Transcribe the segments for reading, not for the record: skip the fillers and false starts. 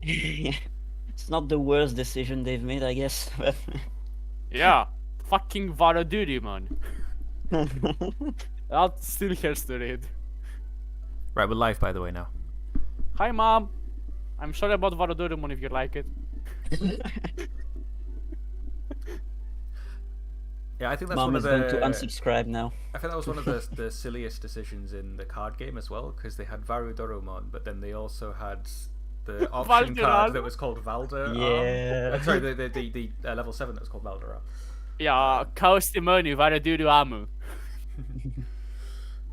It's not the worst decision they've made, I guess. Yeah, fucking Varadudimon. That still hurts to read. Right, we're live, by the way, now. Hi, Mom. I'm sorry about Varadudimon if you like it. Yeah, I think that's Mom one of is going to the. unsubscribe now. I think that was one of the silliest decisions in the card game as well, because they had Varudoromon, but then they also had the option card that was called Valder. Yeah. Sorry, the level 7 that was called Valder. Yeah, Kaustimoni Varadudu Amu.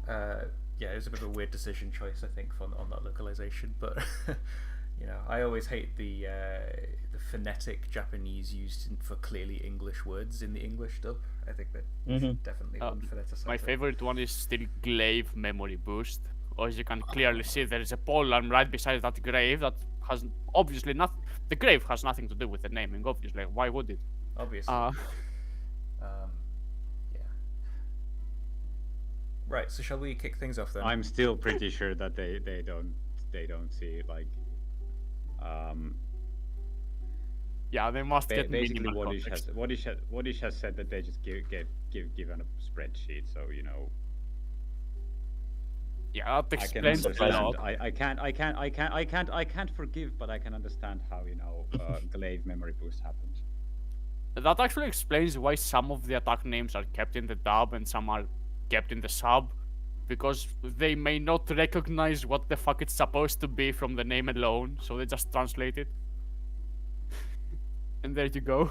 Yeah, it was a bit of a weird decision choice, I think, on that localization. But you know, I always hate the phonetic Japanese used for clearly English words in the English dub. I think that definitely unphoneticize. My favorite one is still Glaive Memory Boost. As you can clearly see, there is a polearm right beside that grave that has obviously not. The grave has nothing to do with the naming, obviously. Why would it? Obviously. Yeah. Right. So shall we kick things off then? I'm still pretty sure that they don't see like. Yeah, they must get Basically, minimal Wadish context. has said that they just given a spreadsheet, so you know. Yeah, that I can explains a understand. lot. I can't forgive, but I can understand how Glaive memory boost happened. That actually explains why some of the attack names are kept in the dub and some are kept in the sub. Because they may not recognize what the fuck it's supposed to be from the name alone, so they just translate it. And there you go.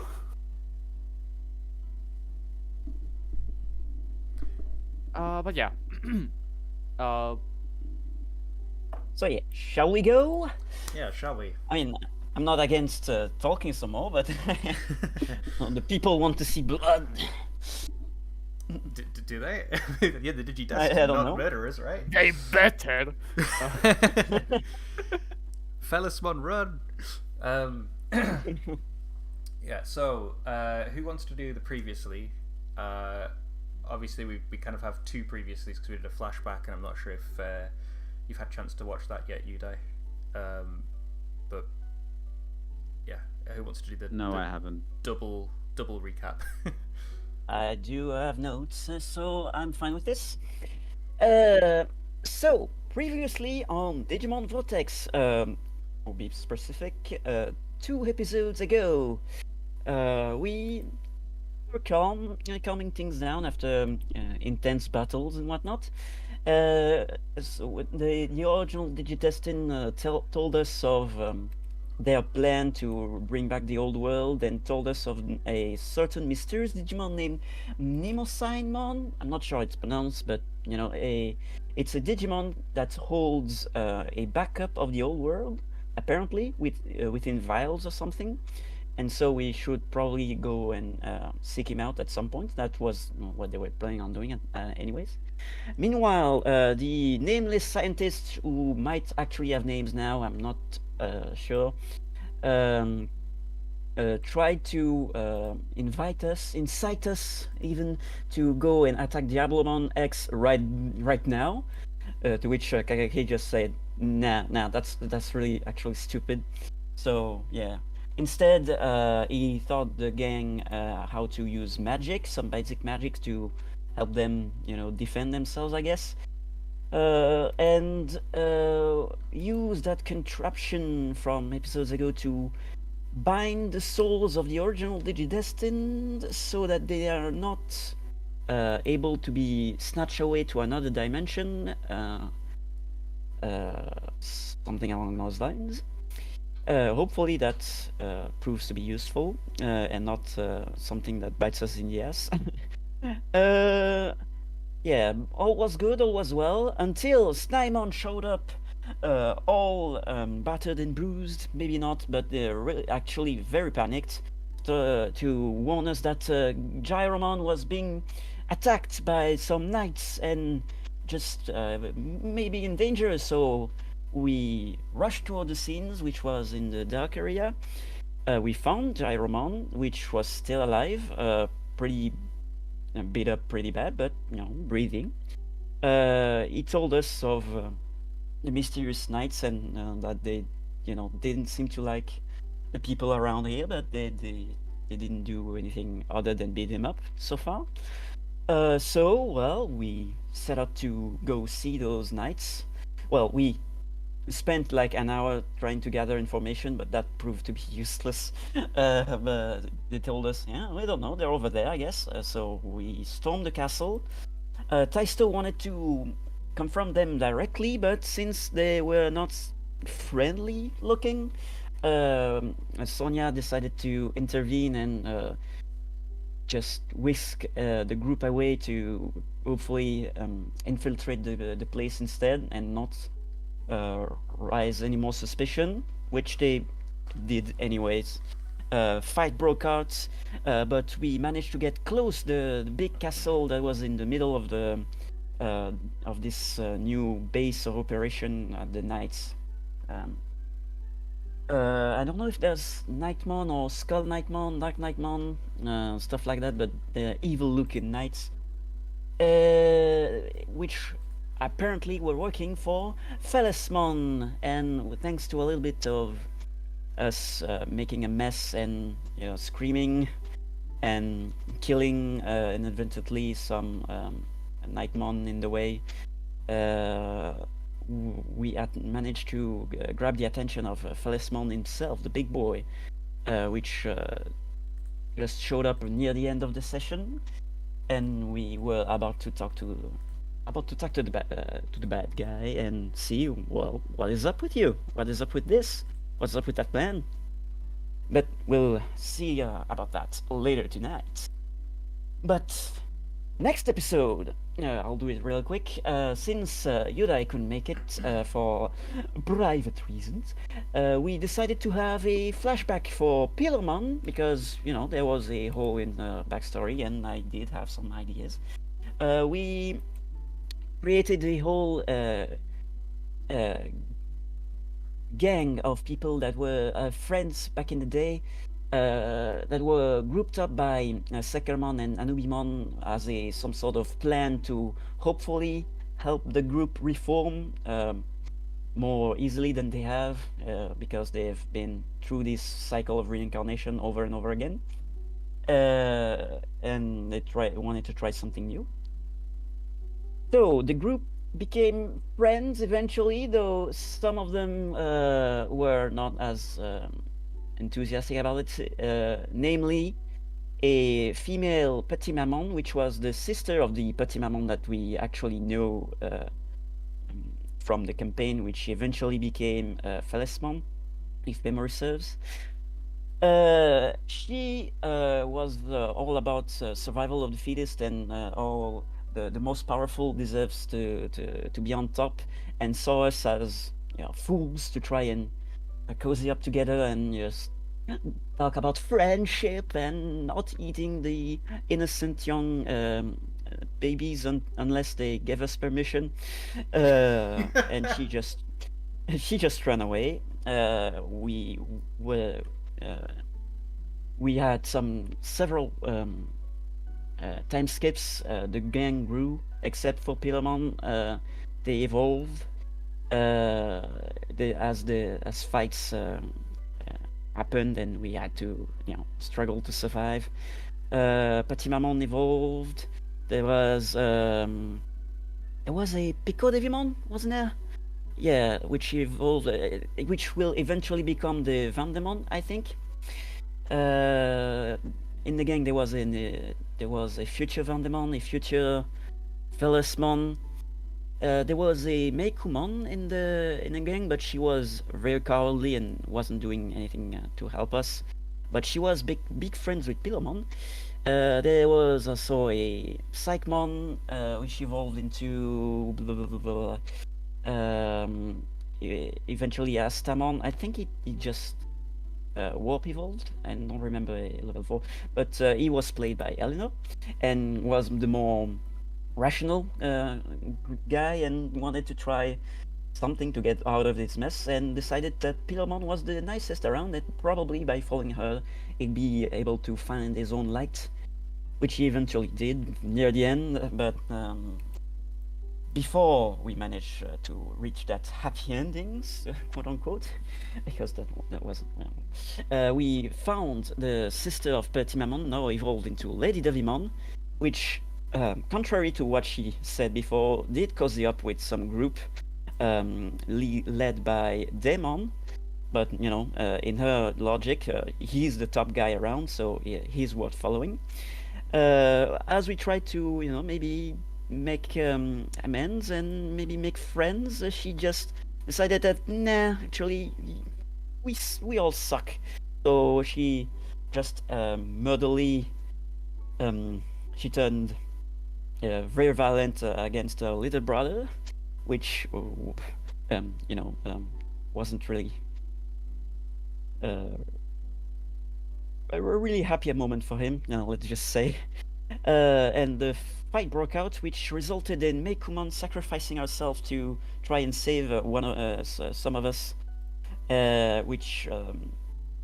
But yeah. So yeah, shall we go? Yeah, shall we? I mean, I'm not against talking some more, but the people want to see blood. Do they? Yeah, the Digidestined I don't not know. murderers, right? They better. Fellasmon, run! Yeah. So, who wants to do the previously? Obviously, we kind of have two previouslys because we did a flashback, and I'm not sure if you've had a chance to watch that yet, Udai. But yeah, who wants to do the? No, I haven't. Double recap. I do have notes, so I'm fine with this. So, previously on Digimon Vortex, to be specific, 2 episodes ago, we were calming things down after intense battles and whatnot. So the original Digidestin told us of their plan to bring back the old world and told us of a certain mysterious Digimon named Nemosainemon. I'm not sure how it's pronounced, but you know, it's a Digimon that holds a backup of the old world, apparently within vials or something. And so we should probably go and seek him out at some point. That was what they were planning on doing, anyways. Meanwhile, the nameless scientists, who might actually have names now, I'm not sure, tried to incite us even to go and attack Diablomon X right now. To which Kakake just said, "Nah, that's really actually stupid." So yeah. Instead, he taught the gang how to use magic, some basic magic to help them, you know, defend themselves, I guess. And use that contraption from episodes ago to bind the souls of the original Digidestined so that they are not able to be snatched away to another dimension. Something along those lines. Hopefully that proves to be useful and not something that bites us in the ass. Yeah, all was good, all was well, until Snymon showed up, all battered and bruised, maybe not, but really actually very panicked, to warn us that Gyromon was being attacked by some knights and just maybe in danger, so we rushed toward the scenes, which was in the dark area. We found Gyromon, which was still alive, pretty beat up pretty bad, but you know, breathing. He told us of the mysterious knights and that they didn't seem to like the people around here, but they didn't do anything other than beat him up so far. So, well, we set out to go see those knights. Well, we spent like an hour trying to gather information, but that proved to be useless. But they told us, yeah, we don't know, they're over there, I guess. So we stormed the castle. Taisto wanted to confront them directly, but since they were not friendly looking, Sonia decided to intervene and just whisk the group away to hopefully infiltrate the place instead and not raise any more suspicion, which they did anyways. Fight broke out, but we managed to get close the big castle that was in the middle of the of this new base of operation at the Knights. I don't know if there's Nightmon or Skull Nightmon, Dark Nightmon, stuff like that, but they're evil-looking knights, which apparently were working for Felismon, and thanks to a little bit of us making a mess and screaming and killing inadvertently some Nightmon in the way, we had managed to grab the attention of Felismon himself, the big boy, which just showed up near the end of the session, and we were about to talk to the bad guy and see, well, what is up with you? What is up with this? What's up with that plan? But we'll see about that later tonight. But next episode, I'll do it real quick. Since Yudai couldn't make it for private reasons, we decided to have a flashback for Pillarmon because, there was a hole in the backstory and I did have some ideas. We created a whole gang of people that were friends back in the day, that were grouped up by Sekermon and Anubimon as some sort of plan to hopefully help the group reform more easily than they have, because they've been through this cycle of reincarnation over and over again, and they wanted to try something new. So the group became friends eventually, though some of them were not as enthusiastic about it, namely a female Petit Maman, which was the sister of the Petit Maman that we actually know from the campaign, which eventually became Felismon, if memory serves. She was all about survival of the fittest, and all the most powerful deserves to be on top, and saw us as fools to try and cozy up together and just talk about friendship and not eating the innocent young babies unless they gave us permission. And she just ran away. We had several time skips. The gang grew, except for Pillarmon. They evolved as fights happened, and we had to struggle to survive. Petit Maman evolved. There was a Pico Devimon, wasn't there? Yeah, which evolved, which will eventually become the Vandemon, I think. In the gang there was a future Vandemon, a future Felismon. There was a Meikumon in the gang, but she was very cowardly and wasn't doing anything to help us. But she was big friends with Pillarmon. There was also a Psychmon, which evolved into eventually Astamon. I think it just warp evolved. I don't remember level 4, but he was played by Eleanor and was the more rational guy and wanted to try something to get out of this mess, and decided that Pillarmon was the nicest around, and probably by following her he'd be able to find his own light, which he eventually did near the end. But before we manage to reach that happy endings, quote unquote, because that wasn't. We found the sister of Pertimamon, now evolved into Lady Devimon, which, contrary to what she said before, did cozy up with some group led by Demon. But in her logic, he's the top guy around, so yeah, he's worth following. As we try to, maybe make amends and maybe make friends, she just decided that nah, actually, we all suck. So she just murderly, she turned very violent against her little brother, which wasn't really a really happy moment for him. Let's just say. And the fight broke out, which resulted in Meikumon sacrificing herself to try and save some of us, which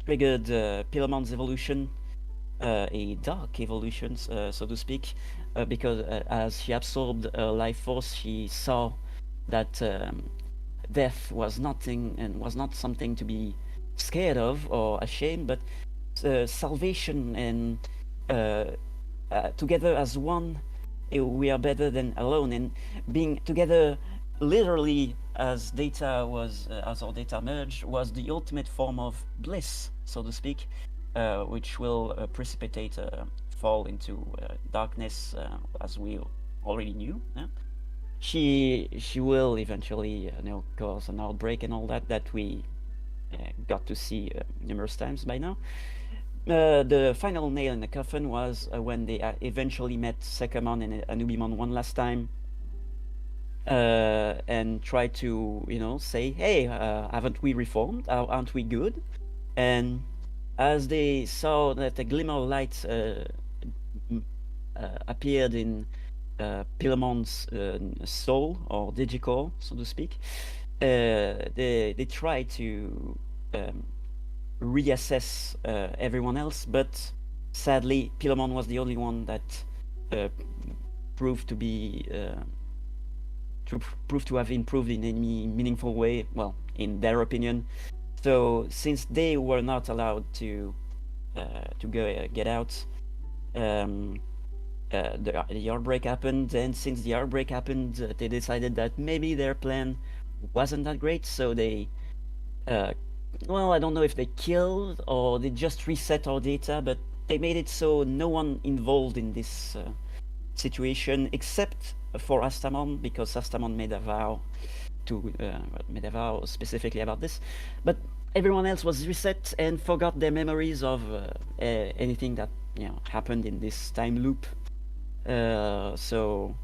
triggered Pilamon's evolution, a dark evolution, so to speak, because as she absorbed life force, she saw that death was nothing and was not something to be scared of or ashamed, but salvation and together as one, we are better than alone. And being together, literally, as our data merged, was the ultimate form of bliss, so to speak, which will precipitate a fall into darkness, as we already knew. She will eventually, cause an outbreak and all that we got to see numerous times by now. The final nail in the coffin was when they eventually met Sekamon and Anubimon one last time, and tried to, say, hey, haven't we reformed? Aren't we good? And as they saw that a glimmer of light appeared in Pilamon's soul, or digicore, so to speak, they tried to reassess everyone else, but sadly, Pilamon was the only one that proved to be proved to have improved in any meaningful way. Well, in their opinion. So since they were not allowed to go get out, the outbreak happened, and since the outbreak happened, they decided that maybe their plan wasn't that great. So they well, I don't know if they killed or they just reset our data, but they made it so no one involved in this situation except for Astamon, because Astamon made a vow specifically about this. But everyone else was reset and forgot their memories of anything that happened in this time loop. So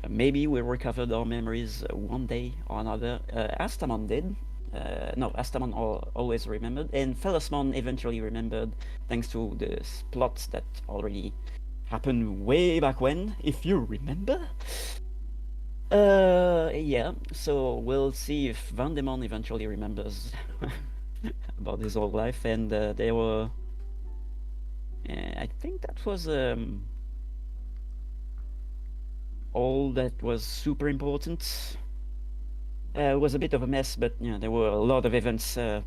maybe we recovered our memories one day or another. Astamon did. No, Astamon always remembered, and Phelasmon eventually remembered, thanks to the plots that already happened way back when, if you remember. Yeah, so we'll see if Vandemon eventually remembers about his whole life, and they were... I think that was all that was super important. It was a bit of a mess, but there were a lot of events that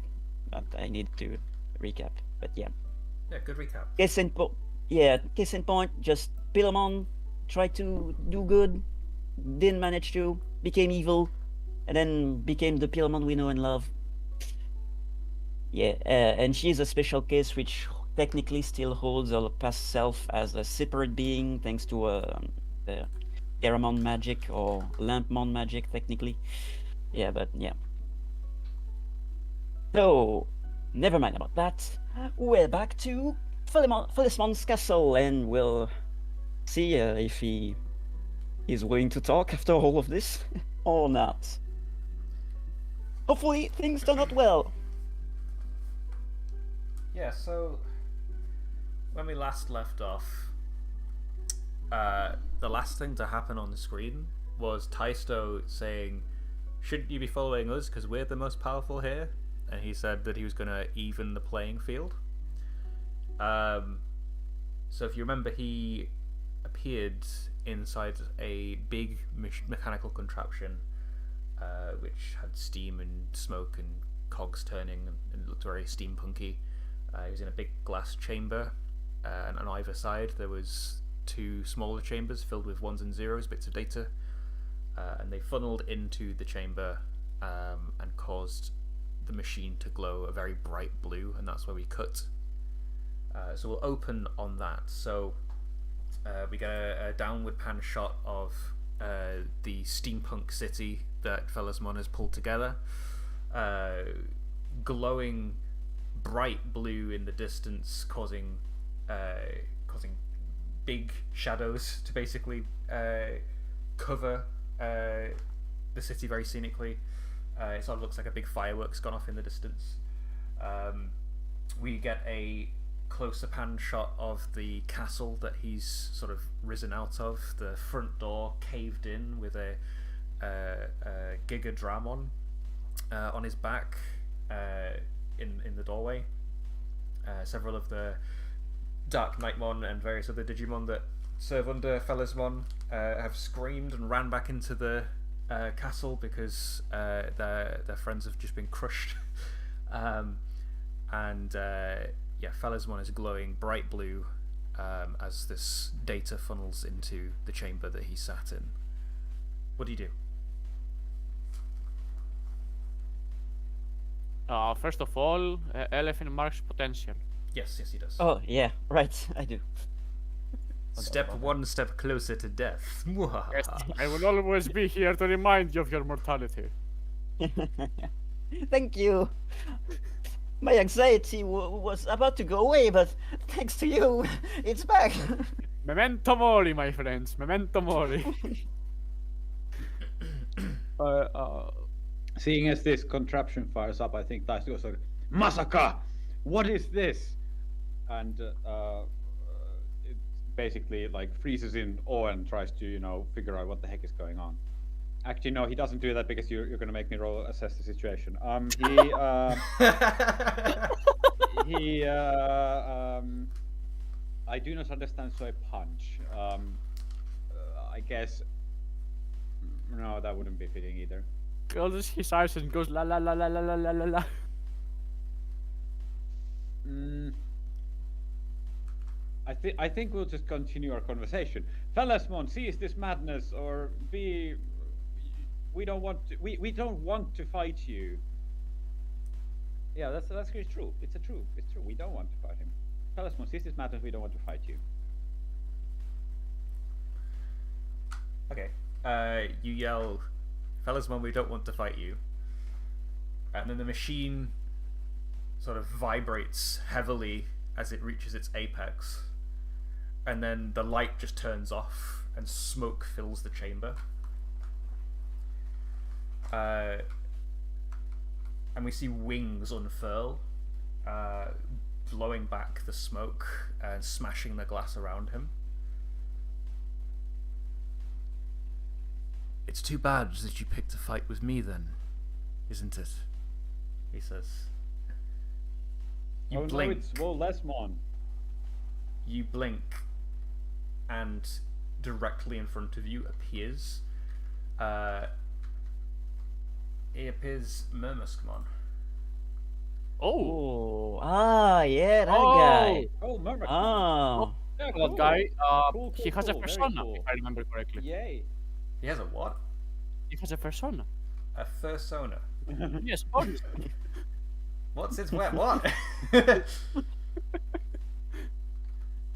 I need to recap. But yeah. Yeah, good recap. Case in point, just Pilamon tried to do good, didn't manage to, became evil, and then became the Pilamon we know and love. Yeah, and she's a special case which technically still holds her past self as a separate being, thanks to the Garamon magic, or Lampmon magic, technically. Yeah, but yeah. So, never mind about that. We're back to Phelismon's castle, and we'll see if he is willing to talk after all of this, or not. Hopefully, things turn out well. Yeah, so when we last left off, the last thing to happen on the screen was Taisto saying, "Shouldn't you be following us because we're the most powerful here?" And he said that he was going to even the playing field. So if you remember, he appeared inside a big mechanical contraption, which had steam and smoke and cogs turning, and it looked very steampunky. He was in a big glass chamber, and on either side there was two smaller chambers filled with ones and zeros, bits of data, and they funneled into the chamber and caused the machine to glow a very bright blue, and that's where we cut. So we'll open on that. So we get a downward pan shot of the steampunk city that Felismon has pulled together, glowing bright blue in the distance, causing big shadows to basically cover the city very scenically. It sort of looks like a big fireworks gone off in the distance. We get a closer pan shot of the castle that he's sort of risen out of. The front door caved in with a Gigadramon on his back in the doorway. Several of the Dark Knightmon and various other Digimon that serve under Felismon have screamed and ran back into the castle because their friends have just been crushed. Felismon is glowing bright blue as this data funnels into the chamber that he sat in. What do you do? First of all, Elephant marks potential. Yes, he does. Oh, yeah, right, I do. Step one step closer to death. Yes, I will always be here to remind you of your mortality. Thank you. My anxiety was about to go away, but thanks to you, it's back. Memento mori, my friends. Memento mori. Seeing as this contraption fires up, I think Dice goes like, "Masaka! What is this?" And it basically like freezes in awe and tries to, figure out what the heck is going on. Actually, no, he doesn't do that because you're going to make me assess the situation. I do not understand, so I punch. I guess. No, that wouldn't be fitting either. Closes his eyes and goes la la la la la la la la la. I think we'll just continue our conversation. Felismon, see, is this madness, or B, we don't want to fight you. Yeah, that's true. It's true. We don't want to fight him. Felismon, see, is this madness, we don't want to fight you. Okay. You yell, Felismon, we don't want to fight you. And then the machine sort of vibrates heavily as it reaches its apex. And then the light just turns off and smoke fills the chamber. And we see wings unfurl, blowing back the smoke and smashing the glass around him. It's too bad that you picked a fight with me then, isn't it? He says. You blink. No, it's Lesmon. You blink, and directly in front of you appears Murmuskmon. Oh. Yeah, that guy. Oh, Murmuskmon. Oh. Yeah, That guy, Cool, he has a very persona, cool. if I remember correctly. Yay. He has a what? He has a persona. A fursona. Yes, obviously. What's his what?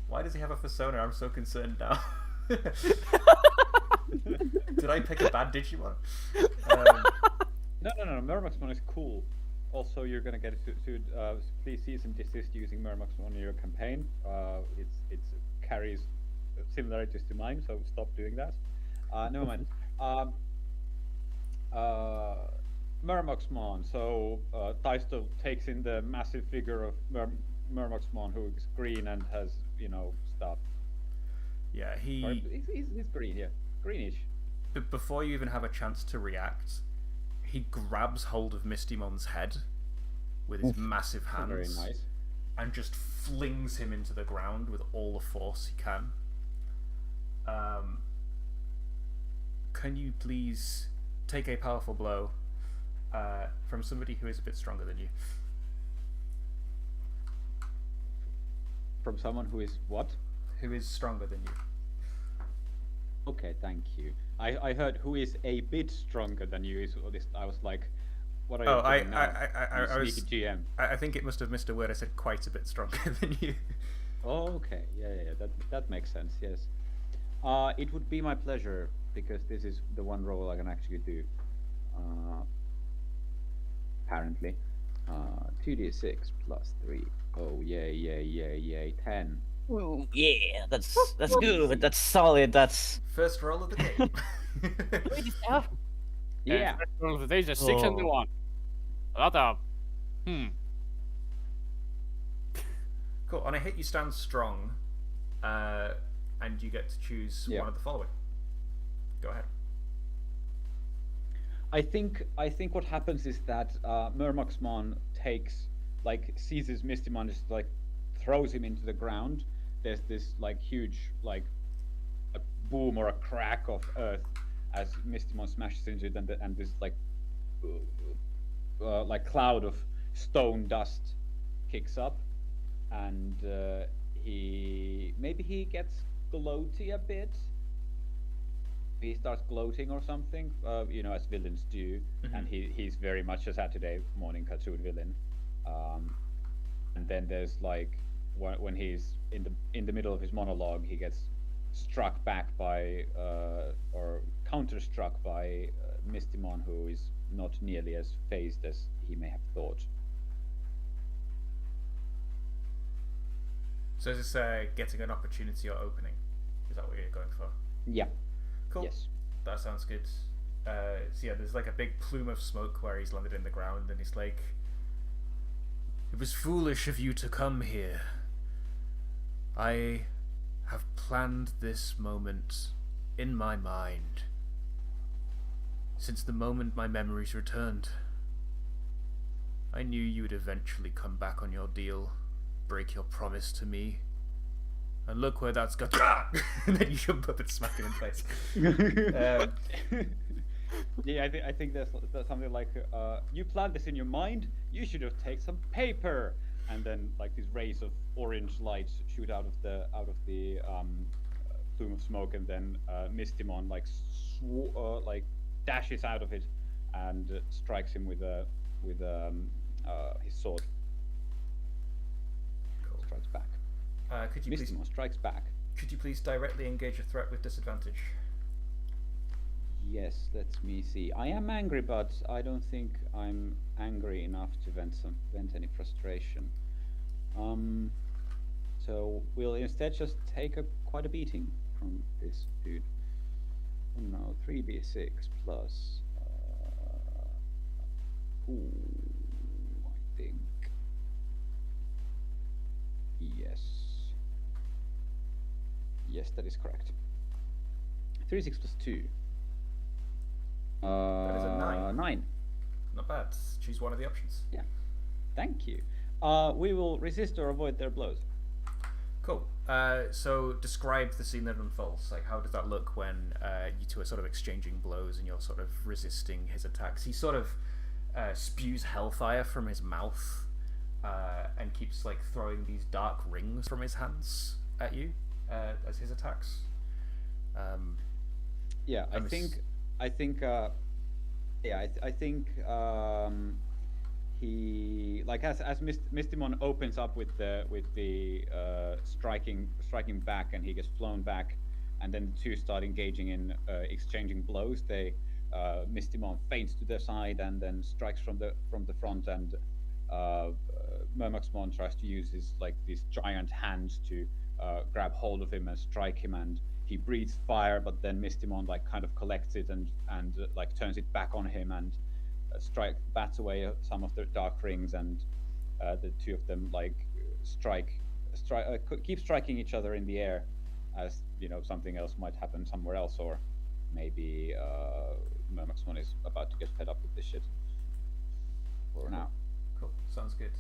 Why does he have a fursona? I'm so concerned now. Did I pick a bad Digimon? No. Murmuskmon is cool. Also, you're gonna get to please cease and desist using Murmuskmon in your campaign. It carries similarities to mine, so stop doing that. Never mind. Murmuskmon. So Taisto takes in the massive figure of Murmuskmon, who is green and has stuff. Yeah, he's green, yeah, greenish. Before you even have a chance to react, he grabs hold of Mistymon's head with his massive hands, Very nice. and just flings him into the ground with all the force he can. Can you please take a powerful blow from somebody who is a bit stronger than you? From someone who is what? Who is stronger than you? Okay, thank you. I heard who is a bit stronger than you. I was like, what are you doing now? You sneaky GM. I think it must have missed a word. I said quite a bit stronger than you. Oh, okay. Yeah. That makes sense. Yes. It would be my pleasure because this is the one role I can actually do. Apparently, 2d6 plus 3. Oh yay! 10. Ooh, yeah, that's good. That's solid. That's First roll of the game. Yeah. Roll of the days, a 6 and a Oh. 1. That Cool. On a hit, you stand strong, and you get to choose Yeah. one of the following. Go ahead. I think what happens is that Murmoxmon seizes Mistymon, just throws him into the ground. There's this huge a boom or a crack of earth as Mistymon smashes into it, and this cloud of stone dust kicks up, and he gets gloaty a bit. He starts gloating or something, as villains do, and he's very much a Saturday morning cartoon villain. And then there's when he's in the middle of his monologue, he gets struck back by or counter-struck by Mistymon, who is not nearly as phased as he may have thought. So is this getting an opportunity or opening? Is that what you're going for? Yeah. Cool. Yes. That sounds good. So yeah, there's a big plume of smoke where he's landed in the ground, and he's like, "It was foolish of you to come here. I have planned this moment in my mind since the moment my memories returned. I knew you would eventually come back on your deal, break your promise to me. And look where that's got." And then you jump up and smack him in the face. Yeah, I think that's something like, you planned this in your mind. You should have taken some paper. And then these rays of orange light shoot out of the plume of smoke, and then Mistymon dashes out of it and strikes him with his sword. Cool. Strikes back. Could you please Mistymon strikes back. Could you please directly engage a threat with disadvantage? Yes, let me see. I am angry, but I don't think I'm angry enough to vent any frustration. So we'll instead just take quite a beating from this dude. Oh no, 3d6 plus. I think. Yes, that is correct. 3d6 plus 2. That is a 9. 9. Not bad. Choose one of the options. Yeah. Thank you. We will resist or avoid their blows. Cool. So describe the scene that unfolds. How does that look when you two are sort of exchanging blows and you're sort of resisting his attacks? He sort of spews hellfire from his mouth and keeps throwing these dark rings from his hands at you as his attacks. Yeah, I think he as Mistymon opens up with the striking back, and he gets flown back, and then the two start engaging in exchanging blows. Mistymon feints to the side and then strikes from the front, and Murmoxmon tries to use his these giant hands to grab hold of him and strike him, and he breathes fire, but then Mistymon kind of collects it and turns it back on him and bats away some of the dark rings, and the two of them keep striking each other in the air, as something else might happen somewhere else, or maybe Murmoxmon is about to get fed up with this shit. For now. Cool. Sounds good.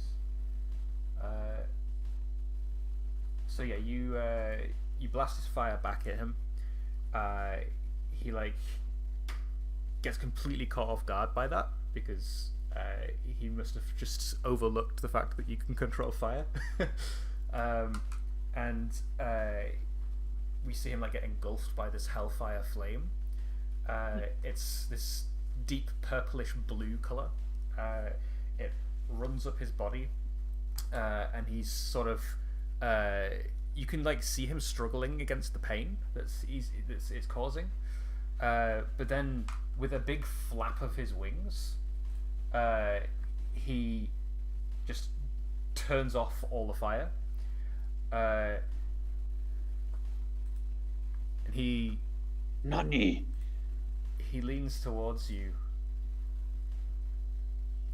So yeah, you blast his fire back at him. he like gets completely caught off guard by that because he must have just overlooked the fact that you can control fire. And we see him like get engulfed by this hellfire flame. It's this deep purplish blue color. It runs up his body, and he's sort of you can like see him struggling against the pain that's it's causing. But then with a big flap of his wings, he just turns off all the fire. And Nani? he leans towards you,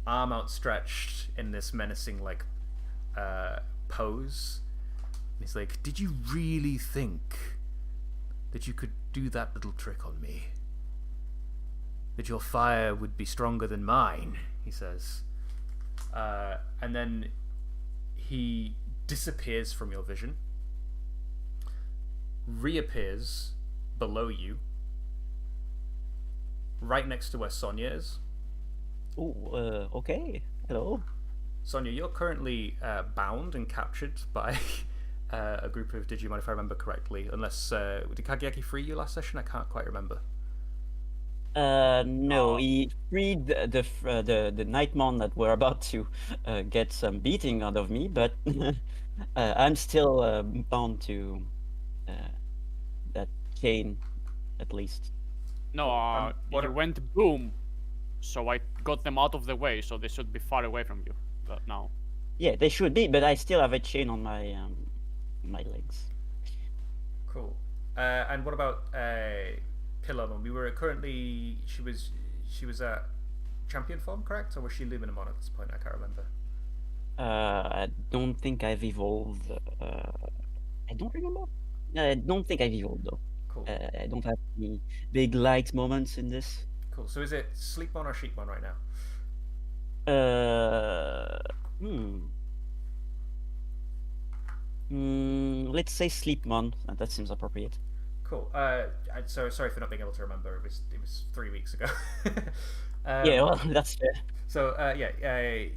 arm outstretched in this menacing like pose. And he's like, "Did you really think that you could do that little trick on me? That your fire would be stronger than mine?" he says. And then he disappears from your vision, reappears below you, right next to where Sonia is. Oh, okay. Hello. Sonia, you're currently bound and captured by a group of Digimon, if I remember correctly. Unless did Kageaki free you last session? I can't quite remember. No, he freed the Nightmon that were about to get some beating out of me, but I'm still bound to that chain, at least. No, what you a- went boom, so I got them out of the way, so they should be far away from you now. Yeah, they should be, but I still have a chain on my my legs. Cool. And what about Pillarmon? We were currently she was at champion form, correct? Or was she Luminamon at this point? I can't remember. I don't think I've evolved. I don't remember. I don't think I've evolved though. Cool. I don't have any big light moments in this. Cool. So is it Sleepmon or Sheepmon right now? Let's say Sleepmon. That seems appropriate. Cool. So sorry for not being able to remember. It was 3 weeks ago. Yeah, well, that's fair. So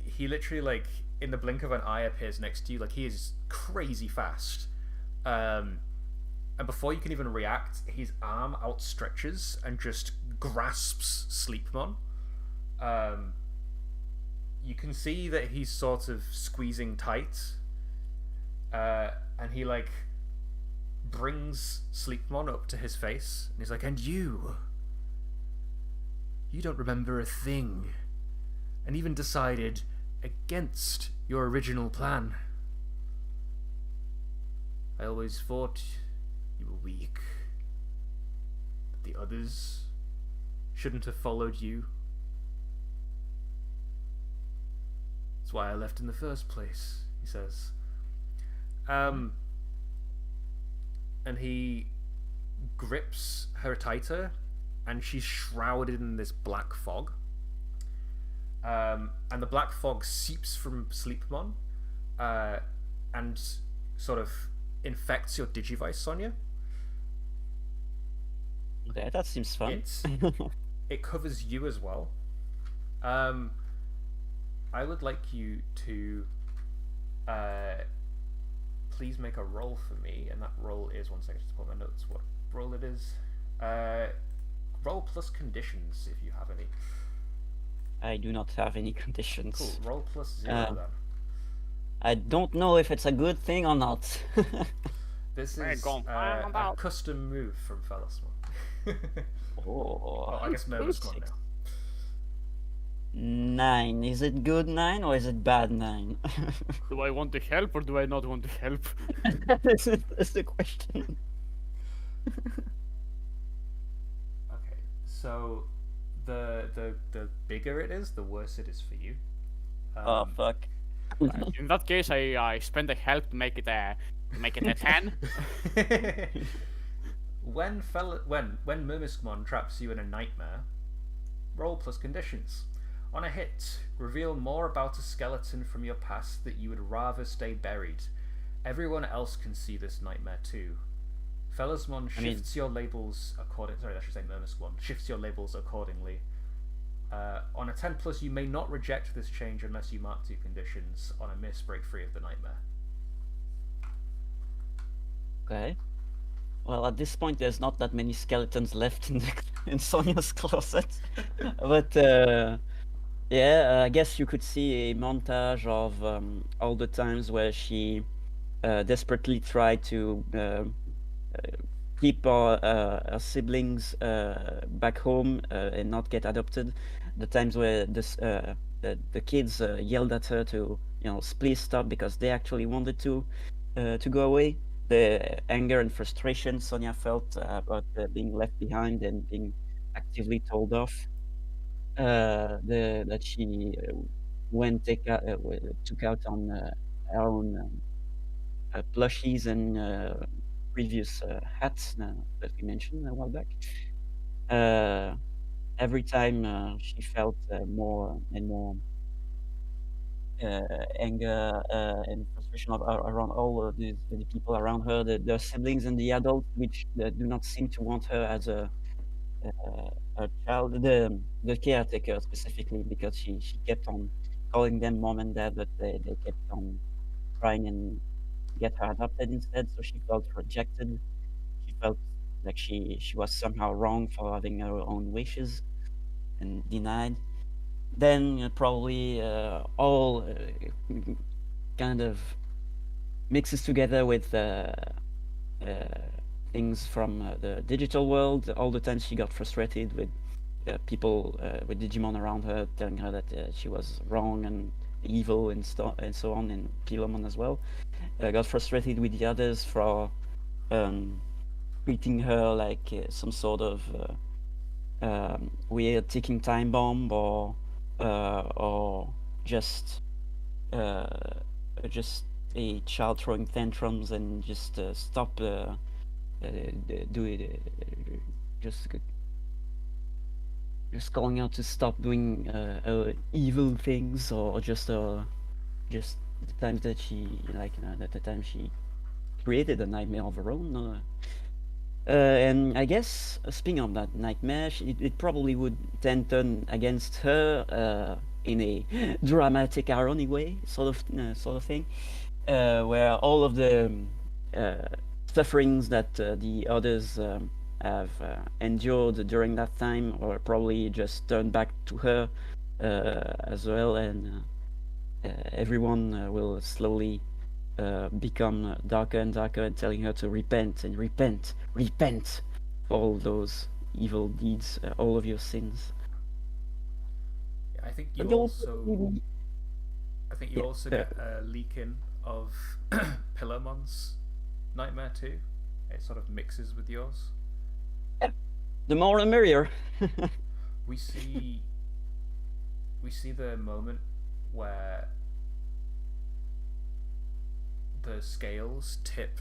he literally like in the blink of an eye appears next to you. Like he is crazy fast. And before you can even react, his arm outstretches and just grasps Sleepmon. You can see that he's sort of squeezing tight. And he like brings Sleepmon up to his face, and he's like, "And you don't remember a thing, and even decided against your original plan. I always thought you were weak, but the others shouldn't have followed you. That's why I left in the first place," he says. And he grips her tighter, and she's shrouded in this black fog. And the black fog seeps from Sleepmon, and sort of infects your Digivice, Sonia. Okay, that seems fun. It covers you as well. I would like you to please make a roll for me, and that roll is, one second, just pull my notes, what roll it is. Roll plus conditions, if you have any. I do not have any conditions. Cool, roll plus 0 then. I don't know if it's a good thing or not. This Hey, is go on, a find out. custom move from Fellasmon. Oh, I guess Murmusmon now. 9. Is it good 9 or is it bad 9? Do I want to help or do I not want to help? That's the question. Okay, so the bigger it is, the worse it is for you. Oh fuck. In that case, I spend a help to make it a 10. When Murmusmon traps you in a nightmare, roll plus conditions. On a hit, reveal more about a skeleton from your past that you would rather stay buried. Everyone else can see this nightmare too. Felismon I mean- shifts your labels according. Sorry, I should say Murmusquon shifts your labels accordingly. On a 10 plus, you may not reject this change unless you mark 2 conditions. On a miss, break free of the nightmare. Okay. Well, at this point, there's not that many skeletons left in Sonia's closet, but yeah, I guess you could see a montage of all the times where she desperately tried to keep our siblings back home and not get adopted. The times where the kids yelled at her to, please stop, because they actually wanted to go away. The anger and frustration Sonia felt about being left behind and being actively told off. That she took out on her own plushies and previous hats that we mentioned a while back. Every time she felt more and more anger and frustration around all of the people around her, the siblings and the adults, which do not seem to want her as a child, the caretaker specifically, because she kept on calling them mom and dad, but they kept on trying and get her adopted instead. So she felt rejected. She felt like she was somehow wrong for having her own wishes and denied. Then probably all kind of mixes together with things from the digital world. All the times she got frustrated with people with Digimon around her, telling her that she was wrong and evil and so on, and Pilomon as well. Got frustrated with the others for treating her like some sort of weird ticking time bomb, or just a child throwing tantrums, and just stop do it just calling out to stop doing evil things, or just the times that she at the time she created a nightmare of her own. And I guess, speaking of that nightmare, it probably would then turn against her in a dramatic irony way, sort of thing, where all of the uh, sufferings that the others have endured during that time, or probably just turned back to her as well, and everyone will slowly become darker and darker, and telling her to repent and repent for all those evil deeds, all of your sins. Yeah, I think you But you'll also. probably- I think you Yeah, also get a leak in of Pillamon's nightmare too. It sort of mixes with yours. the more the merrier. We see the moment where the scales tip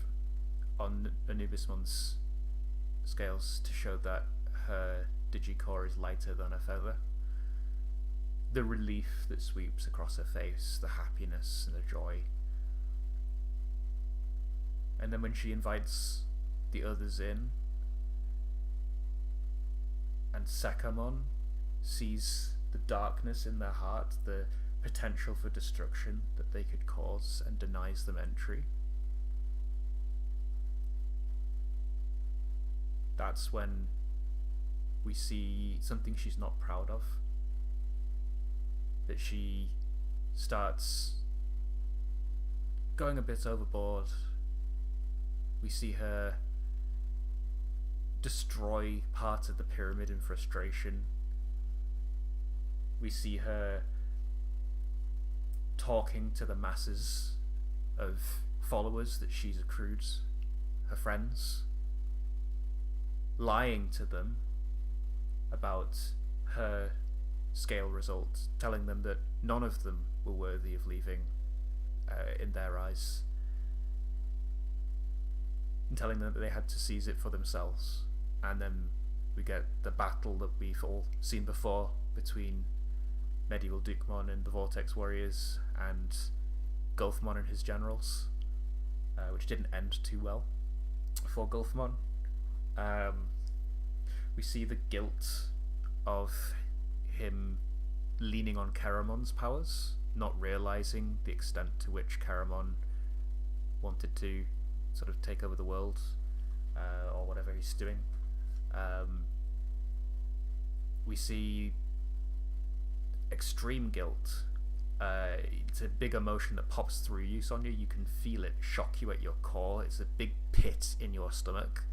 on Anubismon's scales to show that her digicore is lighter than a feather. The relief that sweeps across her face, the happiness and the joy. And then when she invites the others in, and Sekamon sees the darkness in their heart, the potential for destruction that they could cause, and denies them entry, that's when we see something she's not proud of. That she starts going a bit overboard. We see her destroy part of the pyramid in frustration. We see her talking to the masses of followers that she's accrued, her friends, lying to them about her scale results, telling them that none of them were worthy of leaving in their eyes, and telling them that they had to seize it for themselves. And then we get the battle that we've all seen before between Medieval Dukemon and the Vortex Warriors and Gulfmon and his generals, which didn't end too well. for Gulfmon. We see the guilt of him leaning on Karamon's powers, not realizing the extent to which Karamon wanted to sort of take over the world, or whatever he's doing. We see extreme guilt. It's a big emotion that pops through you, Sonia. You can feel it shock you at your core. It's a big pit in your stomach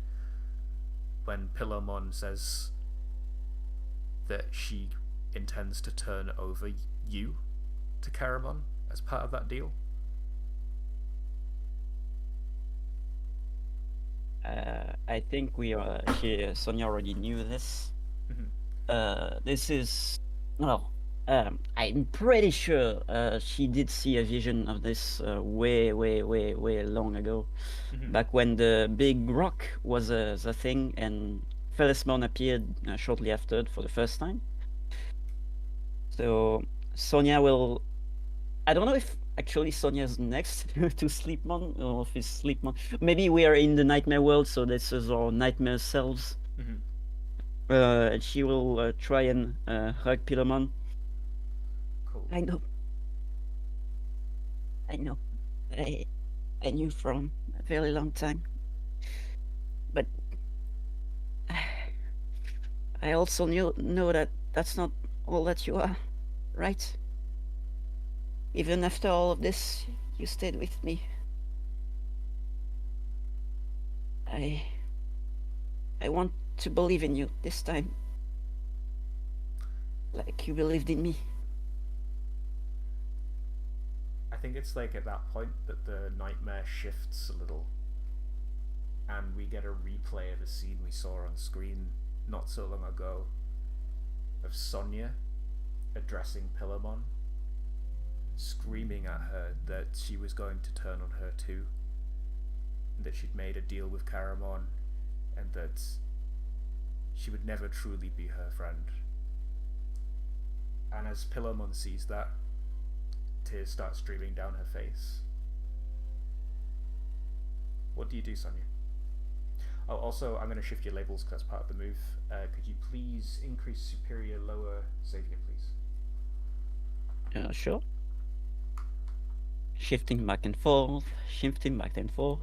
when Pillowmon says that she intends to turn over you to Karamon as part of that deal. I think Sonia already knew this. This is, well, I'm pretty sure she did see a vision of this way long ago, back when the big rock was the thing and Felismon appeared shortly after for the first time. So Sonia will, I don't know if actually Sonia's next to Sleepmon, or if it's Sleepmon. Maybe we are in the nightmare world, so this is our nightmare selves. She will try and hug Pilomon. Cool. I know. I knew from a very long time. But I also know that that's not all that you are, right? Even after all of this, you stayed with me. I want to believe in you this time. Like you believed in me. I think it's like at that point that the nightmare shifts a little, and we get a replay of a scene we saw on screen not so long ago of Sonia addressing Pillowmon, screaming at her that she was going to turn on her too, and that she'd made a deal with Karamon, and that she would never truly be her friend. And as Pillowmon sees that, tears start streaming down her face. What do you do, Sonia? Oh, also, I'm going to shift your labels because that's part of the move. Could you please increase superior, lower Xavier, please? Sure. Shifting back and forth, shifting back and forth.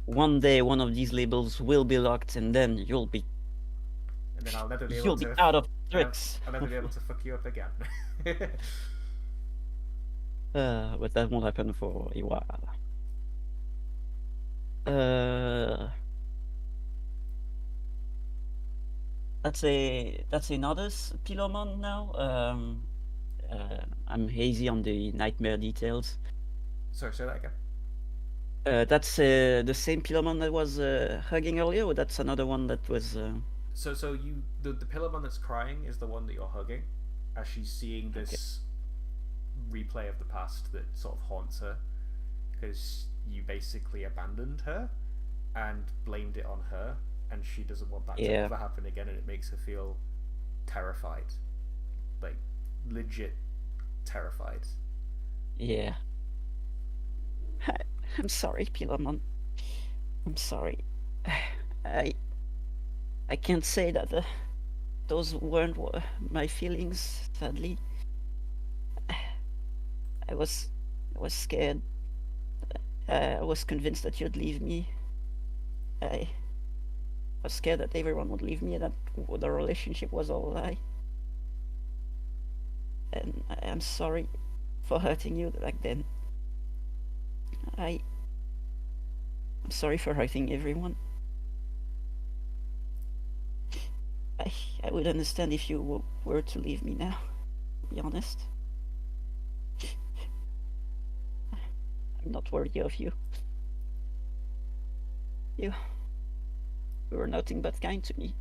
One day, one of these labels will be locked, and then you'll be. And then I'll never be You'll able be to. out of tricks. I'll never be able to fuck you up again. But that won't happen for a while. That's another Pilomon now. I'm hazy on the nightmare details. Sorry, say that again. That's the same Pilomon that was hugging earlier, or that's another one that was. So the Pillowmon that's crying is the one that you're hugging, as she's seeing this replay of the past that sort of haunts her, because you basically abandoned her and blamed it on her, and she doesn't want that to ever happen again, and it makes her feel terrified, like legit terrified. Yeah. I'm sorry, Pilomon. I'm sorry. I can't say that those weren't my feelings, sadly. I was scared. I was convinced that you'd leave me. I was scared that everyone would leave me and that the relationship was all a lie. And I'm sorry for hurting you back then. I'm sorry for hurting everyone. I would understand if you were to leave me now, to be honest. I'm not worthy of you. You were nothing but kind to me.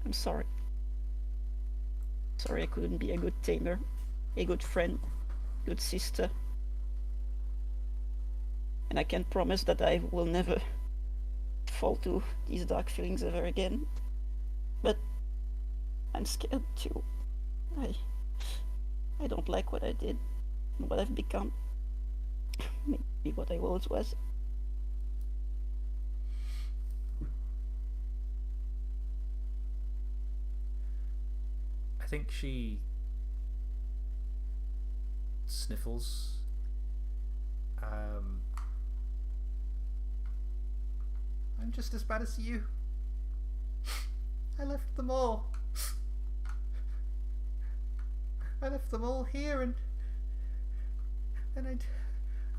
I'm sorry. Sorry I couldn't be a good tamer, a good friend, good sister. And I can't promise that I will never fall to these dark feelings ever again. But I'm scared too. I don't like what I did, what I've become. Maybe what I always was. I think she sniffles. I'm just as bad as you. I left them all. I left them all here, and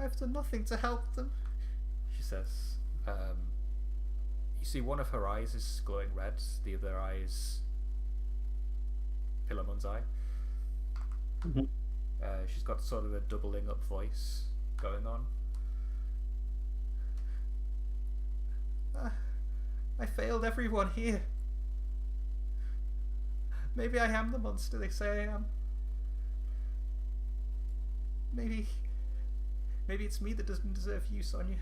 I've done nothing to help them. She says. You see, one of her eyes is glowing red. The other eye is Pilamon's eye. Mhm. She's got sort of a doubling up voice going on. I failed everyone here. Maybe I am the monster they say I am. Maybe it's me that doesn't deserve you, Sonia.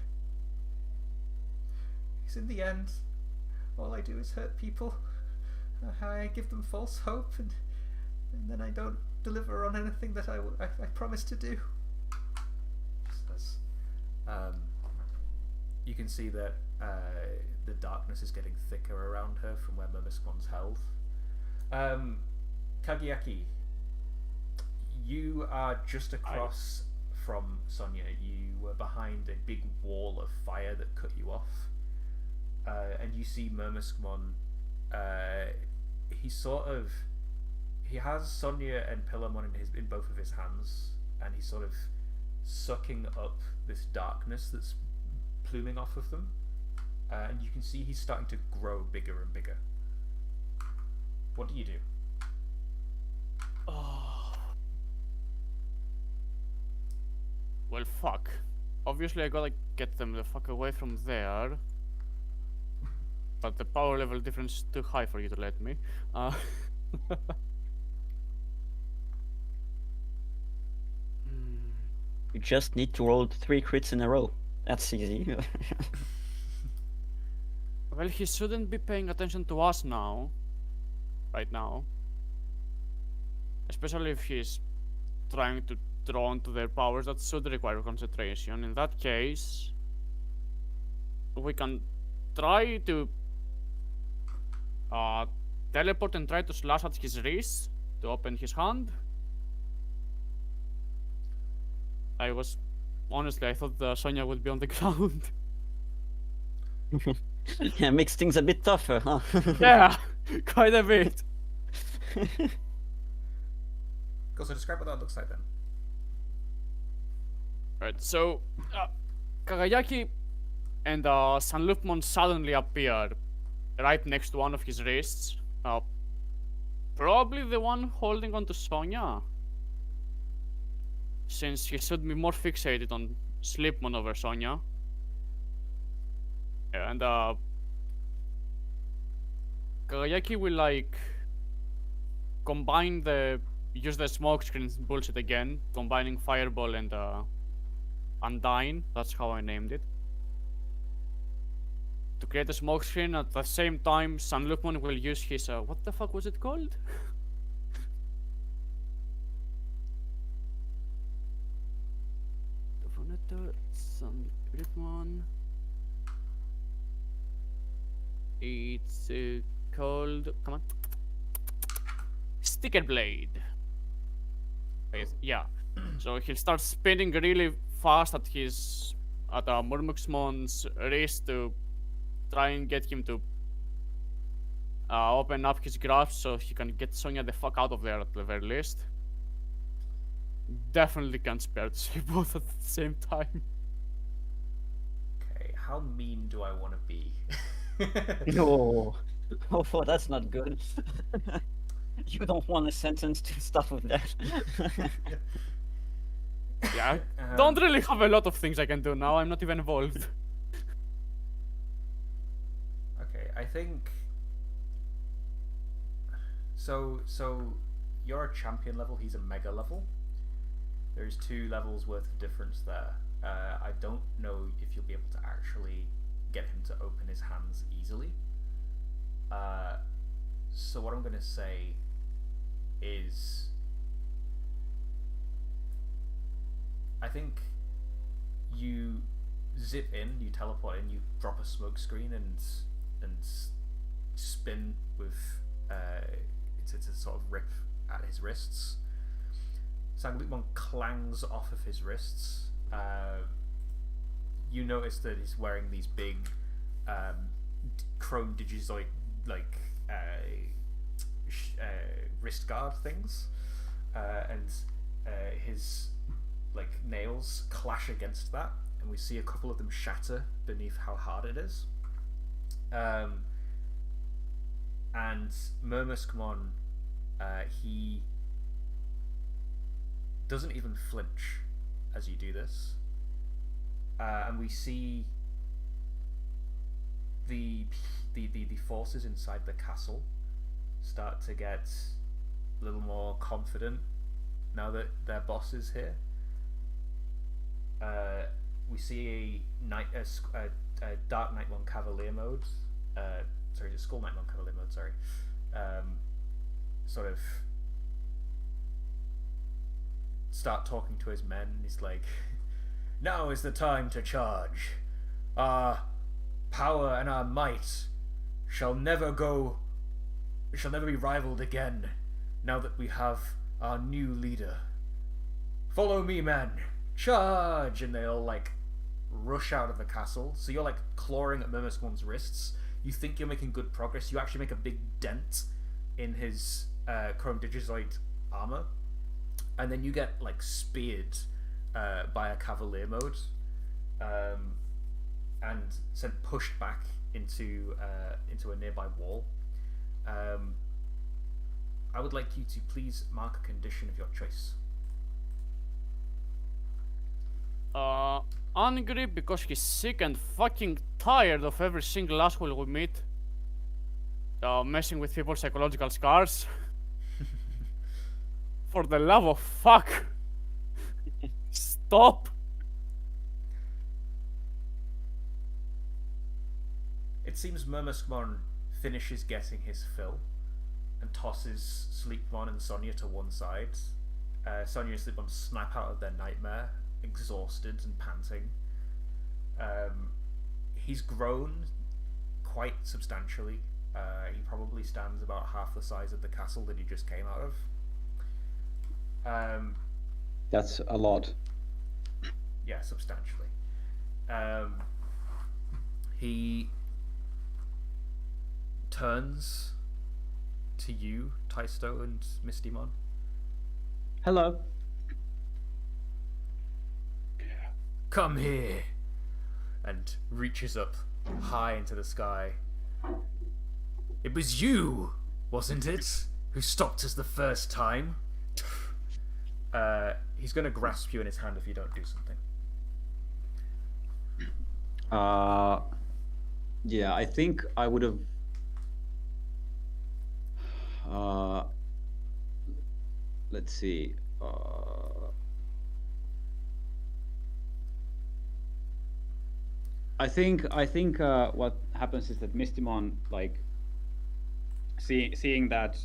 Because in the end, all I do is hurt people. I give them false hope, and then I don't deliver on anything that I promised to do. You can see that the darkness is getting thicker around her from where Murmusmon's held. Kagiaki, you are just across from Sonia. You were behind a big wall of fire that cut you off. And you see Murmusmon. He has Sonia and Pilamon in both of his hands, and he's sort of sucking up this darkness that's pluming off of them. And you can see he's starting to grow bigger and bigger. What do you do? Oh. Well, fuck. Obviously, I gotta get them the fuck away from there. But the power level difference is too high for you to let me. You just need to roll 3 crits in a row. That's easy. Well, he shouldn't be paying attention to us now. Right now. Especially if he's trying to draw into their powers, that should require concentration. In that case, we can try to teleport and try to slash at his wrist to open his hand. Honestly, I thought Sonia would be on the ground. Yeah, makes things a bit tougher, huh? Yeah, quite a bit. Go, so describe what that looks like then. Right, so Kagayaki and Sanlupmon suddenly appear right next to one of his wrists. Probably the one holding onto Sonia, since he should be more fixated on Slipmon over Sonia. And Kagayaki will use the smoke screen bullshit again, combining Fireball and Undyne. That's how I named it. To create a smoke screen. At the same time, Sanlupmon will use his what the fuck was it called? Sanlupmon. It's called. Come on. Sticker Blade. Yeah. So he'll start spinning really fast at Murmuxmon's wrist to try and get him to open up his grasp so he can get Sonia the fuck out of there at the very least. Definitely can't spare to see both at the same time. Okay, how mean do I want to be? No. Oh, that's not good. You don't want to sentence to stuff with that. Yeah, I don't really have a lot of things I can do now. I'm not even involved. Okay, I think. So you're a champion level. He's a mega level. There's 2 levels worth of difference there. I don't know if you'll be able to actually get him to open his hands easily. So what I'm going to say is think you zip in, you teleport in, you drop a smoke screen and spin with it's a sort of rip at his wrists. Sanglitmon clangs off of his wrists. You notice that he's wearing these big chrome digizoid wrist guard things, and his nails clash against that, and we see a couple of them shatter beneath how hard it is. And Murmuscmon, he doesn't even flinch as you do this, and we see the forces inside the castle start to get a little more confident now that their boss is here. We see a Dark Nightmon Cavalier mode. Sorry, Skull Nightmon Cavalier mode. Sorry. Sort of start talking to his men. He's like, "Now is the time to charge. Our power and our might shall never be rivaled again. Now that we have our new leader. Follow me, men. Charge!" And they all rush out of the castle. So you're clawing at Murmuscmon's wrists. You think you're making good progress. You actually make a big dent in his chrome digizoid armor, and then you get speared by a cavalier mode, and sent pushed back into a nearby wall. I would like you to please mark a condition of your choice. Angry because he's sick and fucking tired of every single asshole we meet. Messing with people's psychological scars. For the love of fuck. Stop. It seems Murmuscmon finishes getting his fill and tosses Sleepmon and Sonia to one side. Sonia and Sleepmon snap out of their nightmare, exhausted and panting. He's grown quite substantially. He probably stands about half the size of the castle that he just came out of. That's a lot. Yeah, substantially. He turns to you, Taisto and Mistymon. Hello. Come here! And reaches up high into the sky. It was you, wasn't it, who stopped us the first time? He's gonna grasp you in his hand if you don't do something. Yeah, I think I would have. Let's see. I think what happens is that Mistymon, seeing that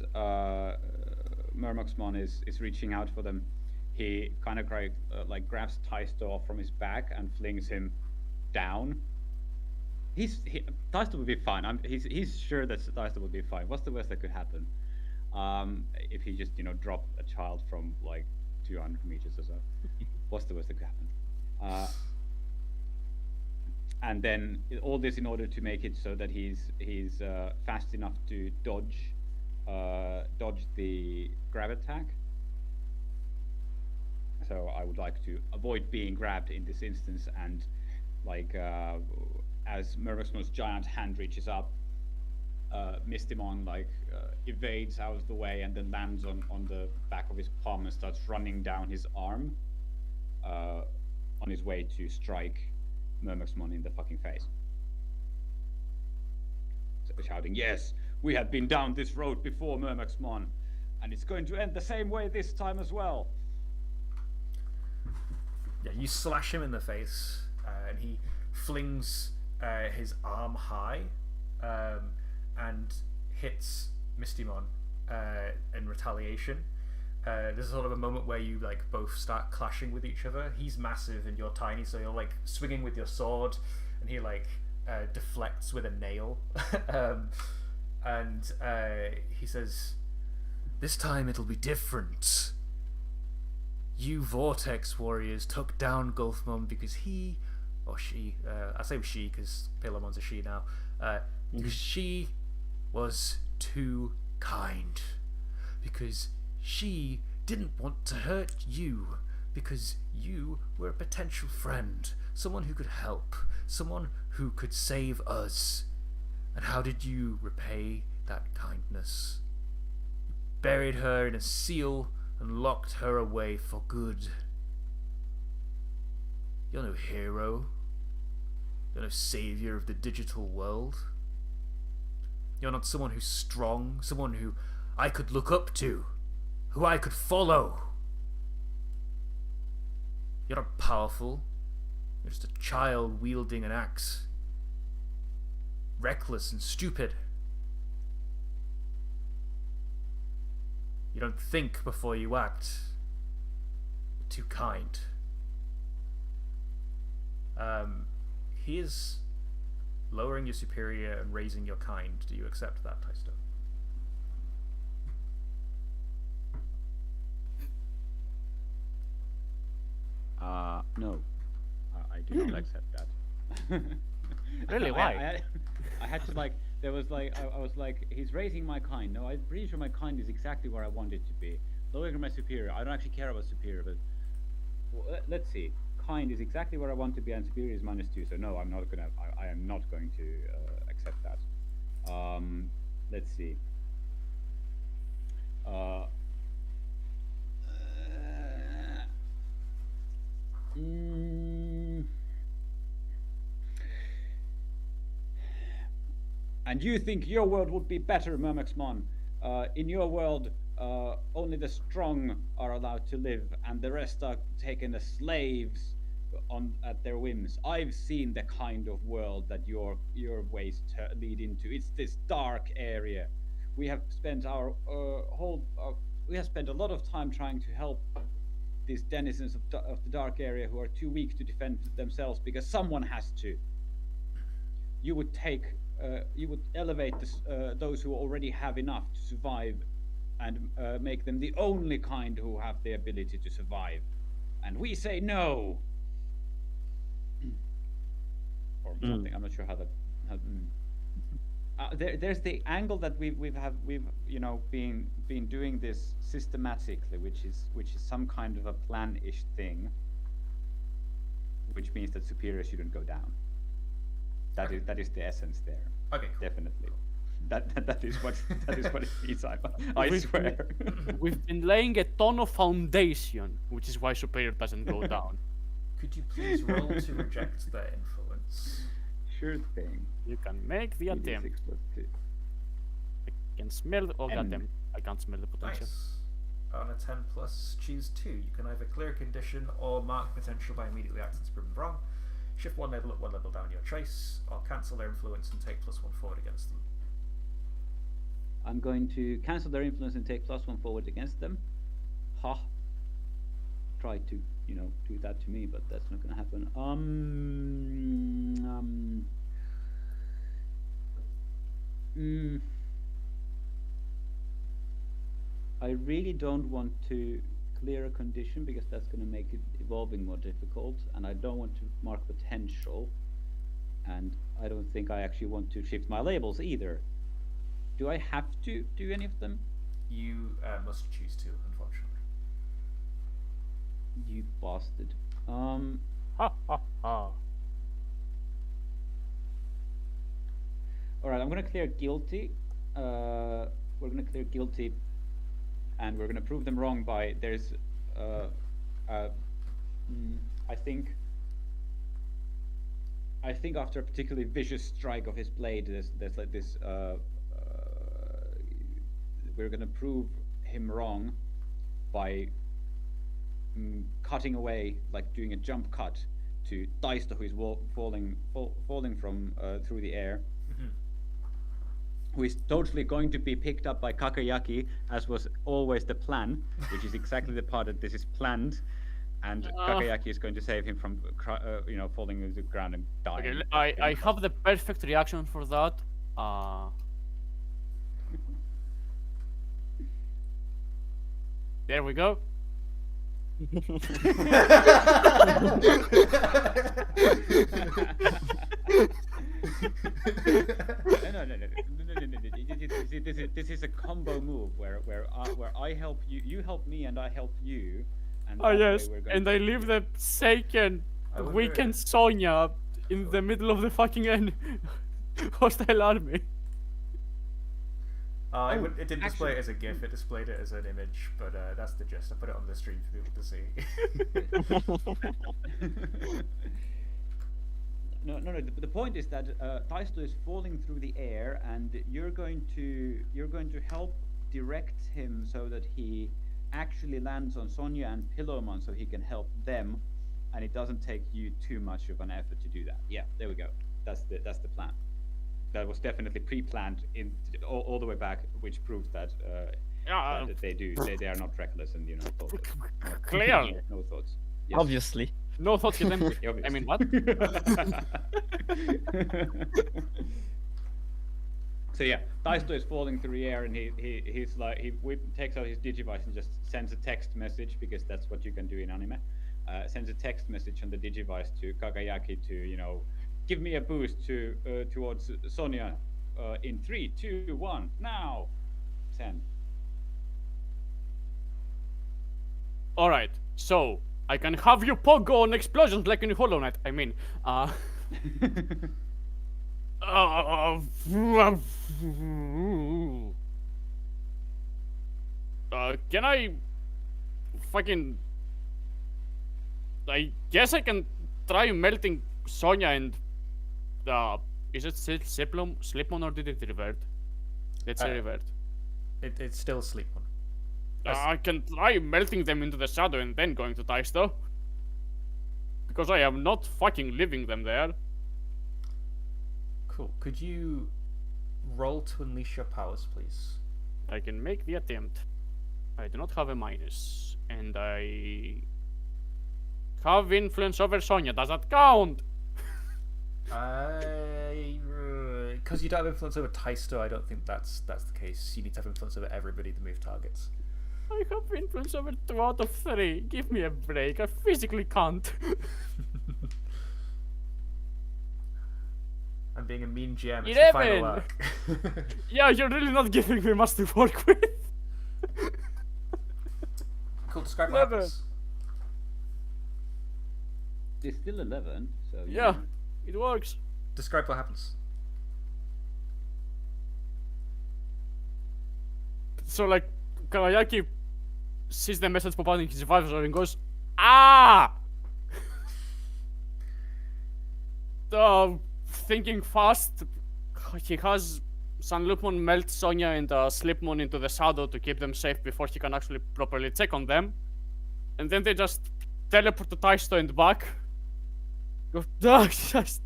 Murmuscmon is reaching out for them, he kind of grabs Taisto off from his back and flings him down. Taisto will be fine. He's sure that Taisto will be fine. What's the worst that could happen? If he just dropped a child from 200 meters or so. What's the worst that could happen? And then all this in order to make it so that he's fast enough to dodge the grab attack. So I would like to avoid being grabbed in this instance, and as Murmuscmon's giant hand reaches up, Mistymon evades out of the way and then lands on the back of his palm and starts running down his arm on his way to strike Murmuscmon in the fucking face. So shouting, "Yes, we have been down this road before, Murmuscmon, and it's going to end the same way this time as well." Yeah, you slash him in the face, and he flings his arm high and hits Mistymon in retaliation. there's sort of a moment where you like both start clashing with each other. He's massive and you're tiny, so you're like swinging with your sword, and he like deflects with a nail. And he says, "This time it'll be different. You Vortex warriors took down Gulfmon because he, or she, I say she because Palamon's a she now, because she was too kind. Because she didn't want to hurt you. Because you were a potential friend, someone who could help, someone who could save us. And how did you repay that kindness? You buried her in a seal and locked her away for good. You're no hero. You're no savior of the digital world. You're not someone who's strong, someone who I could look up to, who I could follow. You're not powerful. You're just a child wielding an axe. Reckless and stupid. You don't think before you act. You're too kind. He is lowering your superior and raising your kind. Do you accept that, Taisto? No. I do not accept that. Really? Why? I had to like, there was like, I was like, he's raising my kind. No, I'm pretty sure my kind is exactly where I want it to be. Lowering my superior. I don't actually care about superior, but let's see. Kind is exactly where I want to be, and superior is -2. So no, I'm not gonna. I am not going to accept that. Let's see. And you think your world would be better, Murmuxmon? In your world, only the strong are allowed to live, and the rest are taken as slaves at their whims. I've seen the kind of world that your ways lead into. It's this dark area. We have spent our we have spent a lot of time trying to help these denizens of the dark area who are too weak to defend themselves because someone has to. You would elevate those who already have enough to survive and make them the only kind who have the ability to survive. And we say no. Or something. I'm not sure how that. There's the angle that we've been doing this systematically, which is some kind of a plan-ish thing, which means that superior shouldn't go down. That is the essence there. Okay, cool. Definitely. That is what it means. I swear. We've been laying a ton of foundation, which is why superior doesn't go down. Could you please roll to reject their influence? Sure thing. You can make the attempt. 2d6 + 2. I can smell. Oh goddamn! I can't smell the potential. Nice. On a 10 plus, choose 2. You can either clear a condition or mark potential by immediately acting as proven wrong. Shift 1 level up 1 level down your trace, or cancel their influence and take +1 forward against them. I'm going to cancel their influence and take +1 forward against them. Ha! Try to, do that to me, but that's not going to happen. I really don't want to clear a condition because that's going to make it evolving more difficult, and I don't want to mark potential, and I don't think I actually want to shift my labels either. Do I have to do any of them? You must choose to, unfortunately. You bastard. Ha ha ha. Alright, I'm gonna clear guilty. We're gonna clear guilty, and we're gonna prove them wrong by there's I think after a particularly vicious strike of his blade, there's like this we're gonna prove him wrong by cutting away, like doing a jump cut to Daisto, who is falling from through the air. who is totally going to be picked up by Kakayaki, as was always the plan, which is exactly the part that this is planned. And Kakayaki is going to save him from, falling into the ground and dying. Okay, I have the perfect reaction for that. There we go. No. This is a combo move where I help you, you help me, and I help you. And Oh that way yes, we're going and to- I leave the Seiken weakened Sonya in the middle of the fucking hostile army. It didn't display it as a GIF. It displayed it as an image, but that's the gist. I put it on the stream for people to see. No. The point is that Taisto is falling through the air, and you're going to help direct him so that he actually lands on Sonya and Pillowmon, so he can help them, and it doesn't take you too much of an effort to do that. Yeah, there we go. That's the plan. That was definitely pre-planned all the way back, which proves that that they are not reckless and thoughtless. Clearly. No thoughts. Yes. Obviously. No thoughts can then. I mean, what? So yeah, Taisto is falling through the air, and he takes out his Digivice and just sends a text message, because that's what you can do in anime. Sends a text message on the Digivice to Kakayaki to give me a boost towards Sonya in 3, 2, 1 now. Send. All right, so I can have you pogo on explosions like in Hollow Knight. I mean, can I fucking? I guess I can try melting Sonya and is it still Slipmon or did it revert? Let's say revert. It's still sleep one. I can try melting them into the shadow and then going to Taisto. Because I am not fucking leaving them there. Cool. Could you roll to unleash your powers, please? I can make the attempt. I do not have a minus. And I have influence over Sonya. Does that count? Because you don't have influence over Taisto, I don't think that's the case. You need to have influence over everybody to move targets. I have influence over 2 out of 3. Give me a break. I physically can't. I'm being a mean GM. It's the final 11. arc. Yeah, you're really not giving me much to work with. Cool. Describe what 11. happens. It's still 11, so Yeah, it works. Describe what happens. So, like, Kawayaki sees the message pop out in his visor and goes, ah! Thinking fast, he has Sanlupmon melt Sonya and Slipmon into the shadow to keep them safe before he can actually properly check on them. And then they just teleport to Taisto and back. Go, just...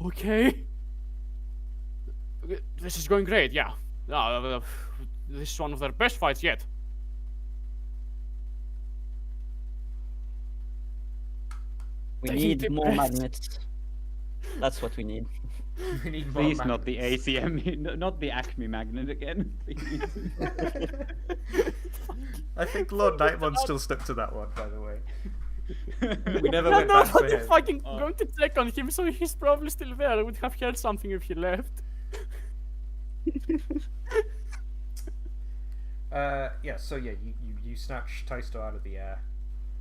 Okay. This is going great, yeah. This is one of their best fights yet. We Taking need deep more breaths. magnets. That's what we need. We need more Please, not the magnets. ACM, not the Acme magnet again. Please. I think Lord Nightmon still stuck to that one, by the way. We never I'm went back not for him. fucking going to check on him, so he's probably still there. I would have heard something if he left. You snatch Taisto out of the air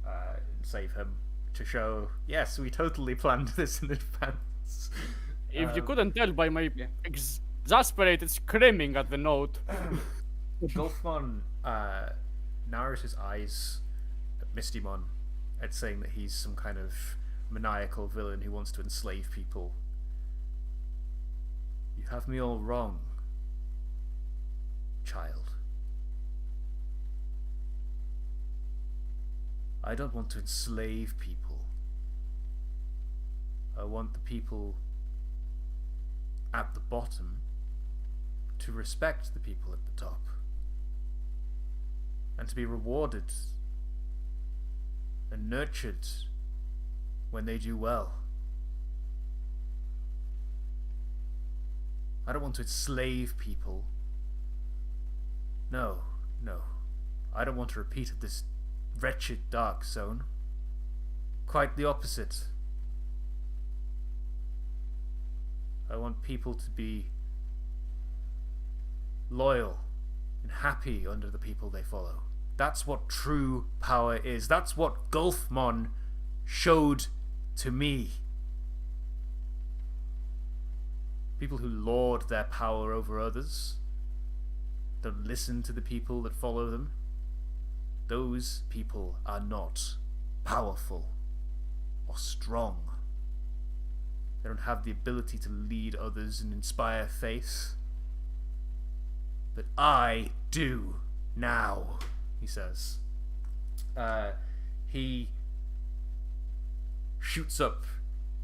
and save him to show, yes, we totally planned this in advance. If you couldn't tell by my exasperated screaming at the note. Golfmon narrows his eyes at Mistymon at saying that he's some kind of maniacal villain who wants to enslave people. You have me all wrong, child. I don't want to enslave people. I want the people at the bottom to respect the people at the top and to be rewarded and nurtured when they do well. I don't want to enslave people. No. I don't want to repeat of this wretched dark zone. Quite the opposite. I want people to be loyal and happy under the people they follow. That's what true power is. That's what Gulfmon showed to me. People who lord their power over others, don't listen to the people that follow them. Those people are not powerful or strong. They don't have the ability to lead others and inspire faith. But I do now, he says. He shoots up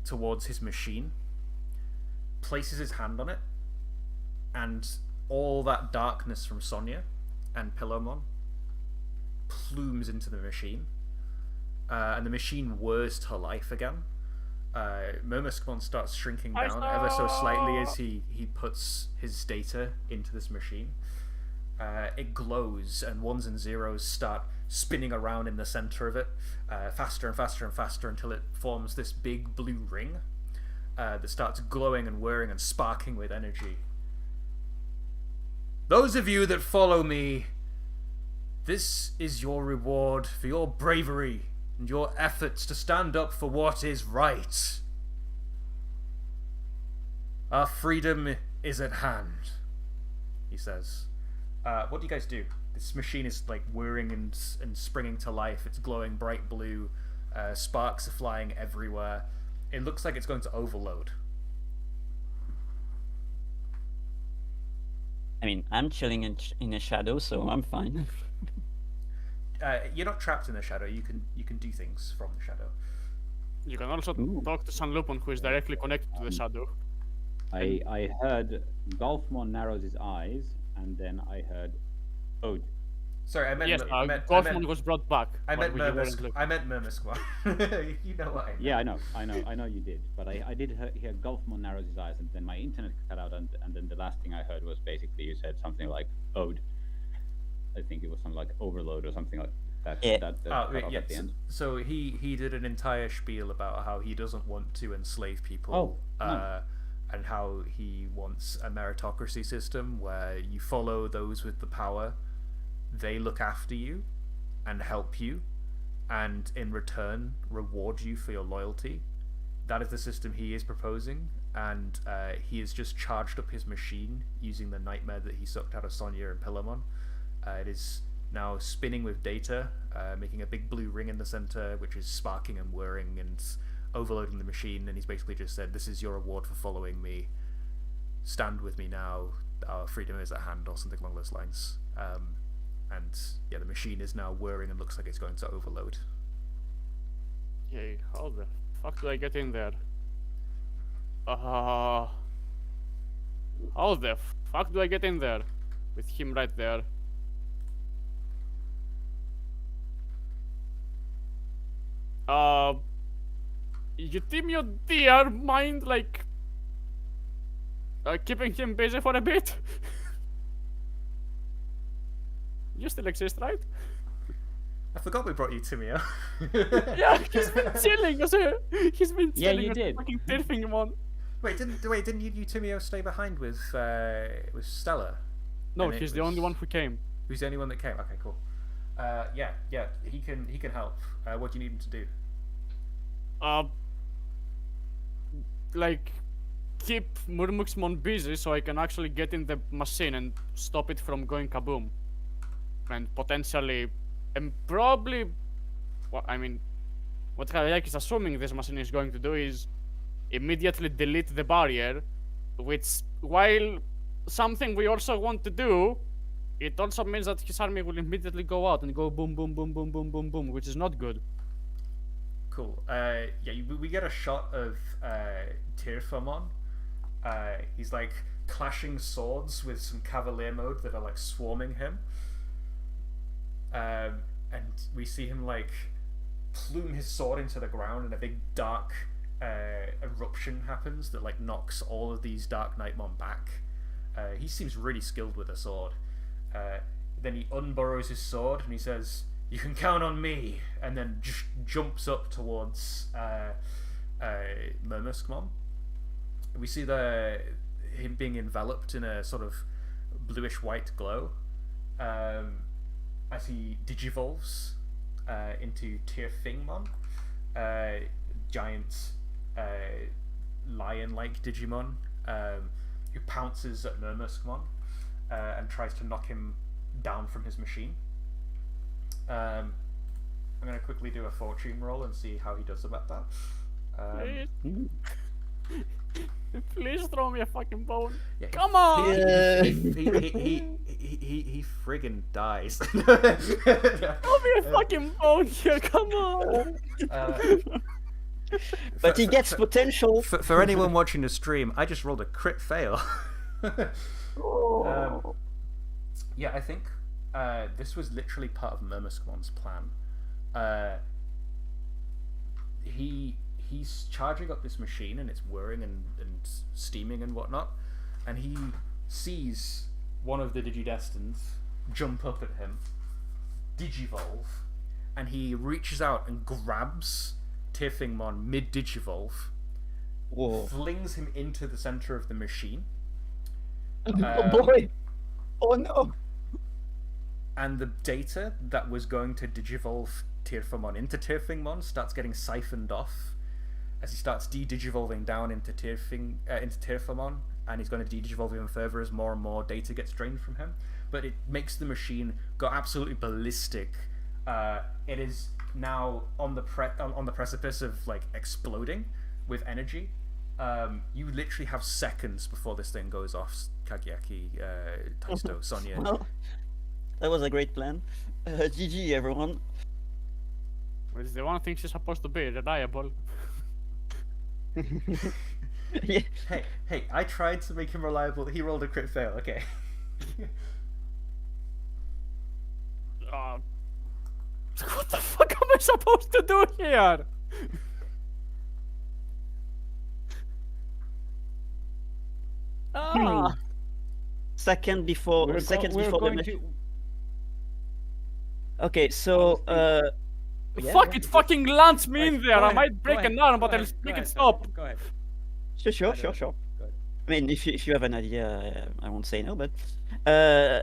towards his machine, places his hand on it, and all that darkness from Sonya and Pillowmon plumes into the machine, and the machine whirs to life again. Murmuskmon starts shrinking down ever so slightly as he puts his data into this machine. It glows, and ones and zeros start spinning around in the center of it, faster and faster and faster until it forms this big blue ring that starts glowing and whirring and sparking with energy. Those of you that follow me, this is your reward for your bravery and your efforts to stand up for what is right. Our freedom is at hand, he says. What do you guys do? This machine is like whirring and springing to life. It's glowing bright blue. Sparks are flying everywhere. It looks like it's going to overload. I mean, I'm chilling in a shadow, so I'm fine. You're not trapped in the shadow. You can do things from the shadow. You can also talk to San Lupon, who is directly connected to the shadow. I heard Golfmon narrows his eyes, and then I heard Ode. Sorry, I meant Yes, Golfmon was brought back. I meant Murmuskmon. You know what I meant. Yeah, I know you did. But I did hear Golfmon narrows his eyes, and then my internet cut out, and then the last thing I heard was basically you said something like Ode. I think it was something like overload or something like that. Yeah. At the end. So he did an entire spiel about how he doesn't want to enslave people. Oh, no. And how he wants a meritocracy system where you follow those with the power, they look after you and help you, and in return reward you for your loyalty. That is the system he is proposing, and he has just charged up his machine using the nightmare that he sucked out of Sonya and Pillowmon. It is now spinning with data, making a big blue ring in the center, which is sparking and whirring and overloading the machine, and he's basically just said, this is your reward for following me. Stand with me now. Our freedom is at hand, or something along those lines. And yeah, the machine is now whirring and looks like it's going to overload. Yay, how the fuck do I get in there? How the fuck do I get in there? With him right there. You team your dear mind like keeping him busy for a bit? You still exist, right? I forgot we brought you Timio. Yeah, he's been chilling. He's been chilling. Yeah, you did. Fucking turfing him on. Wait, didn't you Timio stay behind with Stella? No, And he's the only one who came. Who's the only one that came? Okay, cool. Yeah, he can help. What do you need him to do? Like, keep Murmuksmon busy so I can actually get in the machine and stop it from going kaboom. And potentially, and probably, well, I mean, what Hayek is assuming this machine is going to do is immediately delete the barrier, which, while something we also want to do, it also means that his army will immediately go out and go boom, boom, boom, boom, boom, boom, boom, which is not good. Cool. Yeah, we get a shot of Tirfamon He's like clashing swords with some cavalier mode that are like swarming him. And we see him like plume his sword into the ground, and a big dark eruption happens that like knocks all of these Dark Nightmon back. He seems really skilled with a sword. Then he unburrows his sword and he says, "You can count on me," and then just jumps up towards Murmuskmon. We see him being enveloped in a sort of bluish-white glow as he digivolves into Tirfingmon, giant lion-like Digimon who pounces at Murmuskmon and tries to knock him down from his machine. I'm going to quickly do a fortune roll and see how he does about that. Please. Please throw me a fucking bone. Yeah, Come on! Yeah. he friggin' dies. Throw me a fucking bone here, come on! But he gets potential. For anyone watching the stream, I just rolled a crit fail. Yeah, I think this was literally part of Murmuskmon's plan. He's charging up this machine and it's whirring and steaming and whatnot, and he sees one of the Digidestins jump up at him, digivolve, and he reaches out and grabs Tirfingmon mid-digivolve, flings him into the center of the machine. Oh boy! Oh no! And the data that was going to digivolve Tirfingmon into Tirfingmon starts getting siphoned off as he starts de-digivolving down into Tirfingmon, and he's going to de-digivolve even further as more and more data gets drained from him. But it makes the machine go absolutely ballistic. It is now on the precipice of like exploding with energy. You literally have seconds before this thing goes off. Kagiaki, Taisto, Sonia. Well, that was a great plan. GG, everyone. Well, it's the one thing she's supposed to be, reliable. Yeah. Hey, I tried to make him reliable. He rolled a crit fail, okay. What the fuck am I supposed to do here? Second before We're the going match. to. Okay, so yeah, Fuck, it fucking lands me in there. Go I ahead, might break go an ahead, arm, go but I'll ahead, make go it ahead, stop. Go ahead. sure. Go ahead. I mean, if you have an idea, I won't say no. But I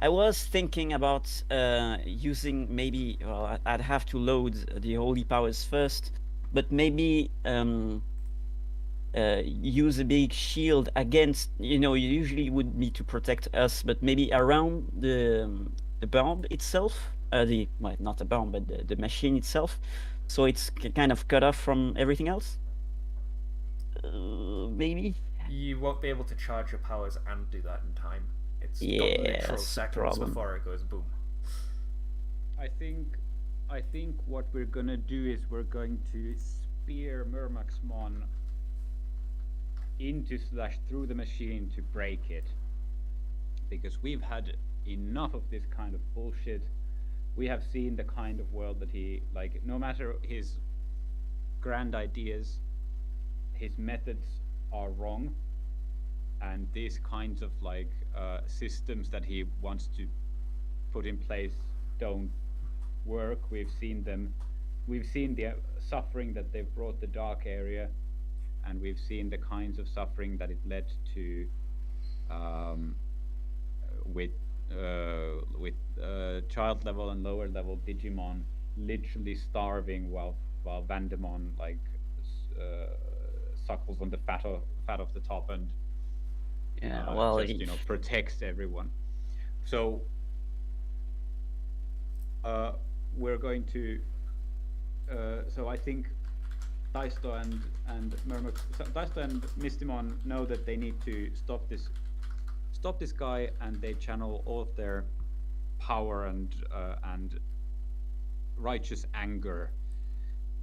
was thinking about using maybe. Well, I'd have to load the holy powers first, but maybe use a big shield against. You usually would need to protect us, but maybe around the bomb itself. Not the bomb, but the machine itself. So it's kind of cut off from everything else. Maybe. You won't be able to charge your powers and do that in time. It's got literal Yes, seconds problem. before it goes boom. I think what we're gonna do is we're going to spear Murmuskmon into / through the machine to break it, because we've had enough of this kind of bullshit. We have seen the kind of world that he, like, no matter his grand ideas, his methods are wrong, and these kinds of like systems that he wants to put in place don't work. We've seen the suffering that they've brought the dark area, and we've seen the kinds of suffering that it led to with child level and lower level Digimon literally starving while Vandemon like suckles on the fat of the top and just, protects everyone. So we're going to so I think Taisto and Mistimon know that they need to stop this guy, and they channel all of their power and righteous anger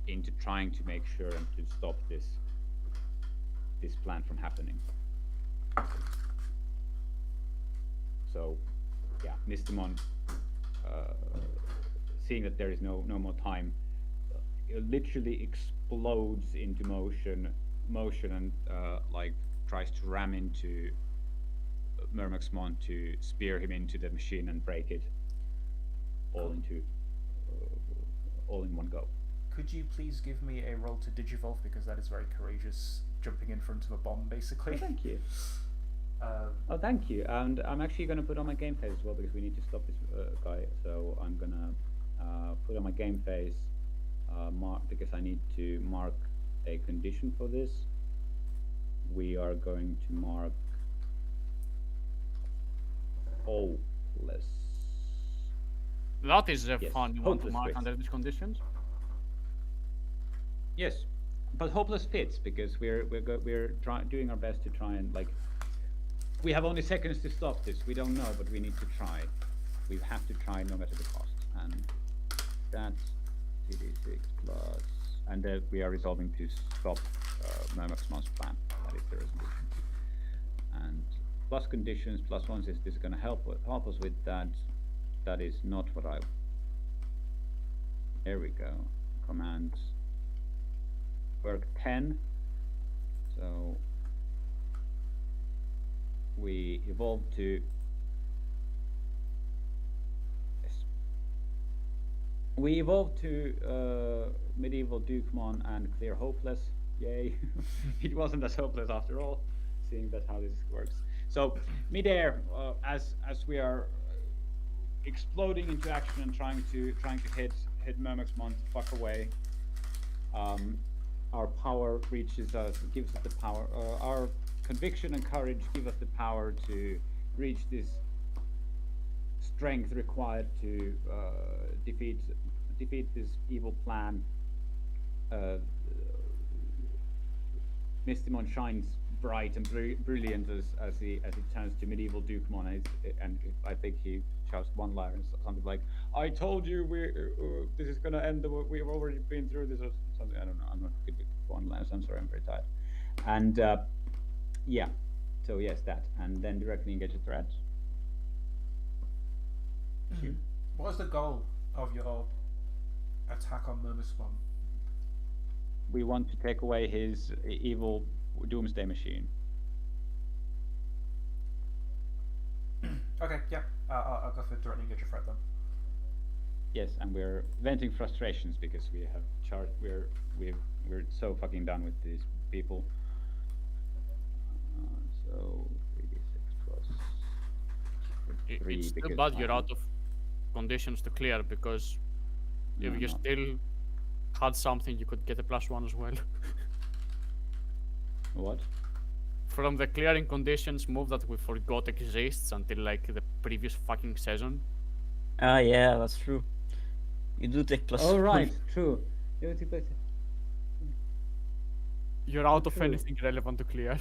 into trying to make sure and to stop this. this plan from happening. So, yeah, Mistimon, seeing that there is no more time, literally explodes into motion and like tries to ram into Murmuxmon to spear him into the machine and break it all in one go. Could you please give me a roll to digivolve, because that is very courageous, jumping in front of a bomb, basically. Oh, thank you. Thank you. And I'm actually going to put on my game phase as well, because we need to stop this guy. So I'm going to put on my game phase, because I need to mark a condition for this. We are going to mark hopeless. That is a Yes, fun one to hopeless mark fits. under these conditions. Yes, but hopeless fits because we're doing our best to try and like. We have only seconds to stop this. We don't know, but we need to try. We have to try no matter the cost. And that's 2d6 plus, and we are resolving to stop Murmuxmon's plan. That is the resolution. And plus conditions, plus ones is this going to help us with that? That is not what I. There we go. Commands. Work 10. So we evolve to. Yes. We evolve to medieval Dukemon and clear hopeless. Yay! It wasn't as hopeless after all, seeing that how this works. So midair, as we are exploding into action and trying to hit Murmuxmon to fuck away. Our power reaches us, gives us the power. Our conviction and courage give us the power to reach this strength required to defeat this evil plan. Mistimon shines bright and brilliant as he turns to medieval Dukemon, and I think he shouts one line or something like, "I told you this is gonna end. We've already been through this," or something. I don't know. I'm not good with one lines. I'm sorry. I'm very tired. And yeah. So yes, that, and then directly engage a threat. What is the goal of your attack on Murmuxmon? We want to take away his evil doomsday machine. Okay, yeah. I'll go for directly engage a threat then. Yes, and we're venting frustrations because we have we're so fucking done with these people. So 3d6 plus 3 It's too because bad you're I'm- out of conditions to clear, because if No, you no. still had something, you could get a +1 as well. What? From the clearing conditions move that we forgot exists until like the previous fucking season. Ah, yeah, that's true. You do take plus. Oh right, true. You're out of True. anything relevant to clear.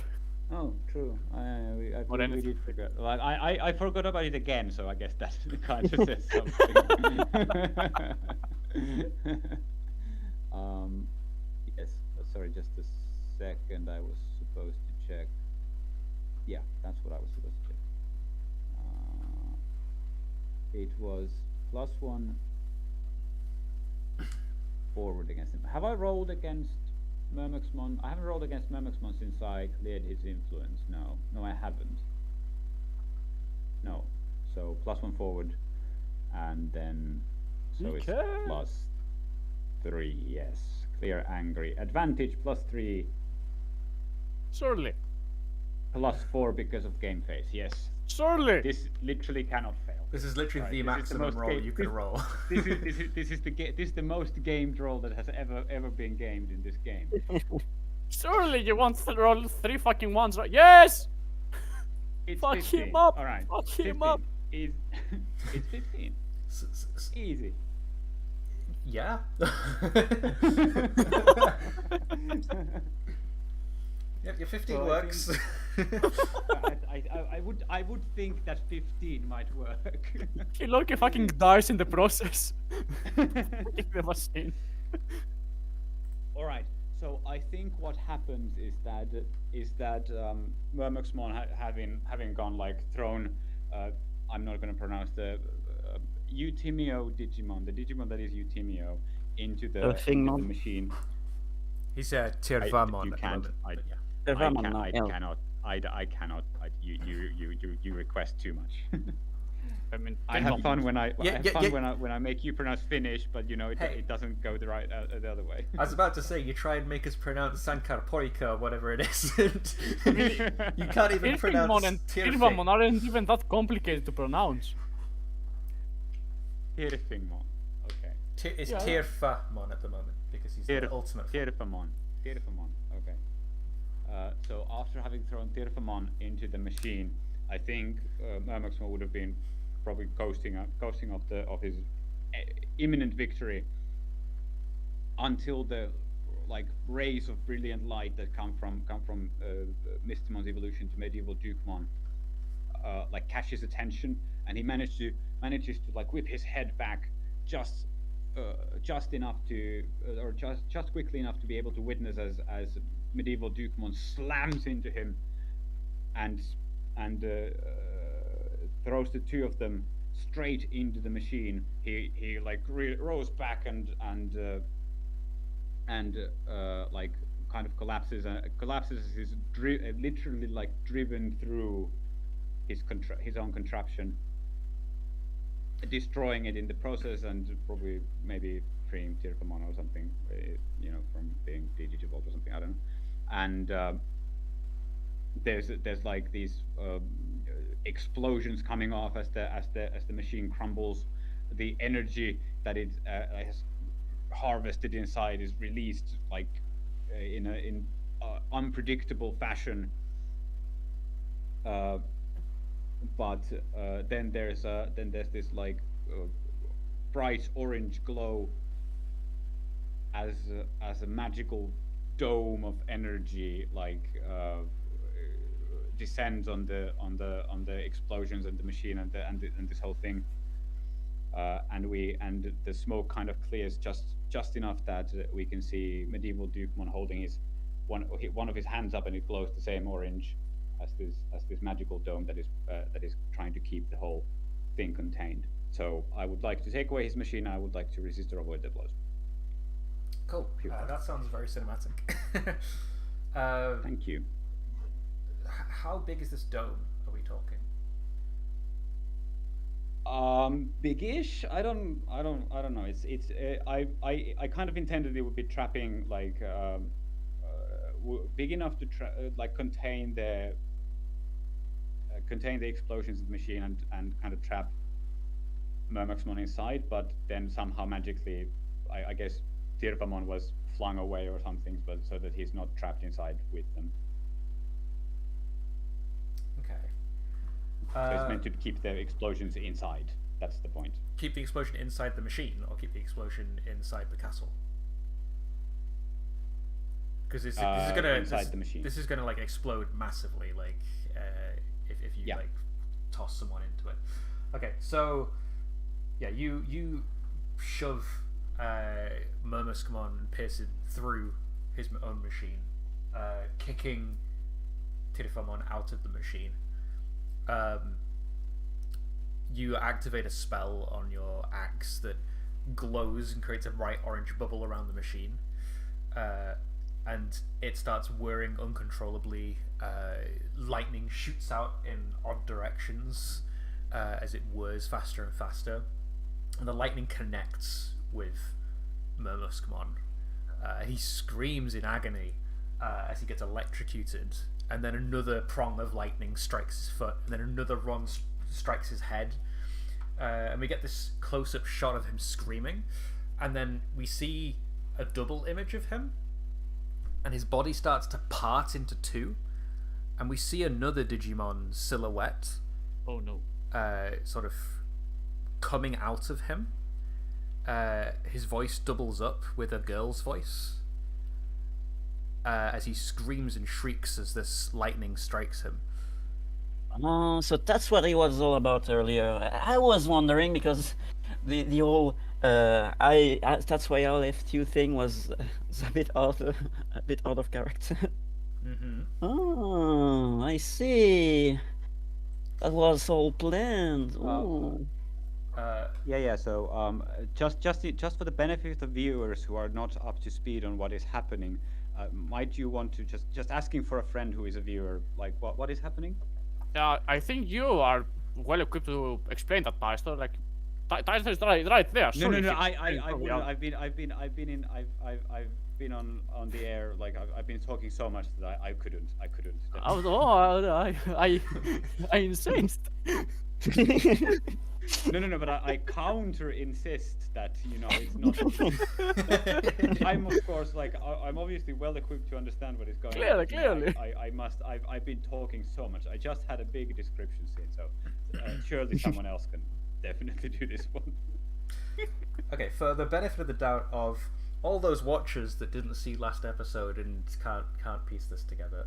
Oh, true. We anything. did forget. Well, I forgot about it again, so I guess that kind of says something. Yes. Sorry, just a second. I was supposed to check. Yeah, that's what I was supposed to check. It was +1 forward against him. Have I rolled against Murmuxmon? I haven't rolled against Murmuxmon since I cleared his influence. No, I haven't. No. So +1 forward, and then so it's Okay. +3. Yes, clear angry. Advantage +3, Surely. +4 because of game phase. Yes, Surely. this literally cannot fail. This is literally Right, the this is the maximum most roll ga- you could this- roll. This is the most gamed roll that has ever been gamed in this game. Surely you want to roll 3 fucking ones, right? Yes! It's Fuck 15. him up! All right. Fuck 15 him up! Is it's 15. Easy. Yeah. Yep, your 15 So I works. I would think that 15 might work. He Loki fucking dies in the process. In the machine. All right. So I think what happens is that Murmuxmon having gone like thrown. I'm not going to pronounce the Eutimio Digimon, the Digimon that is Eutimio, into the Thingmon? machine. He's Tirvamon You at the can't. moment. I, but yeah. I, Tirvamon, can, no, I yeah. cannot. I cannot. You request too much. I mean, I have fun when I Yeah, have yeah, fun yeah. when I make you pronounce Finnish, but you know Hey. it doesn't go the right the other way. I was about to say, you try and make us pronounce Sankarpoika or whatever it is. You can't even pronounce Tirvamon and Tirvamon aren't even that complicated to pronounce. Tirfingmon. Okay. It's Yeah. Tirfamon at the moment because he's the ultimate. Tirfamon. Tirfamon. Okay. So after having thrown Tirfamon into the machine, I think Murmuxmon would have been probably coasting of his imminent victory until the like rays of brilliant light that come from Mystimon's evolution to medieval Dukemon like catch his attention, and he manages to like whip his head back just enough to or just quickly enough to be able to witness as medieval Dukemon slams into him and throws the two of them straight into the machine. He like rose back and like kind of collapses as he's literally like driven through his own contraption, destroying it in the process, and probably maybe freeing Tirfamon or something, you know, from being Digivolved or something. I don't know. And there's like these explosions coming off as the machine crumbles. The energy that it has harvested inside is released like in unpredictable fashion. But then there's this like bright orange glow as a magical dome of energy like descends on the explosions and the machine and this whole thing, and the smoke kind of clears just enough that we can see medieval Dukemon holding his one of his hands up, and it glows the same orange as this magical dome that is trying to keep the whole thing contained. So I would like to take away his machine. I would like to resist or avoid the blows. Cool. That sounds very cinematic. Thank you. How big is this dome? Are we talking? Big-ish. I don't know. It's I kind of intended it would be trapping like big enough to like contain the explosions of the machine and kind of trap Murmuxmon inside, but then somehow magically, I guess Tirvamon was flung away or something, but so that he's not trapped inside with them. Okay. So it's meant to keep the explosions inside. That's the point. Keep the explosion inside the machine, or keep the explosion inside the castle? Because this is gonna inside the machine. This is gonna like explode massively, like if you like toss someone into it. Okay, so yeah, you shove Murmuxmon and Pearson through his own machine, kicking Tirfamon out of the machine. You activate a spell on your axe that glows and creates a bright orange bubble around the machine, and it starts whirring uncontrollably. Lightning shoots out in odd directions as it whirs faster and faster, and the lightning connects with Murmuxmon. He screams in agony as he gets electrocuted, and then another prong of lightning strikes his foot, and then another run strikes his head, and we get this close-up shot of him screaming, and then we see a double image of him, and his body starts to part into two, and we see another Digimon silhouette. Oh no. Sort of coming out of him. His voice doubles up with a girl's voice as he screams and shrieks as this lightning strikes him. So that's what it was all about earlier. I was wondering because the whole That's why I left you thing was a bit a bit out of character. Mm-hmm. Oh, I see. That was all planned. Ooh. Yeah. So, just for the benefit of the viewers who are not up to speed on what is happening, might you want to just asking for a friend who is a viewer, like what is happening? I think you are well equipped to explain that, Tyster. Like, Tyster is right there. No, no, Surely no. he can I explain for me. wouldn't. I've been on the air. Like I've been talking so much that I couldn't. I insist. No. But I counter insist that it's not. I'm of course I'm obviously well equipped to understand what is going on. Clearly. I've been talking so much. I just had a big description scene, so surely someone else can definitely do this one. Okay, for the benefit of the doubt of all those watchers that didn't see last episode and can't piece this together,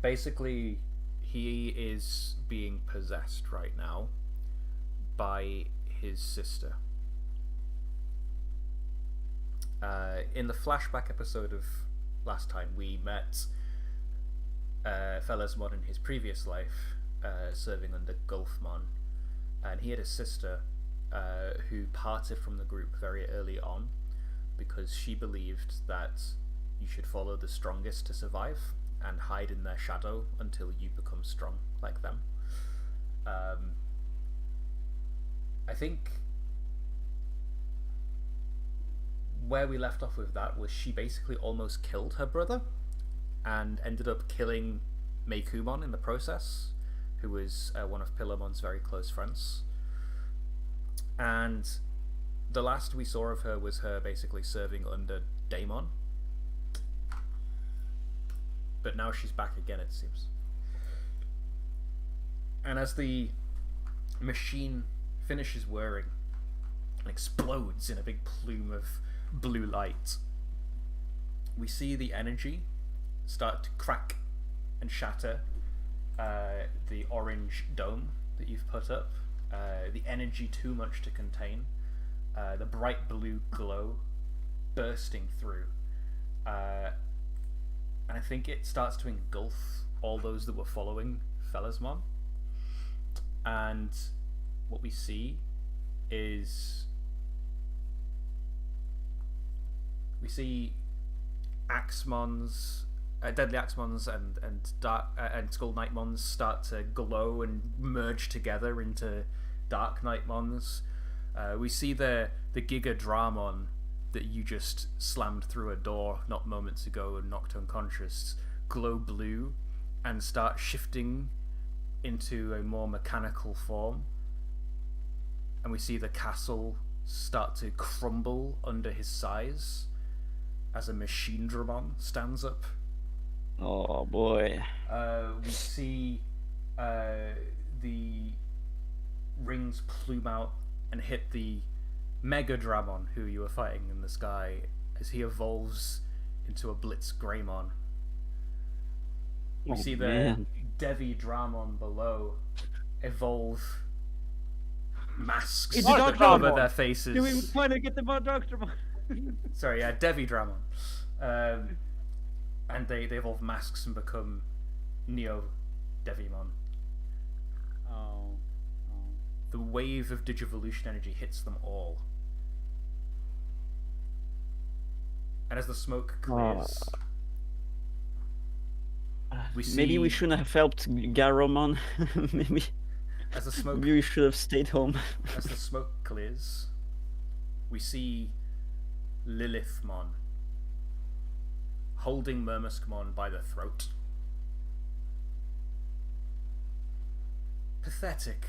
basically he is being possessed right now by his sister. In the flashback episode of last time, we met Fellasmon in his previous life, serving under Gulfmon, and he had a sister who parted from the group very early on because she believed that you should follow the strongest to survive and hide in their shadow until you become strong like them. I think where we left off with that was she basically almost killed her brother and ended up killing Meikumon in the process, who was one of Pillamon's very close friends. And the last we saw of her was her basically serving under Daemon. But now she's back again, it seems. And as the machine finishes whirring and explodes in a big plume of blue light, we see the energy start to crack and shatter the orange dome that you've put up. The energy too much to contain. The bright blue glow bursting through. And I think it starts to engulf all those that were following Fellasmon. And what we see is we see Axemons, Deadly Axemons and Dark and Skull Knightmons start to glow and merge together into Dark Knightmons. We see the Giga Dramon that you just slammed through a door not moments ago and knocked unconscious glow blue and start shifting into a more mechanical form. And we see the castle start to crumble under his size as a Machine Dramon stands up. Oh boy. We see the rings plume out and hit the Mega Dramon who you were fighting in the sky as he evolves into a Blitz Greymon. We see the Devi Dramon below evolve masks It's a Dark over Dramon. their faces. Do we finally get the Dark Dramon? Sorry, yeah, Devi Dramon. And they evolve masks and become Neo Devimon. Oh. The wave of Digivolution energy hits them all. And as the smoke clears, we see... Maybe we shouldn't have helped Garomon. Maybe as the smoke... Maybe we should have stayed home. As the smoke clears, we see Lilithmon holding Murmuskmon by the throat. Pathetic.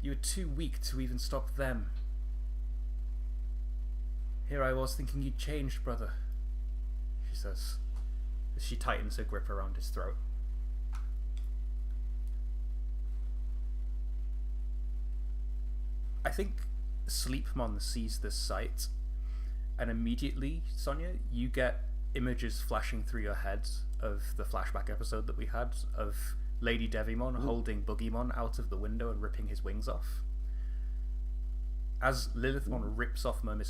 You were too weak to even stop them. Here I was thinking you'd changed, brother, she says, as she tightens her grip around his throat. I think Sleepmon sees this sight, and immediately, Sonia, you get images flashing through your head of the flashback episode that we had of Lady Devimon holding Boogymon out of the window and ripping his wings off. As Lilithmon rips off one of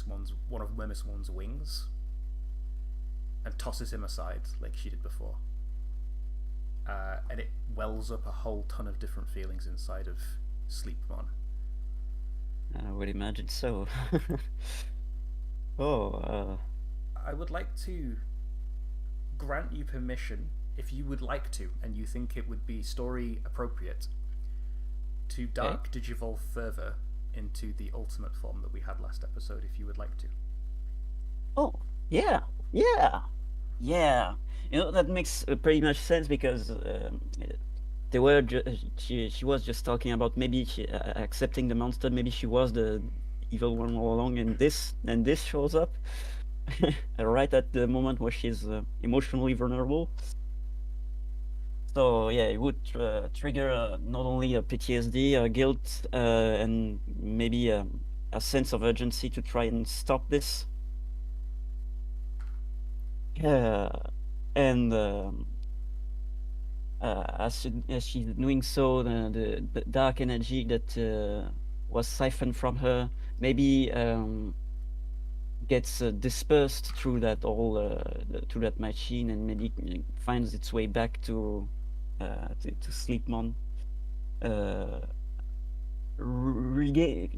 Mermismon's wings and tosses him aside like she did before. And it wells up a whole ton of different feelings inside of Sleepmon. I would imagine so. I would like to grant you permission, if you would like to, and you think it would be story appropriate, to dark digivolve further into the ultimate form that we had last episode, if you would like to. Oh, yeah. You know, that makes pretty much sense because they were she was just talking about maybe accepting the monster. Maybe she was the evil one all along, and this shows up right at the moment where she's emotionally vulnerable. So yeah, it would trigger not only a PTSD, guilt, and maybe a sense of urgency to try and stop this. And as she's doing so, the dark energy that was siphoned from her maybe gets dispersed through that through that machine, and maybe finds its way back to Sleepmon,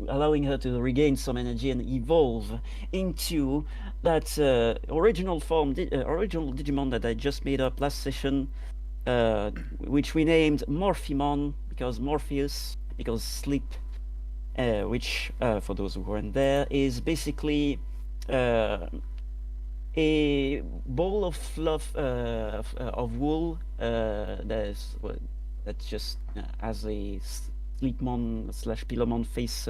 allowing her to regain some energy and evolve into that original Digimon that I just made up last session, which we named Morphimon because Morpheus, because sleep, which for those who weren't there, is basically a ball of fluff of wool that just has a Sleepmon / Pilomon face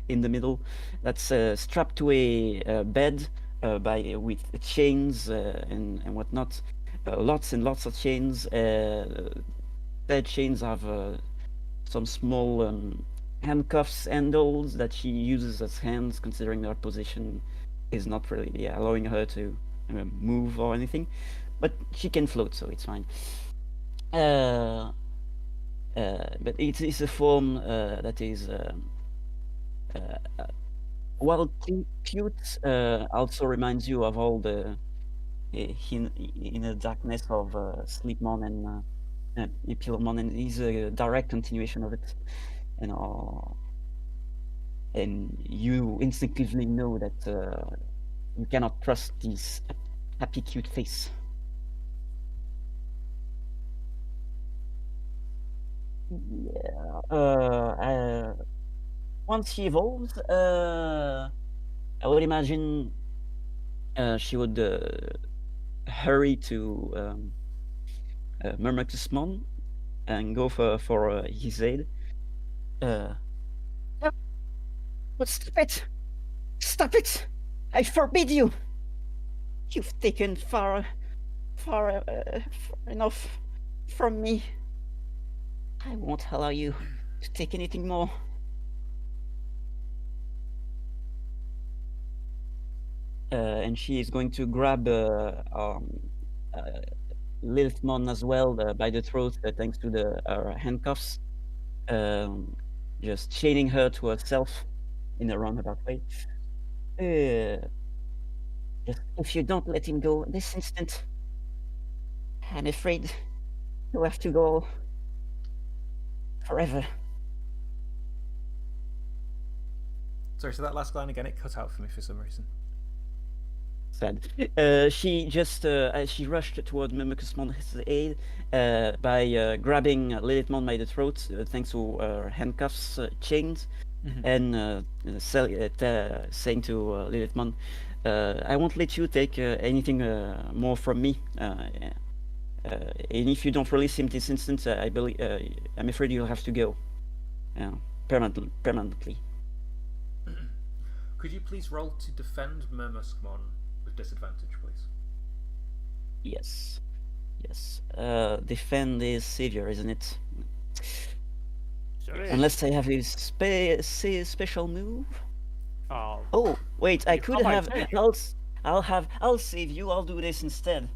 in the middle. That's strapped to a bed with chains and whatnot. Lots and lots of chains. Their chains have some small handcuffs handles that she uses as hands, considering their position is not really allowing her to move or anything, but she can float, so it's fine. But it's a form that is while cute, also reminds you of all the inner darkness of Sleepmon and Pilomon, and is a direct continuation of it. And you instinctively know that you cannot trust this happy, cute face. Yeah. Once she evolves, I would imagine she would hurry to Murmucusmon and go for his aid. But stop it! I forbid you! You've taken far enough from me. I won't allow you to take anything more. And she is going to grab Lilithmon as well by the throat, thanks to her handcuffs, just chaining her to herself in a roundabout way. If you don't let him go this instant, I'm afraid you'll have to go forever. Sorry, so that last line again, it cut out for me for some reason. Sad. She just she rushed toward Murmucusmon's aid by grabbing Lilithmon by the throat, thanks to her handcuffs, chains, and saying to Lilithmon, "I won't let you take anything more from me. And if you don't release him this instant, I'm afraid you'll have to go permanently." Could you please roll to defend Murmucusmon with disadvantage, please? Yes. Defend is savior, isn't it? Sorry. Unless I have a special move. Oh, Oh wait, I could might have. take I'll save you. I'll do this instead.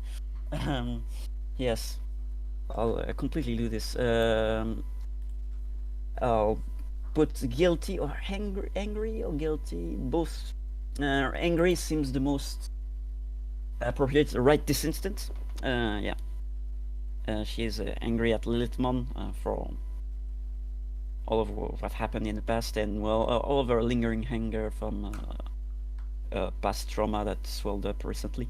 Yes. I'll completely do this. I'll put guilty or angry or guilty. Both. Angry seems the most appropriate right this instant. Yeah. She is angry at Lilithmon for all of what happened in the past, and well, all of her lingering anger from past trauma that swelled up recently.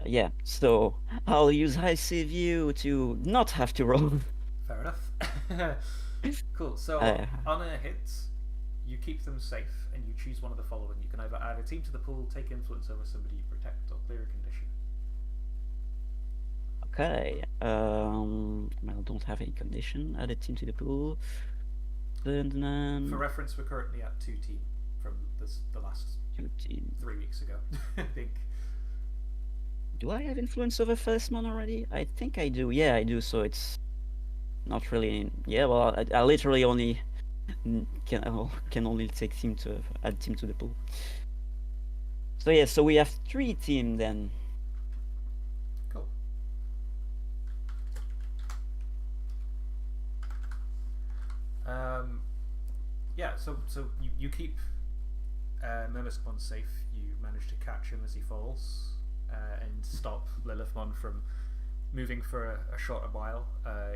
Yeah, so I'll use High Sea View to not have to roll. Fair enough. Cool. So on a hit, you keep them safe, and you choose one of the following. You can either add a team to the pool, take influence over somebody you protect, or clear a condition. Okay. I don't have any condition. Add a team to the pool. Then For reference, we're currently at 2 team from the last 2 team. 3 weeks ago, I think. Do I have influence over Felismon already? I think I do. Yeah, I do. So it's not really. Yeah, well, I literally only can only take team to add team to the pool. So yeah, so we have 3 team then. Cool. Yeah, so you keep Meliskmon safe. You manage to catch him as he falls and stop Lilithmon from moving for a shorter while.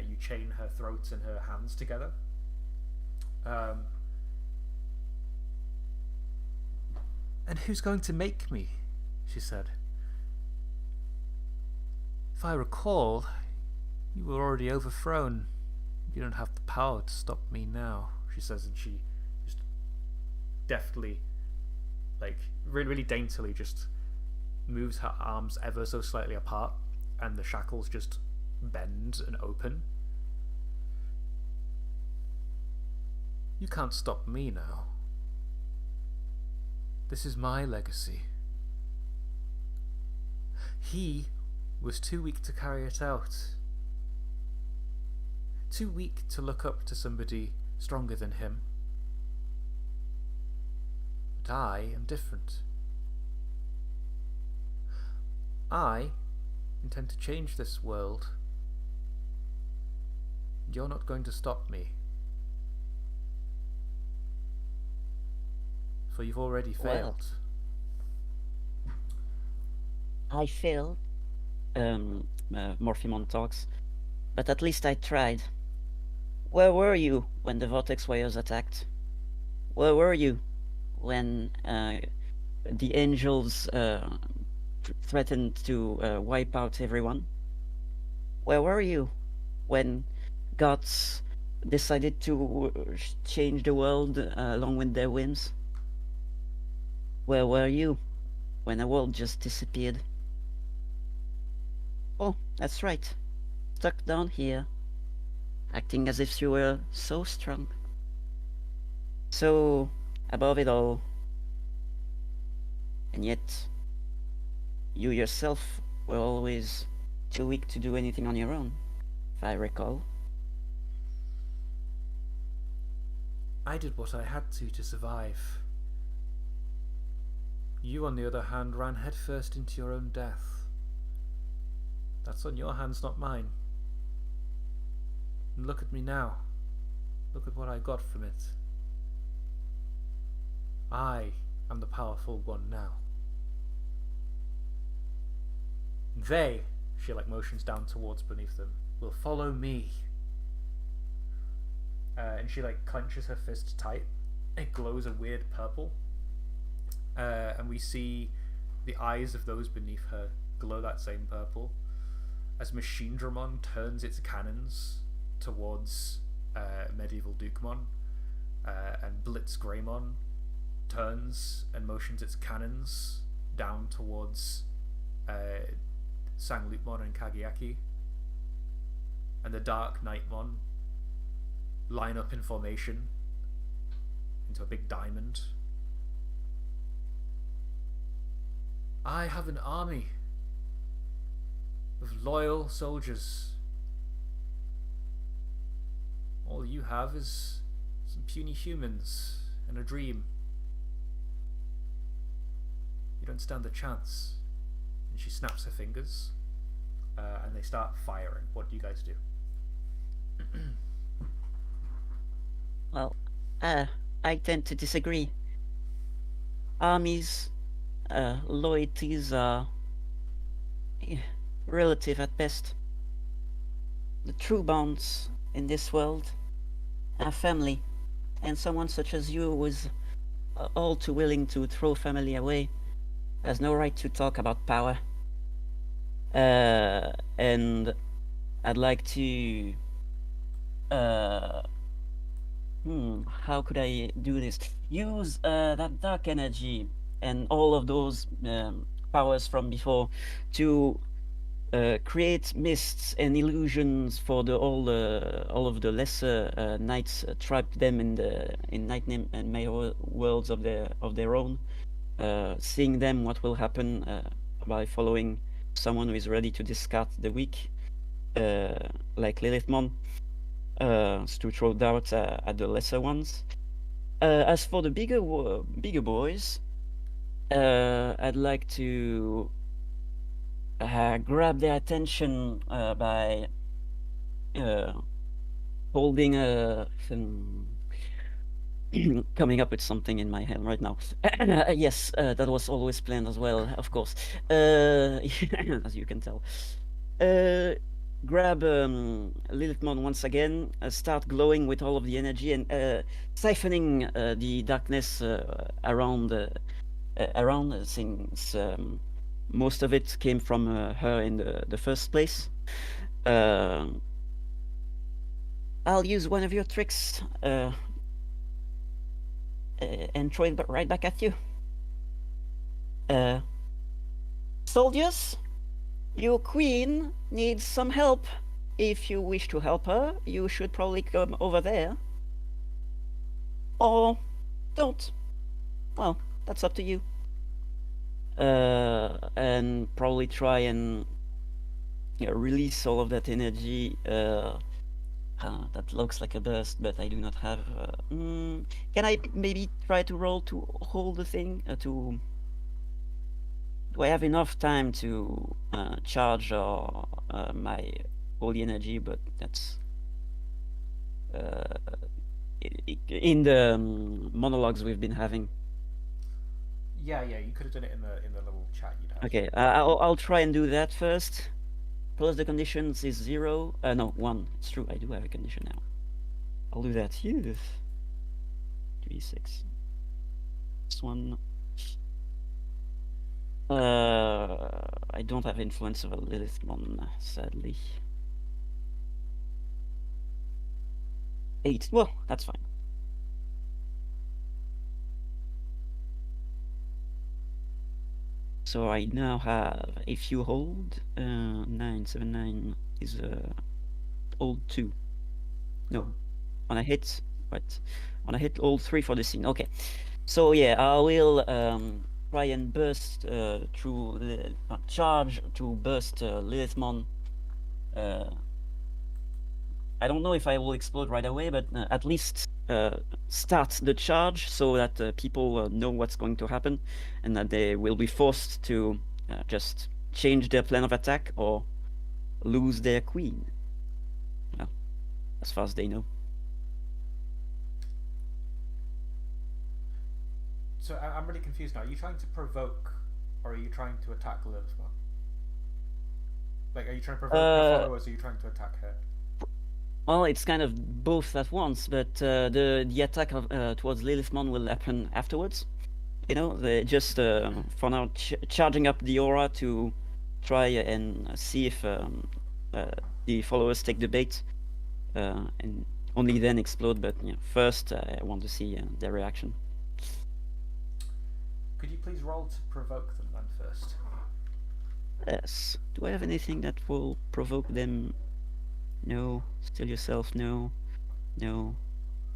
You chain her throat and her hands together. And who's going to make me? She said. If I recall, you were already overthrown. You don't have the power to stop me now, she says, and she just deftly, like really daintily, just moves her arms ever so slightly apart, and the shackles just bend and open. You can't stop me now. This is my legacy. He was too weak to carry it out. Too weak to look up to somebody stronger than him. But I am different. I intend to change this world. And you're not going to stop me. For you've already failed. I failed. Morphimon talks. But at least I tried. Where were you when the Vortex Warriors attacked? Where were you when the angels threatened to wipe out everyone? Where were you when gods decided to change the world along with their whims? Where were you when the world just disappeared? Oh, that's right. Stuck down here, acting as if you were so strong. So above it all. And yet, you yourself were always too weak to do anything on your own, if I recall. I did what I had to survive. You, on the other hand, ran headfirst into your own death. That's on your hands, not mine. And look at me now. Look at what I got from it. I am the powerful one now. They, she motions down towards beneath them, will follow me. And she clenches her fist tight. It glows a weird purple. And we see the eyes of those beneath her glow that same purple as Machine Dramon turns its cannons towards Medieval Dukemon, and Blitz Greymon turns and motions its cannons down towards Sanglutmon and Kagiaki, and the Dark Knightmon line up in formation into a big diamond. I have an army of loyal soldiers. All you have is some puny humans and a dream. You don't stand a chance. And she snaps her fingers, and they start firing. What do you guys do? Well, I tend to disagree. Armies, loyalties are relative at best. The true bonds in this world are family, and someone such as you who is all too willing to throw family away has no right to talk about power. And I'd like to how could I do this? Use that dark energy and all of those powers from before to create mists and illusions for all of the lesser knights, trap them in night and worlds of their own, seeing them what will happen by following someone who is ready to discard the weak, like Lilithmon, to throw doubts at the lesser ones. As for the bigger boys, I'd like to grab their attention by holding a coming up with something in my head right now. Yes, that was always planned as well, of course. As you can tell. Grab Lilithmon once again, start glowing with all of the energy and siphoning the darkness around since most of it came from her in the first place. I'll use one of your tricks and throw it right back at you. Soldiers, your queen needs some help. If you wish to help her, you should probably come over there. Or don't. Well, that's up to you. And probably try and release all of that energy. That looks like a burst, but I do not have. Can I maybe try to roll to hold the thing? Do I have enough time to charge my holy energy? But that's in the monologues we've been having. Yeah, you could have done it in the little chat you'd had. Okay, I'll try and do that first. Plus the conditions is 0. No, 1. It's true, I do have a condition now. I'll do that. Yes. 3d6. This one. I don't have influence over Lilithmon, sadly. 8. Well, that's fine. So I now have, if you hold, 979 is hold 2. No, on a hit, right? On a hit, hold 3 for the scene. Okay, so yeah, I will try and burst through the charge to burst Lilithmon. I don't know if I will explode right away, but at least start the charge so that people know what's going to happen and that they will be forced to just change their plan of attack or lose their queen. Well, as far as they know. So I'm really confused now. Are you trying to provoke, or are you trying to attack Lilithmon? Like, are you trying to provoke her followers, or are you trying to attack her? Well, it's kind of both at once, but the attack towards Lilithmon will happen afterwards. You know, they just for now charging up the aura to try and see if the followers take the bait, and only then explode. But first, I want to see their reaction. Could you please roll to provoke them then first? Yes. Do I have anything that will provoke them? No. Still yourself? No. No.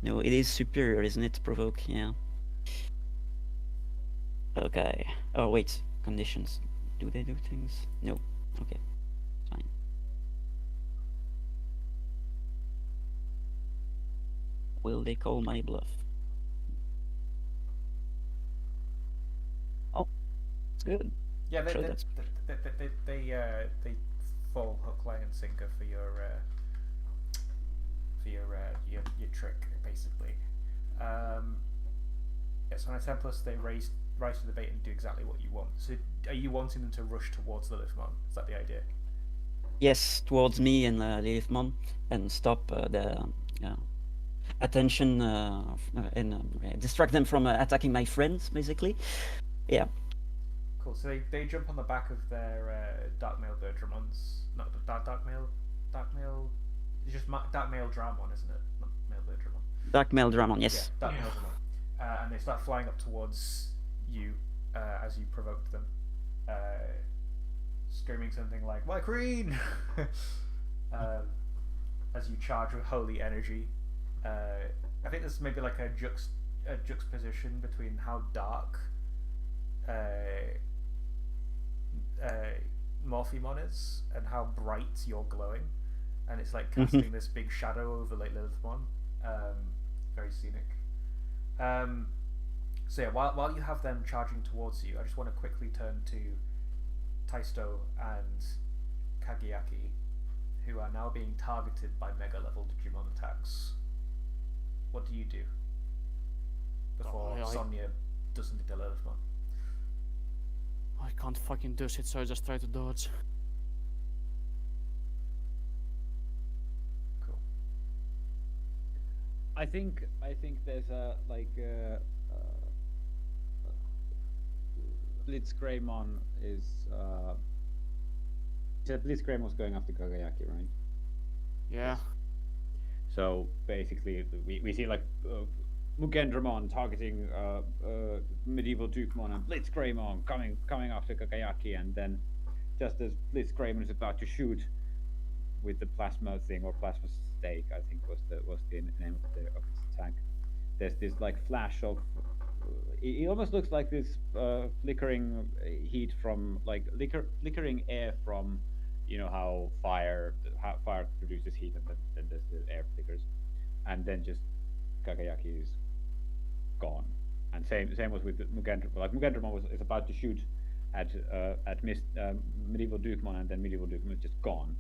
No. It is superior, isn't it? Provoke, yeah. Okay. Oh, wait. Conditions. Do they do things? No. Okay. Fine. Will they call my bluff? Oh, it's good. Yeah, Sure, they full hook, line, and sinker for your trick, basically. So on a 10 plus, they rise to the bait and do exactly what you want. So are you wanting them to rush towards the Lilithmon? Is that the idea? Yes, towards me and Lilithmon, and stop the attention and distract them from attacking my friends, basically. Yeah. Cool. So they jump on the back of their dark male Birdramons. Not dark male. It's just dark male Dramon, isn't it? Not male Birdramon. Dark Male Dramon, yes. Yeah, dark male Dramon. And they start flying up towards you as you provoke them, screaming something like "My queen!" as you charge with holy energy. I think there's maybe like a juxtaposition between how dark Morphemon is and how bright you're glowing, and it's like casting this big shadow over like Lilithmon. Very scenic. So yeah, while you have them charging towards you, I just want to quickly turn to Taisto and Kageyaki, who are now being targeted by mega level Digimon attacks. What do you do before Sonya doesn't hit the Lilithmon? I can't fucking do shit, so I just try to dodge. Cool. I think there's a Blitzgreymon is Blitzgreymon was going after Kageyaki, right? Yeah. So basically, we see like Mugendramon targeting Medieval Dukemon and Blitzgreymon coming after Kageyaki, and then just as Blitzgreymon is about to shoot with the plasma thing or plasma stake, I think was the name of its attack. There's this like flash of. It almost looks like this flickering heat from like flickering air from, you know how fire produces heat and then there's the air flickers, and then just Kageyaki is gone. And same was with Mugendramon. Like Mugendramon is about to shoot at Medieval Dukemon, and then Medieval Dukemon is just gone.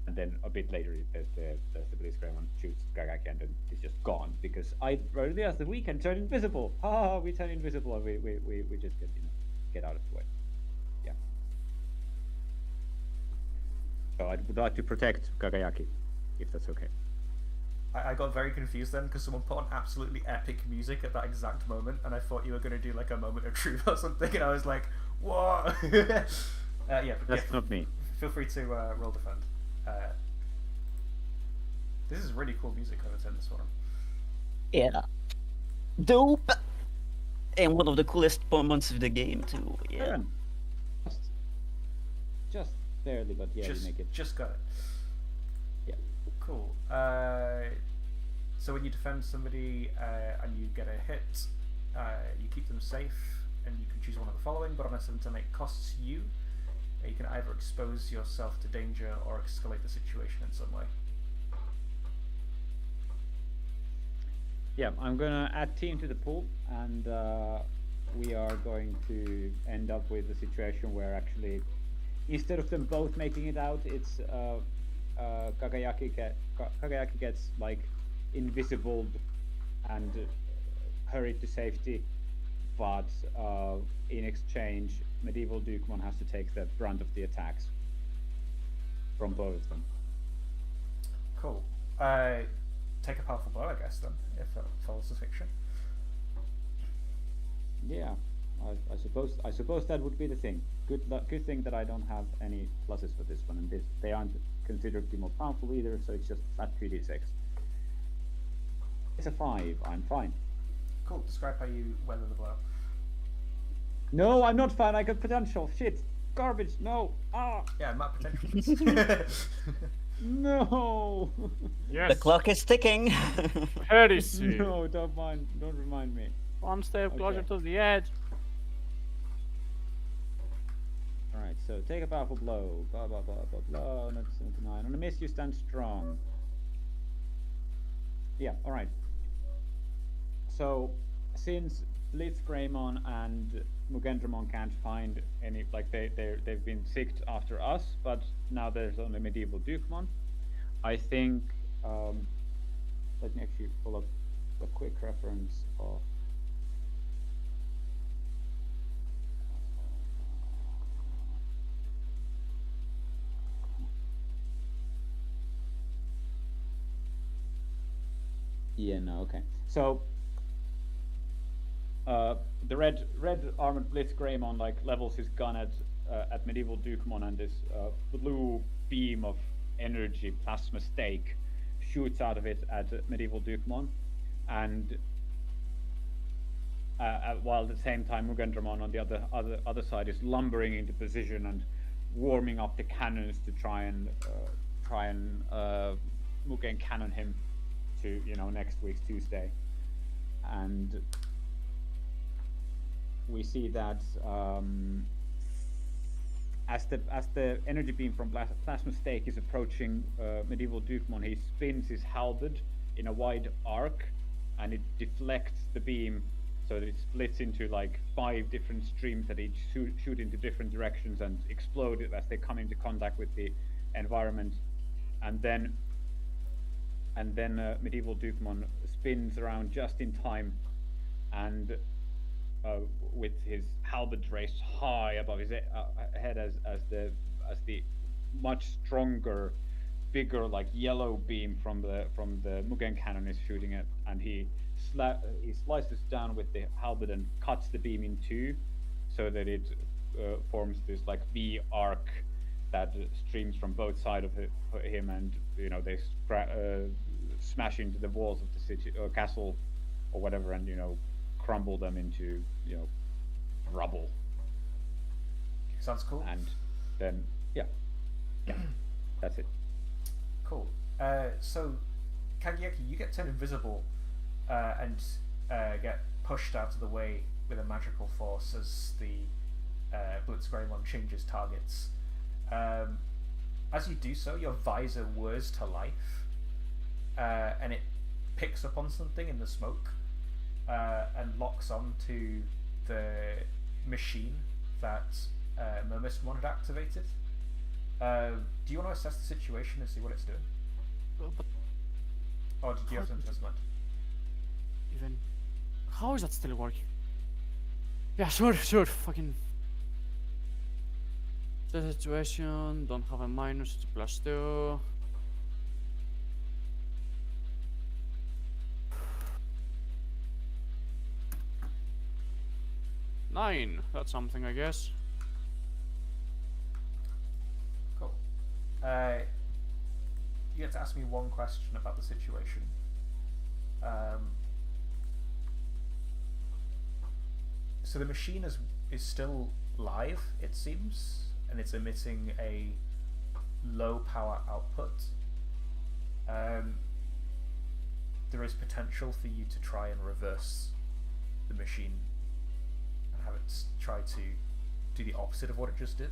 And then a bit later, there's the Blitzgreymon shoots Kageyaki, and then it's just gone because I realized that we can turn invisible. We turn invisible, and we just get out of the way. Yeah. So I would like to protect Kageyaki, if that's okay. I got very confused then because someone put on absolutely epic music at that exact moment, and I thought you were going to do like a moment of truth or something, and I was like, "What?" That's not me. Feel free to roll defend. This is really cool music. I'm gonna turn this one on. Yeah. Dope! And one of the coolest moments of the game, too. Yeah. Aaron. Just barely, but yeah, you make it. Just got it. Yeah. Cool. So when you defend somebody and you get a hit, you keep them safe, and you can choose one of the following, but on a 7 to 8 costs you. You can either expose yourself to danger or escalate the situation in some way. Yeah, I'm gonna add team to the pool, and we are going to end up with a situation where actually, instead of them both making it out, it's Kageyaki gets like invisibled and hurried to safety, but in exchange, Medieval Dukemon has to take the brunt of the attacks from both of them. Cool. Take a powerful blow, I guess, then, if it follows the fiction. Yeah, I suppose that would be the thing. Good thing that I don't have any pluses for this one, and they aren't considerably more powerful either, so it's just flat 3d6. It's a 5. I'm fine. Cool. Describe how you weather the blow. No, I'm not fine. I got potential. Shit. Garbage. No. Yeah, map potential. No. Yes. The clock is ticking. Heresy. No, don't remind me. One step closer Okay. to the edge. Alright, so take a powerful blow. Blah, blah, blah, blah, blah. That's 79. On a miss, you stand strong. Yeah, alright. So, since Blitzgreymon and Mugendramon can't find any, like they've been sicked after us, but now there's only medieval Dukemon. I think, let me actually pull up a quick reference of. Yeah, no, okay. So the red armored Blitz Greymon like levels his gun at medieval Dukemon, and this blue beam of energy plasma stake shoots out of it at medieval Dukemon, and while at the same time Mugendramon on the other side is lumbering into position and warming up the cannons to try and Mugen cannon him to next week's Tuesday. And we see that as the energy beam from plasma stake is approaching medieval Dukemon, he spins his halberd in a wide arc, and it deflects the beam so that it splits into like 5 different streams that each shoot into different directions and explode as they come into contact with the environment. And then medieval Dukemon spins around just in time, and with his halberd raised high above his head as the much stronger, bigger, like yellow beam from the Mugen cannon is shooting it, and he slices down with the halberd and cuts the beam in 2, so that it forms this like V arc that streams from both sides of him, and they smash into the walls of the city or castle or whatever, and crumble them into rubble. Sounds cool. And then yeah, that's it. Cool. So Kageyaki, you get turned invisible and get pushed out of the way with a magical force as the Blitz Greymon changes targets. As you do so, your visor whirs to life, and it picks up on something in the smoke and locks on to the machine that Mermismon had activated. Do you want to assess the situation and see what it's doing? But Or did you have something else in mind? even how is that still working? Yeah, sure, fucking. The situation, don't have a minus, it's a +2. Nine, that's something, I guess. Cool. You get to ask me one question about the situation. So the machine is still live, it seems, and it's emitting a low power output. There is potential for you to try and reverse the machine and have it try to do the opposite of what it just did.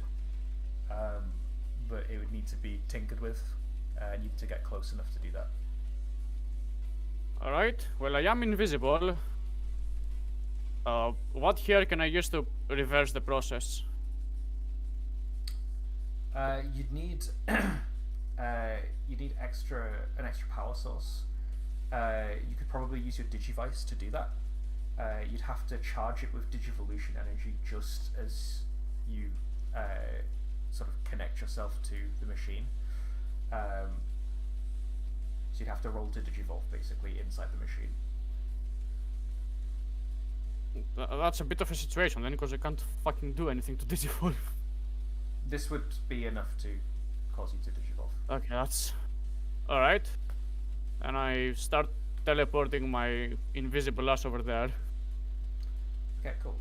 But it would need to be tinkered with, and you need to get close enough to do that. Alright, well, I am invisible. What here can I use to reverse the process? You'd need an extra power source. You could probably use your Digivice to do that. You'd have to charge it with Digivolution energy just as you sort of connect yourself to the machine. So you'd have to roll to Digivolve basically inside the machine. That's a bit of a situation then, because I can't fucking do anything to Digivolve. This would be enough to cause you to Digivolve. Okay, that's alright. And I start teleporting my invisible ass over there. Okay, cool.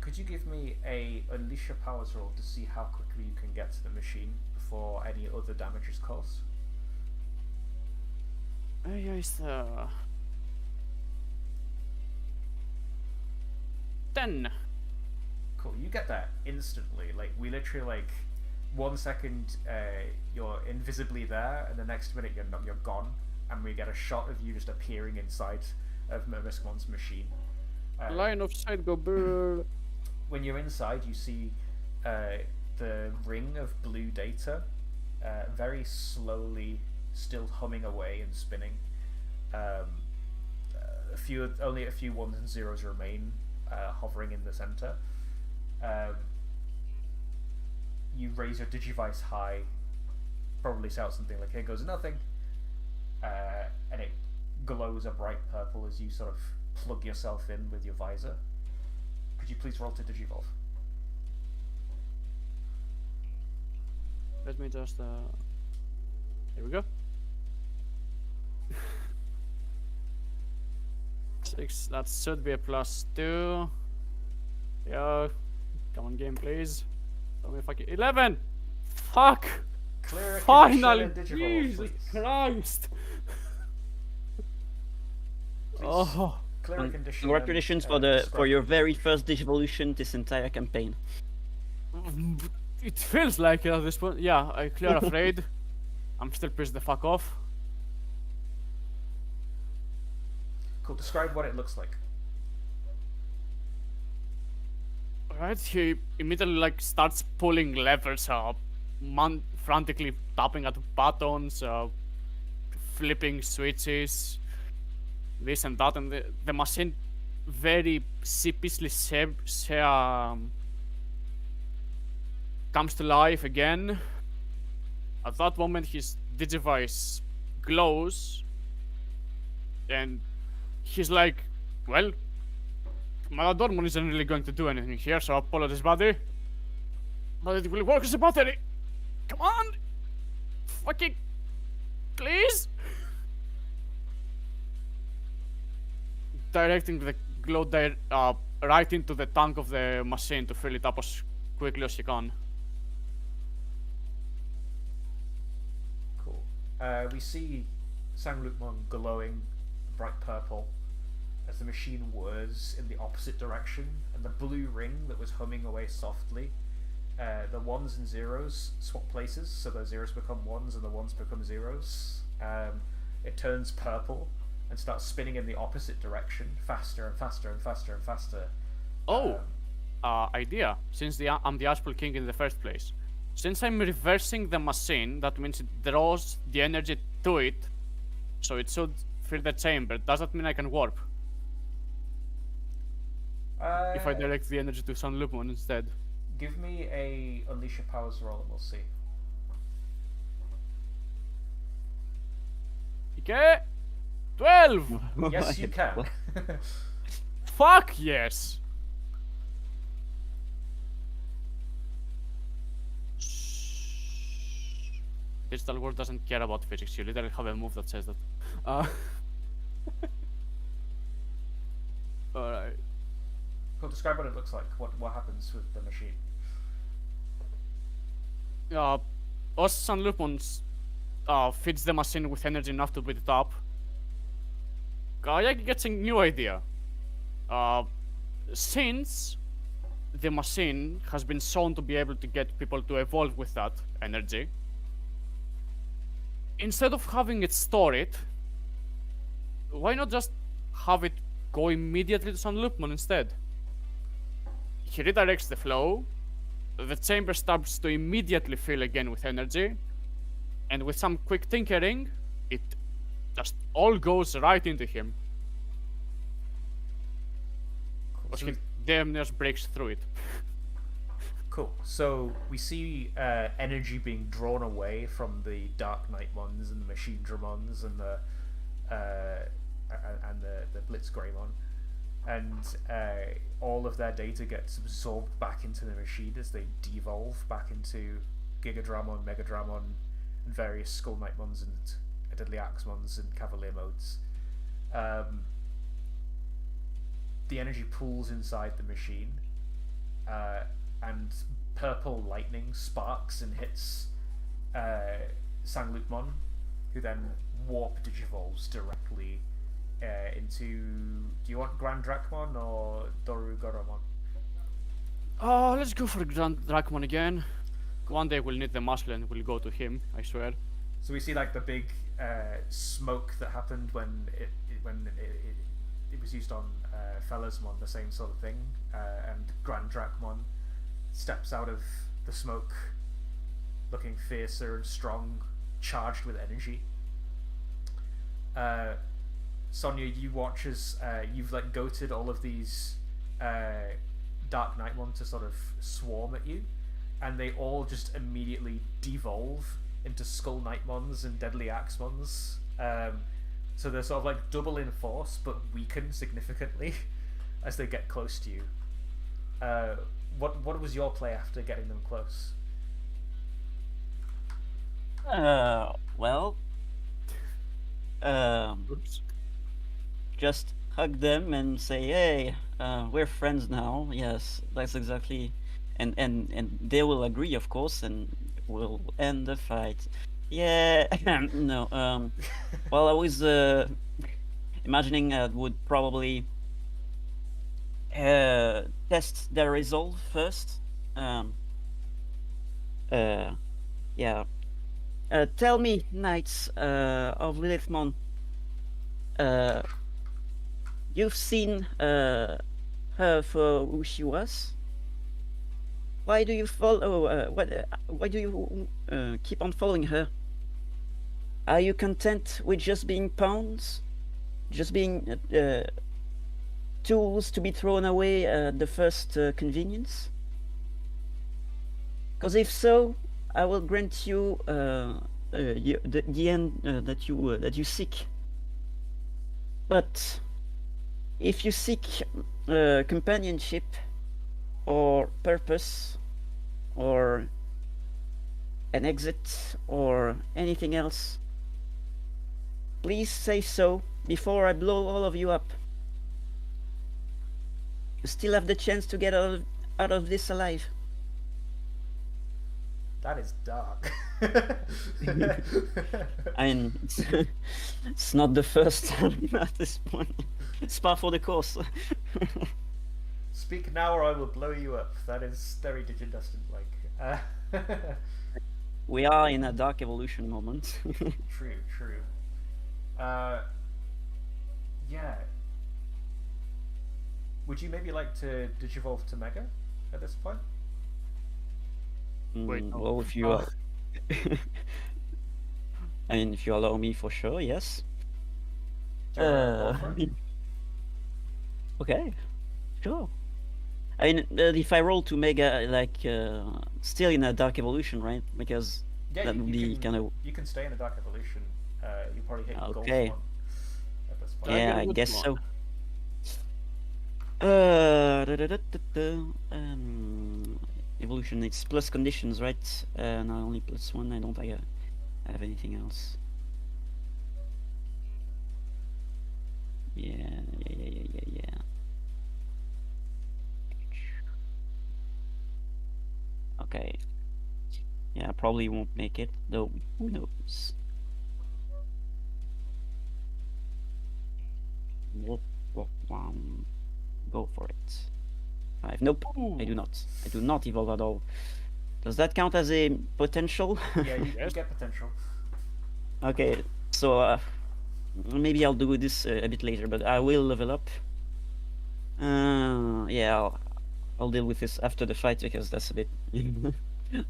Could you give me a Unleash Your Powers roll to see how quickly you can get to the machine before any other damage is caused? Yeah, it's 10. Cool, you get there instantly. Like, we literally, like, 1 second you're invisibly there, and the next minute you're gone, and we get a shot of you just appearing inside of Mermismon's machine. Line of sight, go brrr. when you're inside, you see the ring of blue data very slowly still humming away and spinning. Only a few ones and zeros remain hovering in the center. You raise your digivice high, probably shout something like "Here goes nothing," and it glows a bright purple as you sort of plug yourself in with your visor. Could you please roll to digivolve? Let me just. Here we go. 6. That should be a +2. Yeah. Come on, game, please. Tell me if I can. 11. Fuck. Clear a Finally. condition and digivolve, Jesus please. Christ. Please Oh. clear a condition. Congratulations and, for describe your it. very first Digivolution this entire campaign. It feels like it at this point. Yeah, I clear afraid. I'm still pissed the fuck off. Cool. Describe what it looks like. Right, he immediately like starts pulling levers, frantically tapping at buttons, flipping switches, this and that, and the machine very sheepishly comes to life again. At that moment, his digivice glows, and he's like, "Well, my Dormon isn't really going to do anything here, so apologies, buddy. But it will work as a battery. Come on! Fucking... Please?" Directing the glow right into the tank of the machine to fill it up as quickly as he can. Cool. We see Sanglukmon glowing bright purple as the machine whirs in the opposite direction, and the blue ring that was humming away softly, the ones and zeros swap places, so the zeros become ones and the ones become zeros. It turns purple and starts spinning in the opposite direction, faster and faster and faster and faster. Oh! Idea. Since I'm the Ashpool King in the first place. Since I'm reversing the machine, that means it draws the energy to it, so it should fill the chamber. Does that mean I can warp? If I direct the energy to Sanglukmon instead. Give me a Unleash Your Powers roll and we'll see. Okay. 12. Yes, you can. Fuck yes. Digital World doesn't care about physics. You literally have a move that says that. Alright. Cool. Describe what it looks like. What happens with the machine? Os Sanglukmon feeds the machine with energy enough to beat it up. Kayaki gets a new idea. Since the machine has been shown to be able to get people to evolve with that energy, instead of having it store it, why not just have it go immediately to Sanglukmon instead? He redirects the flow, the chamber starts to immediately fill again with energy, and with some quick tinkering, it just all goes right into him. Because he damn near breaks through it. Cool. So we see energy being drawn away from the Dark Knight ones and the Machine Dramons and the Blitzgreymon, and all of their data gets absorbed back into the machine as they devolve back into Gigadramon, Megadramon, and various Skull Knightmons and Deadly Axemons and Cavalier modes. The energy pools inside the machine, and purple lightning sparks and hits Sanglukmon, who then warp digivolves directly into... Do you want Grand Drachmon or Doru Goromon? Let's go for Grand Drachmon again. One day we'll need the muscle and we'll go to him, I swear. So we see like the big smoke that happened when it was used on Fellarsmon, the same sort of thing. And Grand Drakmon steps out of the smoke, looking fiercer and strong, charged with energy. Sonia, you watch as you've like goated all of these Dark Nightmon to sort of swarm at you, and they all just immediately devolve into Skull Nightmons and Deadly Axemons. So they're sort of like double in force, but weaken significantly as they get close to you. What was your play after getting them close? Well, Oops. just hug them and say, "Hey, we're friends now." Yes, that's exactly, and they will agree, of course, and we'll end the fight. Yeah, no. Well, I was imagining I would probably test their resolve first. Yeah. Tell me, Knights of Lilithmon, you've seen her for who she was. Why do you follow? Why do you keep on following her? Are you content with just being pawns, just being tools to be thrown away at the first convenience? Because if so, I will grant you the end that you seek. But if you seek companionship or purpose or an exit or anything else, please say so before I blow all of you up. You still have the chance to get out of this alive. That is dark. I mean, it's not the first time at this point. It's par for the course. Speak now or I will blow you up. That is very Digidustin-like. We are in a dark evolution moment. True. Yeah. Would you maybe like to digivolve to Mega at this point? Wait, no. Well, if you are... I mean, if you allow me, for sure, yes. Do you wanna roll for it? Okay, sure. I mean, if I roll to Mega, like, still in a dark evolution, right? Because Yeah, that would be kind of... You can stay in a dark evolution. You probably hit Okay. Golf at this point. Yeah, Dragon I Wood guess so. one. Evolution, it's plus conditions, right? Not only plus one. I don't have anything else. Yeah. Okay. Yeah, I probably won't make it, though. Who knows? Go for it. 5. Nope, I do not. I do not evolve at all. Does that count as a potential? Yeah, you get potential. Okay, so maybe I'll do this a bit later, but I will level up. Yeah, I'll deal with this after the fight because that's a bit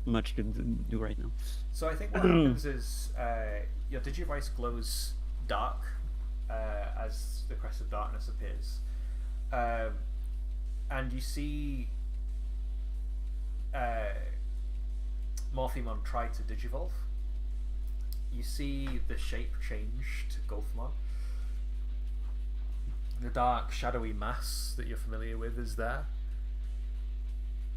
much to do right now. So I think what happens is your Digivice glows dark as the crest of darkness appears. And you see Morphemon try to digivolve. You see the shape change to Golfmon. The dark, shadowy mass that you're familiar with is there.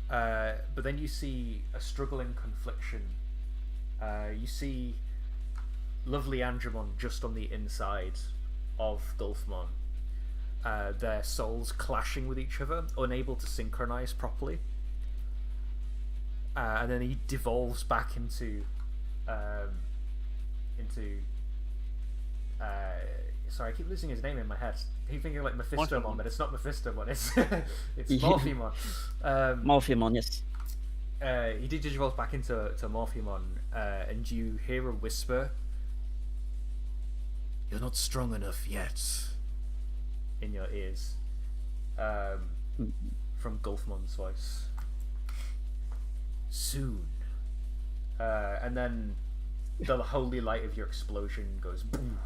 But then you see a struggling confliction. You see lovely Andromon just on the inside of Golfmon. Their souls clashing with each other, unable to synchronize properly. And then he devolves back into sorry, I keep losing his name in my head. I keep thinking like Mephistomon, but it's not Mephistomon. It's Morphemon. Morphemon, yes. He digivolves back into Morphemon, and you hear a whisper. You're not strong enough yet. in your ears from Gulfmon's voice. Soon. And then the holy light of your explosion goes boom.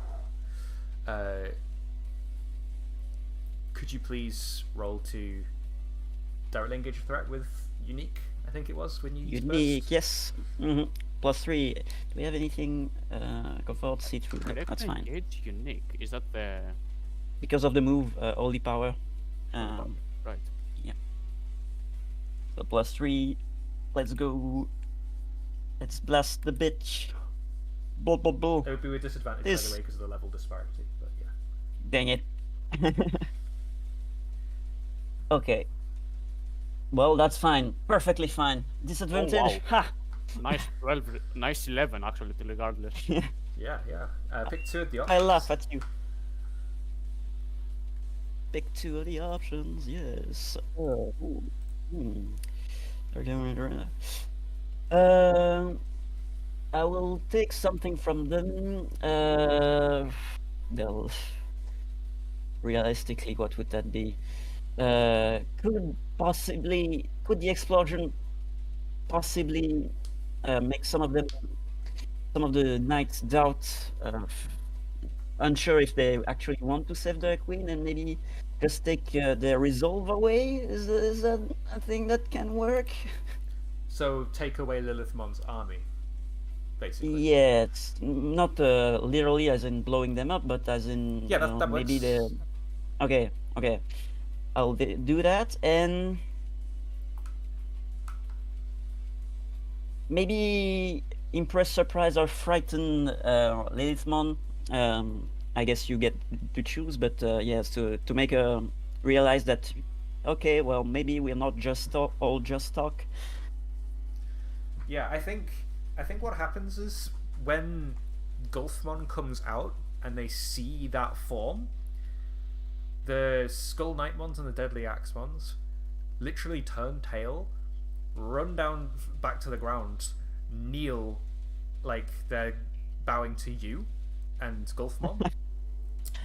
Could you please roll to directly engage a threat with unique? I think it was when you used Unique, burst? yes. +3. Do we have anything? Comfort, see through. No, that's Direct fine. engage unique. Is that the Because of the move, Holy Power. right? So +3. Let's go. Let's blast the bitch. Bull, bull, bull. It would be with disadvantage, by This- the way, because of the level disparity. But yeah. Dang it. Okay. Well, that's fine. Perfectly fine. Disadvantage. Ha! Nice 12, nice 11 actually, regardless. Yeah, yeah. Pick two of the I options. laugh at you. Pick two of the options, yes. I will take something from them. Well, realistically, what would that be? Could the explosion possibly make some of the knights doubt, unsure if they actually want to save the queen, and maybe just take their resolve away? Is that a thing that can work? So take away Lilithmon's army, basically. Yeah, it's not literally as in blowing them up, but as in Yeah, that maybe works. the. Okay. I'll do that, and maybe impress, surprise, or frighten Lilithmon. I guess you get to choose, but yes, to make realize that, okay, well, maybe we're not just all just talk. Yeah, I think what happens is when Gulfmon comes out and they see that form, the Skull Knightmons and the Deadly Axemons literally turn tail, run down back to the ground, kneel like they're bowing to you and Gulfmon.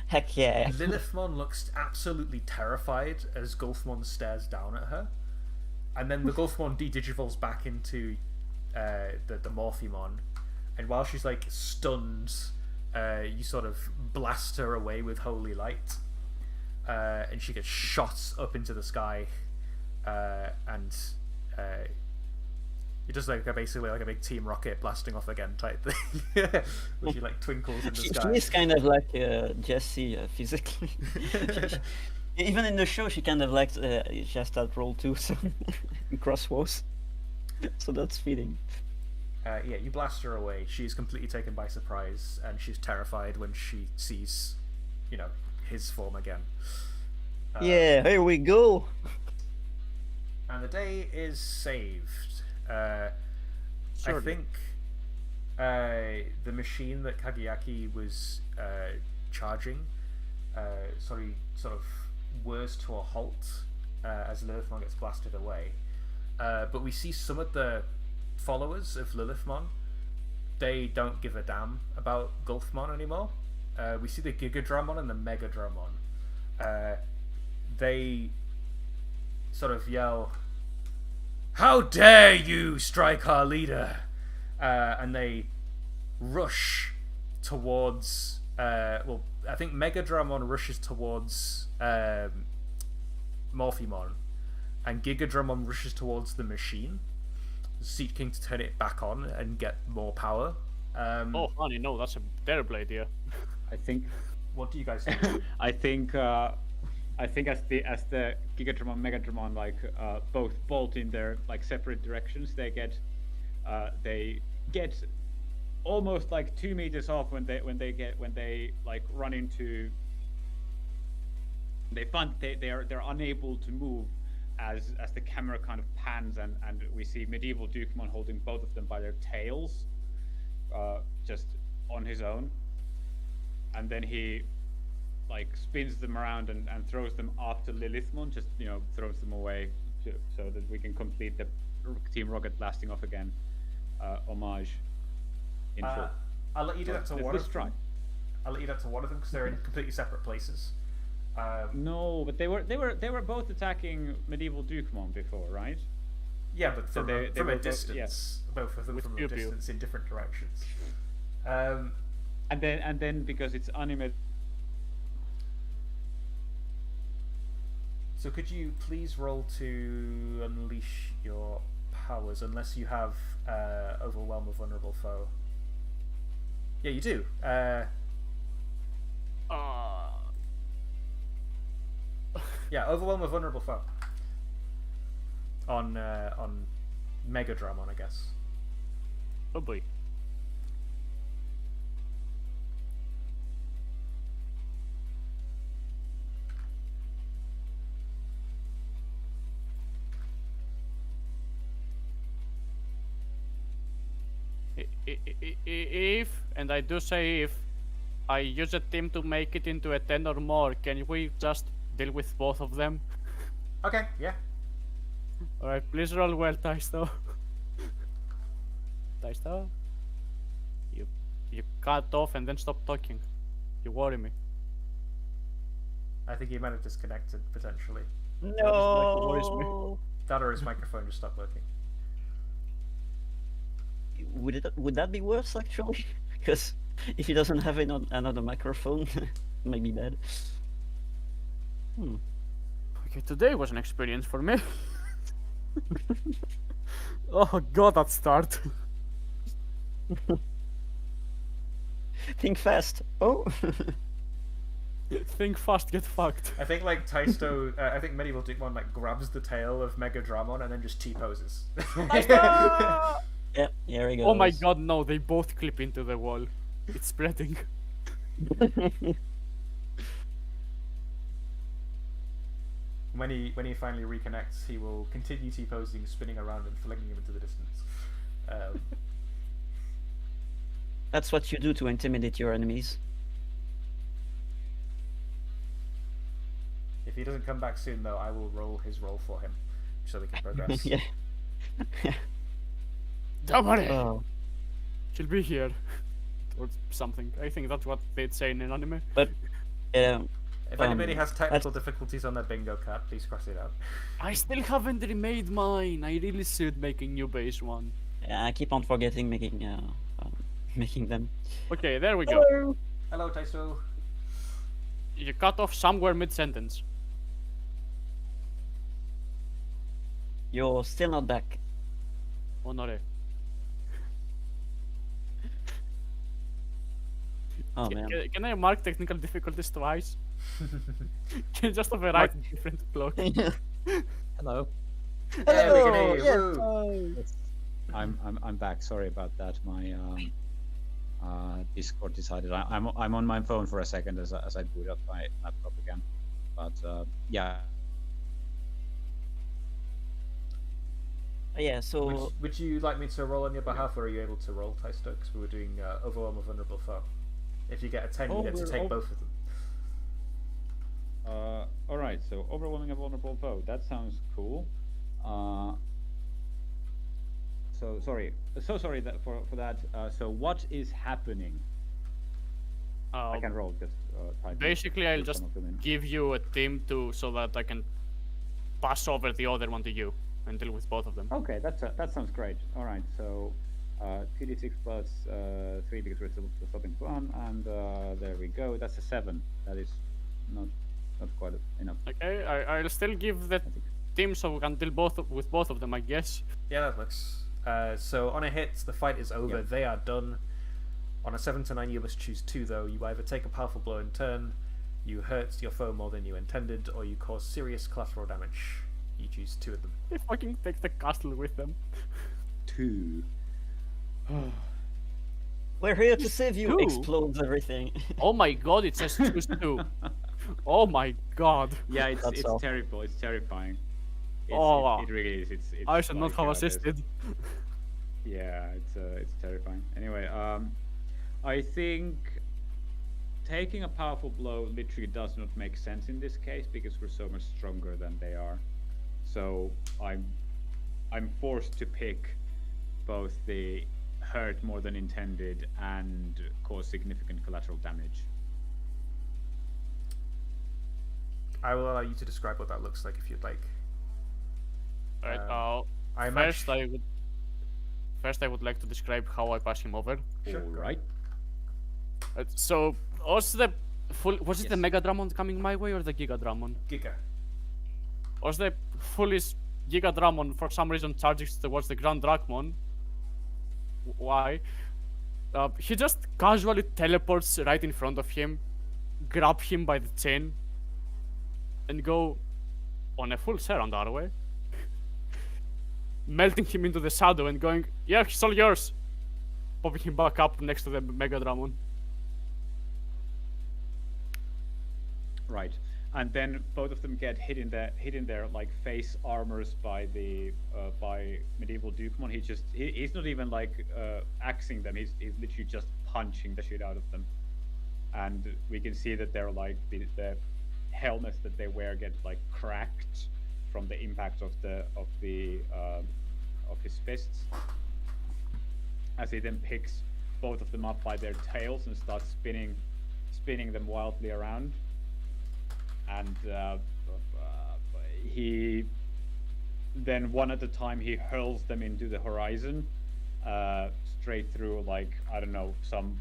Heck yeah. Lilithmon looks absolutely terrified as Gulfmon stares down at her. And then the Gulfmon de-digivolves back into the Morphimon. And while she's like stunned, you sort of blast her away with holy light. And she gets shot up into the sky. And it does like basically like a big Team Rocket blasting off again type thing. Where she like twinkles in the sky. She's kind of like Jessie physically. Even in the show, she kind of likes she has that role too, so in Crossroads. So that's fitting. Yeah, you blast her away. She's completely taken by surprise, and she's terrified when she sees, his form again. Yeah, here we go. And the day is saved. I Surely. think the machine that Kageyaki was charging sort of whirs to a halt as Lilithmon gets blasted away. But we see some of the followers of Lilithmon, they don't give a damn about Gulfmon anymore. We see the Gigadramon and the Megadramon. They sort of yell, "How dare you strike our leader!" And they rush towards. I think Megadramon rushes towards Morphimon, and Gigadramon rushes towards the machine, seeking to turn it back on and get more power. Oh, funny, no, that's a terrible idea. I think What do you guys think? I think as the Gigadramon, Megadramon both bolt in their separate directions, they get almost 2 meters off when they run into. They find they're unable to move as the camera kind of pans and we see medieval Dukemon holding both of them by their tails, just on his own, and then he spins them around and throws them after Lilithmon, just throws them away so that we can complete the Team Rocket blasting off again homage in full. I'll let you do that to Let's one of try. them. I'll let you do that to one of them because they're in completely separate places. No, but they were both attacking medieval Dukemon before, right? Yeah, but So from, they from were a both- distance, both of them With from a pew pew. distance in different directions. And then because it's anime. So could you please roll to unleash your powers, unless you have overwhelm a vulnerable foe? Yeah, you do. Yeah, overwhelm a vulnerable foe. On Mega Dramon, I guess. Oh boy. If, and I do say if, I use a team to make it into a 10 or more, can we just deal with both of them? Okay, yeah. Alright, please roll well, Taisto. Taisto? You cut off and then stop talking. You worry me. I think he might have disconnected, potentially. worries me. No. That or his microphone just stopped working. Would that be worse actually? Because if he doesn't have another microphone, it might be bad. Okay, today was an experience for me. Oh god, that start. Think fast. Oh. Think fast, get fucked. I think like Taisto, I think Medieval Digimon like grabs the tail of Mega Dramon and then just T-poses. Yeah, here he goes. Oh my god, no, they both clip into the wall. It's spreading. When he finally reconnects, he will continue T-posing, spinning around and flinging him into the distance. That's what you do to intimidate your enemies. If he doesn't come back soon, though, I will roll his roll for him, so we can progress. Yeah. Don't worry, Oh. she'll be here. Or something. I think that's what they'd say in an anime. But If anybody has technical that's- difficulties on their bingo card, please cross it out. I still haven't remade mine. I really should make a new base one. I keep on forgetting making making them. Okay, there we go. Hello, Taisto. You cut off somewhere mid-sentence. You're still not back. Honore. Oh man. Can I mark technical difficulties twice? Can I just overwrite different block? Hello. Yeah, we can hear you. yes. Woo. I'm back. Sorry about that. My Discord decided I'm on my phone for a second as I boot up my laptop again. But yeah. Yeah. So Would you like me to roll on your behalf, or are you able to roll, Taisto? Because we were doing overwhelm a vulnerable foe. If you get a 10, you get to take both of them. All right. So overwhelming a vulnerable foe. That sounds cool. So sorry that for that. So what is happening? I can roll just try to Basically, I'll put just some of them in. give you a team so that I can pass over the other one to you and deal with both of them. Okay, that sounds great. All right, so 2d6 plus 3 because we're still stopping one, and there we go. That's a 7. That is not quite enough. Okay, I'll still give the team so we can deal with both of them, I guess. Yeah, that looks. So on a hit, the fight is over. Yep. They are done. On a 7 to 9, you must choose 2, though. You either take a powerful blow in turn, you hurt your foe more than you intended, or you cause serious collateral damage. You choose 2 of them. They fucking take the castle with them. 2. we're here to save you. Two? Explodes everything. Oh my god, it says choose 2. Oh my god. Yeah, it's That's all. terrible. It's terrifying. Oh, it really is. It's I should not like, have there's- assisted. Yeah, it's terrifying. Anyway, I think taking a powerful blow literally does not make sense in this case because we're so much stronger than they are. So I'm forced to pick both the hurt more than intended and cause significant collateral damage. I will allow you to describe what that looks like if you'd like. Right. I First, imagine. I would like to describe how I pass him over. Sure, All go right. So, was the was it the Yes. Mega Dramon coming my way or the Giga Dramon? Giga. Was the foolish Giga Dramon for some reason charging towards the Grand Drachmon? Why? He just casually teleports right in front of him, grab him by the chin, and go on a full Serand our way. Melting him into the shadow and going, yeah, he's all yours. Popping him back up next to the Mega Dramon. Right. And then both of them get hit in their like face armors by the by medieval Dukemon. He's not even like axing them. He's literally just punching the shit out of them. And we can see that they're like the helmets that they wear get like cracked from the impact of his fists. As he then picks both of them up by their tails and starts spinning them wildly around. And he then one at a time he hurls them into the horizon, straight through like, I don't know, some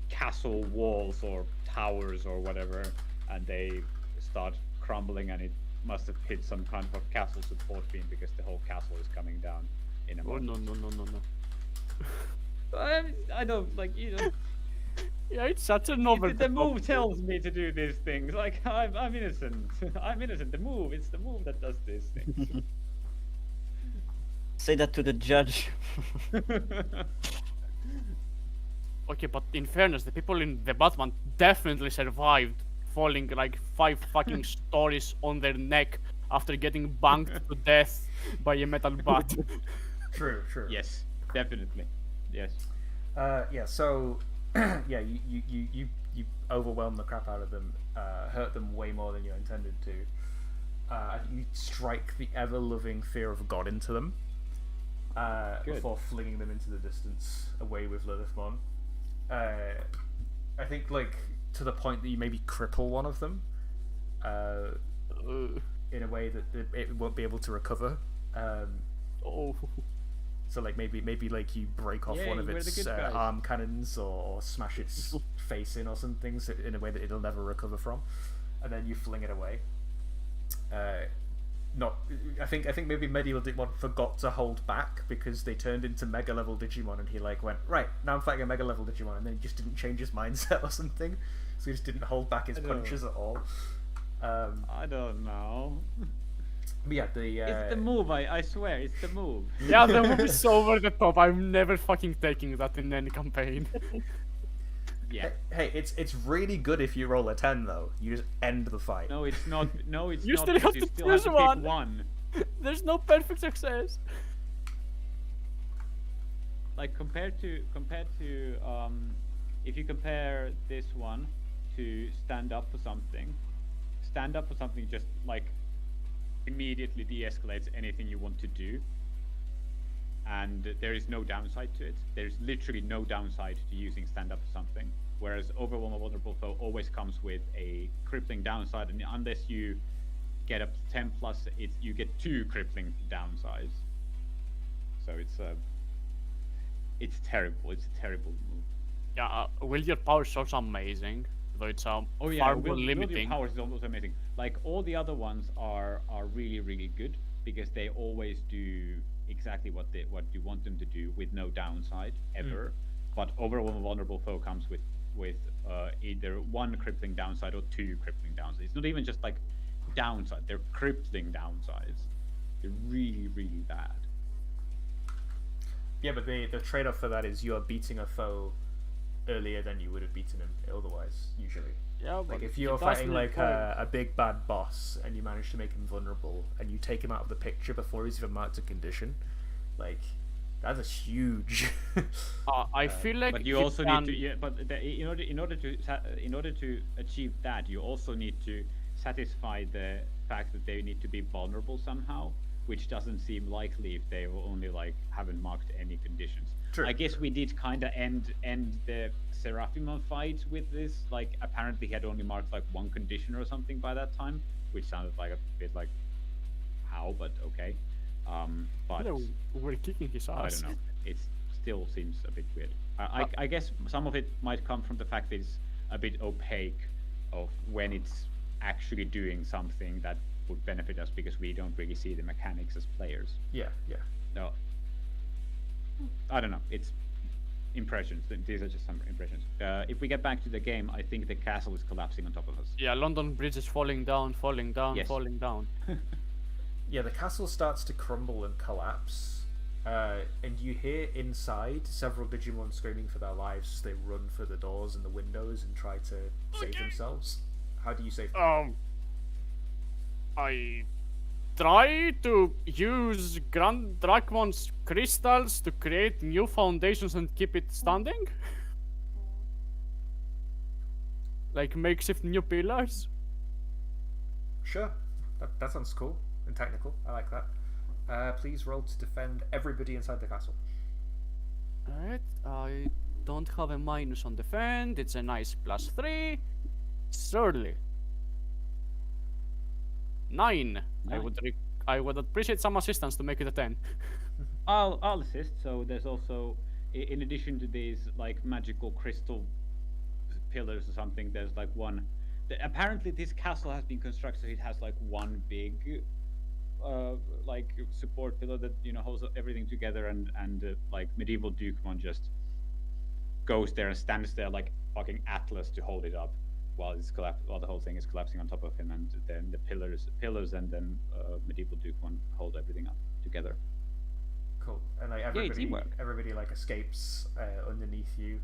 castle walls or towers or whatever, and they start crumbling, and it must have hit some kind of castle support beam because the whole castle is coming down in a Oh, moment. no. I don't like, you know. Yeah, it's such an over The move tells me to do these things. Like I'm innocent. I'm innocent. It's the move that does these things. Say that to the judge. Okay, but in fairness, the people in the Batman definitely survived falling like 5 fucking stories on their neck after getting banged to death by a metal bat. True. Yes, definitely. Yes. Yeah. So, yeah, you overwhelm the crap out of them, hurt them way more than you intended to. I think you strike the ever-loving fear of God into them before flinging them into the distance away with Lilithmon. I think, like, to the point that you maybe cripple one of them in a way that it won't be able to recover. Oh. So like maybe like you break off one of its arm cannons or smash its face in or something, so in a way that it'll never recover from, and then you fling it away. I think maybe Medieval Digimon forgot to hold back because they turned into Mega level Digimon, and he like went, right, now I'm fighting a Mega level Digimon, and then he just didn't change his mindset or something, so he just didn't hold back his punches at all. I don't know. But yeah, It's the move. I swear, it's the move. Yeah, the move is so over the top. I'm never fucking taking that in any campaign. Yeah. Hey, it's really good if you roll a 10 though. You just end the fight. No, it's not. No, it's You not. still have because to you still choose have to one. pick one. There's no perfect success. Like compared to if you compare this one to stand up for something just like immediately de-escalates anything you want to do, and there is no downside to it. There's literally no downside to using stand up for something, whereas Overwhelm a Vulnerable Foe always comes with a crippling downside, and unless you get a 10 plus, you get 2 crippling downsides. So it's terrible. It's a terrible move. Yeah, Will Your Power is also amazing, though it's far more Will limiting. Your Powers is almost amazing. Like all the other ones are really, really good because they always do exactly what you want them to do with no downside ever. But Overwhelm a Vulnerable Foe comes with either 1 crippling downside or 2 crippling downsides. It's not even just like downside; they're crippling downsides. They're really, really bad. Yeah, but the trade-off for that is you're beating a foe earlier than you would have beaten him otherwise, usually. Yeah, Like but if you're it fighting doesn't like require- a big bad boss and you manage to make him vulnerable and you take him out of the picture before he's even marked a condition, like that's a huge. I feel like But you if also can- need to, in order to achieve that, you also need to satisfy the fact that they need to be vulnerable somehow, which doesn't seem likely if they will only like haven't marked any conditions. True. I guess we did kind of end the Seraphimon fight with this. Like, apparently he had only marked like one condition or something by that time, which sounded like a bit like how, but okay. But No, we're kicking his I ass. don't know. It still seems a bit weird. I guess some of it might come from the fact that it's a bit opaque of when it's actually doing something that would benefit us because we don't really see the mechanics as players. Yeah. No, I don't know. It's impressions. These are just some impressions. If we get back to the game, I think the castle is collapsing on top of us. Yeah, London Bridge is falling down, falling down, Yes. falling down. Yeah, the castle starts to crumble and collapse, and you hear inside several Digimon screaming for their lives as they run for the doors and the windows and try to save themselves. How do you save them? I try to use Grand Dracon's crystals to create new foundations and keep it standing. Like makeshift new pillars. Sure, that sounds cool and technical. I like that. Please roll to defend everybody inside the castle. Alright, I don't have a minus on defend. It's a nice +3. Surely. 9. I would appreciate some assistance to make it a 10. I'll assist. So there's also, in addition to these like magical crystal pillars or something, there's like one. Apparently, this castle has been constructed. It has like one big, like support pillar that holds everything together, and like medieval Dukemon just goes there and stands there like fucking Atlas to hold it up while the whole thing is collapsing on top of him, and then the pillars, and then medieval Dukemon hold everything up together. Cool. And like everybody like escapes underneath you,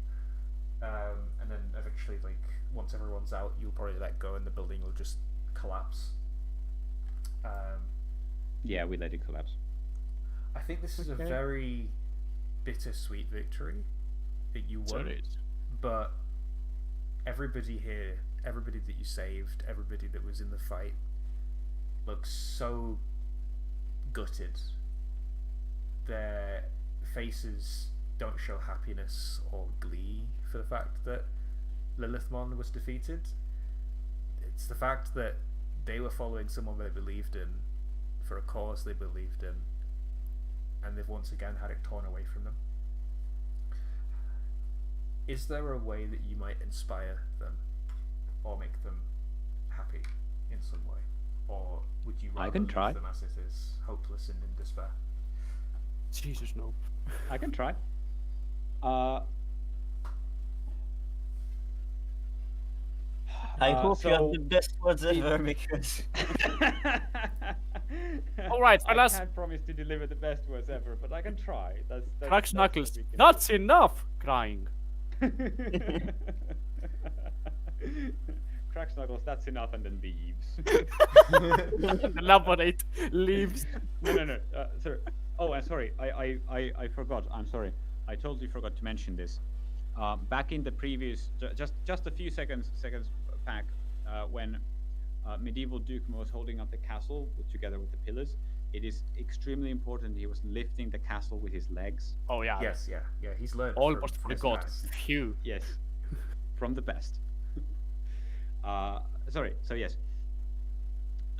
and then eventually, like once everyone's out, you'll probably let go, and the building will just collapse. Yeah, we let it collapse. I think this is a very bittersweet victory that you won, Sorry. but everybody here, everybody that you saved, everybody that was in the fight, looks so gutted. Their faces don't show happiness or glee for the fact that Lilithmon was defeated. It's the fact that they were following someone they believed in for a cause they believed in, and they've once again had it torn away from them. Is there a way that you might inspire them or make them happy in some way? Or would you rather leave them as it is, hopeless and in despair? Jesus, no. I can try. I hope you have so the best words ever, because Alright, fellas. I can't promise to deliver the best words ever, but I can try. That's Cracks what knuckles. we can That's enough! Crying. Cracks knuckles. That's enough, and then leaves. Elaborate. Leaves. No. Sorry. Oh, I'm sorry. I forgot. I'm sorry. I totally forgot to mention this. Back in the previous, just a few seconds back, when medieval Dukemon was holding up the castle together with the pillars, it is extremely important he was lifting the castle with his legs. Oh yeah. Yes, yeah. He's learned. Almost from his forgot. past. Phew. Yes, from the best. Sorry. So yes.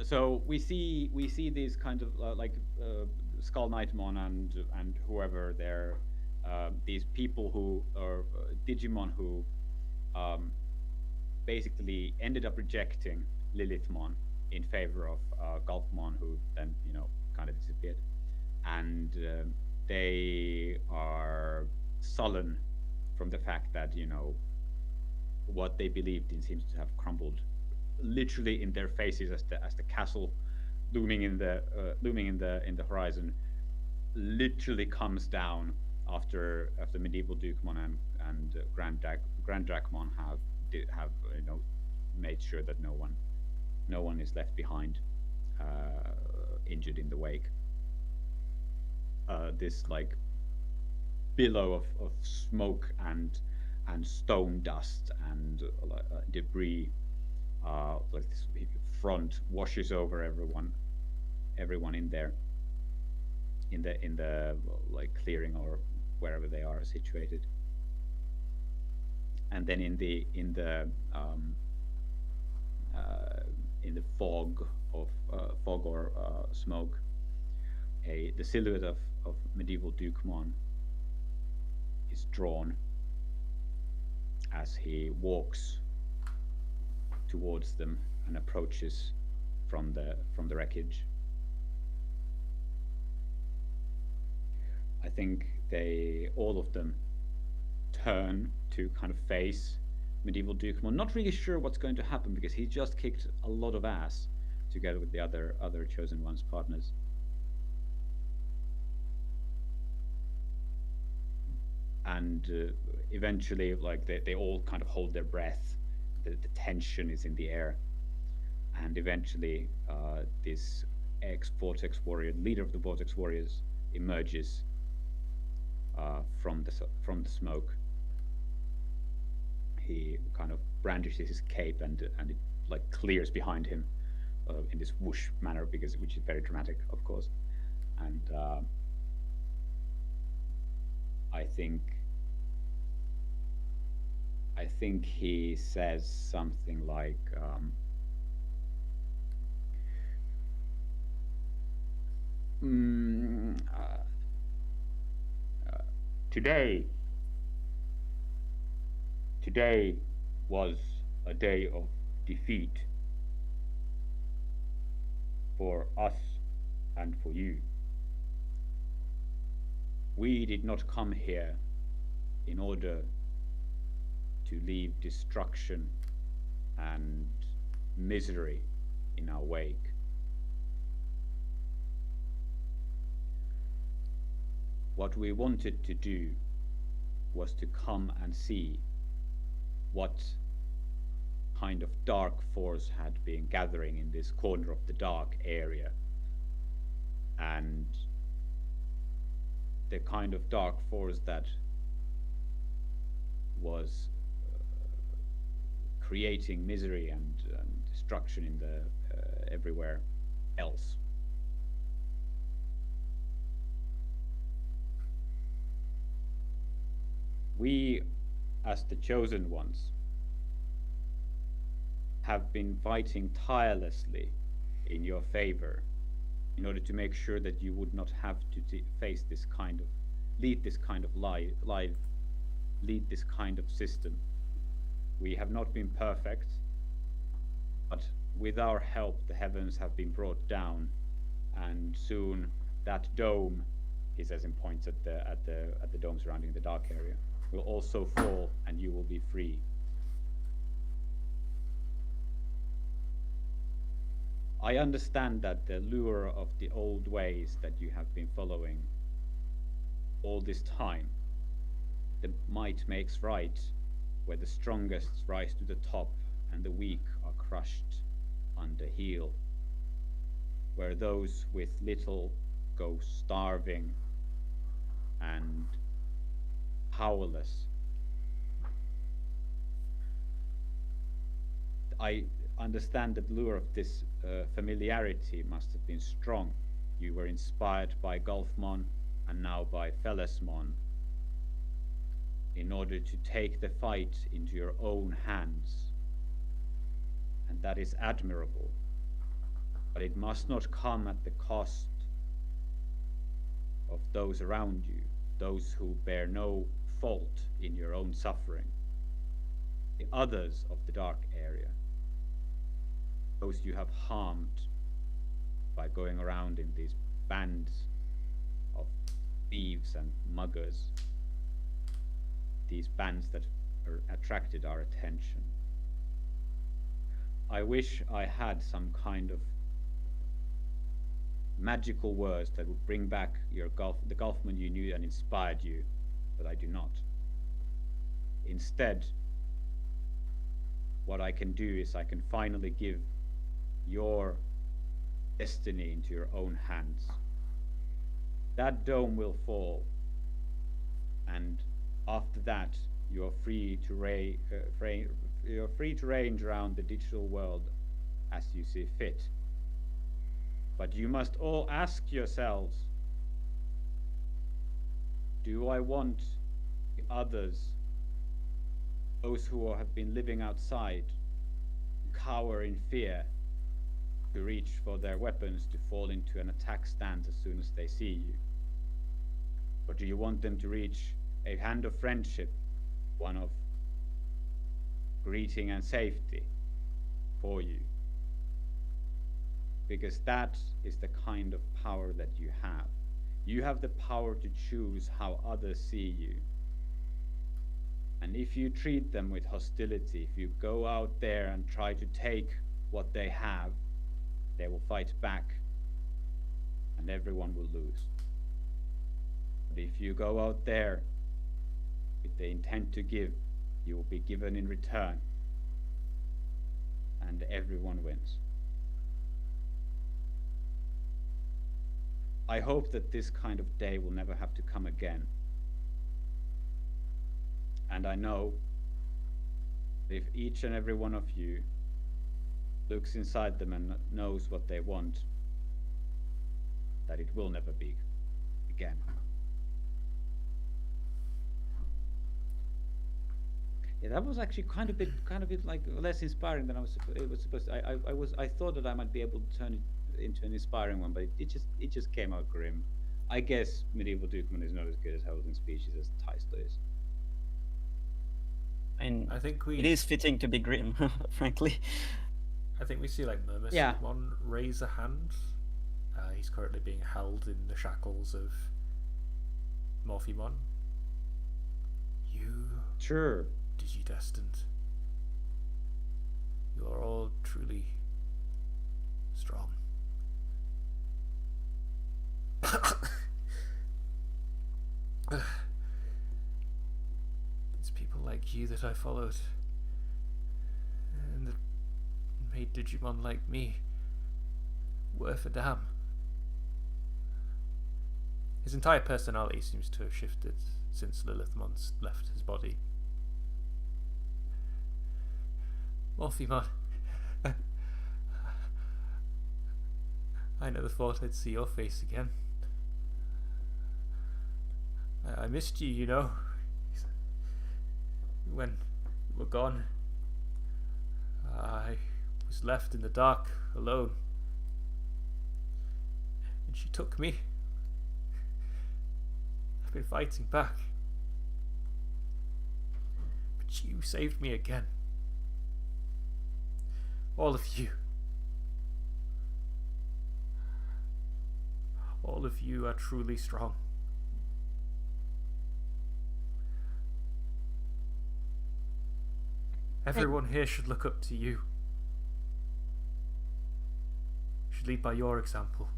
So we see these kind of Skull Knightmon and whoever they're these people who are Digimon who basically ended up rejecting Lilithmon in favor of Gulfmon, who then kind of disappeared, and they are sullen from the fact that what they believed in seems to have crumbled literally in their faces as the castle looming in the horizon literally comes down after medieval Dukemon and Grand Dracmon have made sure that no one is left behind injured in the wake. This like billow of smoke and stone dust and debris, like this front washes over everyone in there, in the like clearing or wherever they are situated. And then in the fog or smoke, the silhouette of medieval Digimon is drawn as he walks towards them and approaches from the wreckage. I think all of them turn to kind of face medieval Digimon, not really sure what's going to happen because he just kicked a lot of ass together with the other Chosen One's partners. And eventually, like they all kind of hold their breath. The tension is in the air, and eventually, this ex-Vortex warrior, leader of the Vortex warriors, emerges from the smoke. He kind of brandishes his cape, and it like clears behind him in this whoosh manner, which is very dramatic, of course. And I think he says something like, Today was a day of defeat for us and for you. We did not come here in order to leave destruction and misery in our wake. What we wanted to do was to come and see what kind of dark force had been gathering in this corner of the dark area, and the kind of dark force that was creating misery and destruction in the everywhere else. We, as the Chosen Ones, have been fighting tirelessly in your favor in order to make sure that you would not have to face this kind of, lead this kind of lead this kind of system. We have not been perfect, but with our help, the heavens have been brought down, and soon that dome, he says and points at the dome surrounding the dark area, will also fall, and you will be free. I understand that the lure of the old ways that you have been following all this time, the might makes right, where the strongest rise to the top and the weak are crushed under heel, where those with little go starving and powerless. I understand that the lure of this familiarity must have been strong. You were inspired by Gulfmon and now by Felesmon in order to take the fight into your own hands. And that is admirable. But it must not come at the cost of those around you, those who bear no fault in your own suffering, the others of the dark area, those you have harmed by going around in these bands of thieves and muggers, these bands that attracted our attention. I wish I had some kind of magical words that would bring back the Gulfman you knew and inspired you, but I do not. Instead, what I can do is I can finally give your destiny into your own hands. That dome will fall, and after that, you are free to range around the digital world as you see fit. But you must all ask yourselves, Do I want the others, those who have been living outside, to cower in fear, to reach for their weapons, to fall into an attack stance as soon as they see you? Or do you want them to reach a hand of friendship, one of greeting and safety for you? Because that is the kind of power that you have. You have the power to choose how others see you. And if you treat them with hostility, if you go out there and try to take what they have, they will fight back, and everyone will lose. But if you go out there with the intent to give, you will be given in return, and everyone wins. I hope that this kind of day will never have to come again. And I know that if each and every one of you looks inside them and knows what they want, that it will never be again. Yeah, that was actually kind of bit like less inspiring than it was supposed to. I thought that I might be able to turn it into an inspiring one, but it just came out grim. I guess medieval Digimon is not as good as holding speeches as Taisto is. And I think it is fitting to be grim, frankly. I think we see like Murmur Yeah. Sigmon raise a hand. He's currently being held in the shackles of Morphimon. You, Sure. Digidestined. You are all truly strong. It's people like you that I followed, and that made Digimon like me worth a damn. His entire personality seems to have shifted since Lilithmon's left his body. Morphimon, I never thought I'd see your face again. I missed you, you know, when you were gone. I was left in the dark, alone. And she took me. I've been fighting back. But you saved me again. All of you. All of you are truly strong. Everyone here should look up to you. Should lead by your example.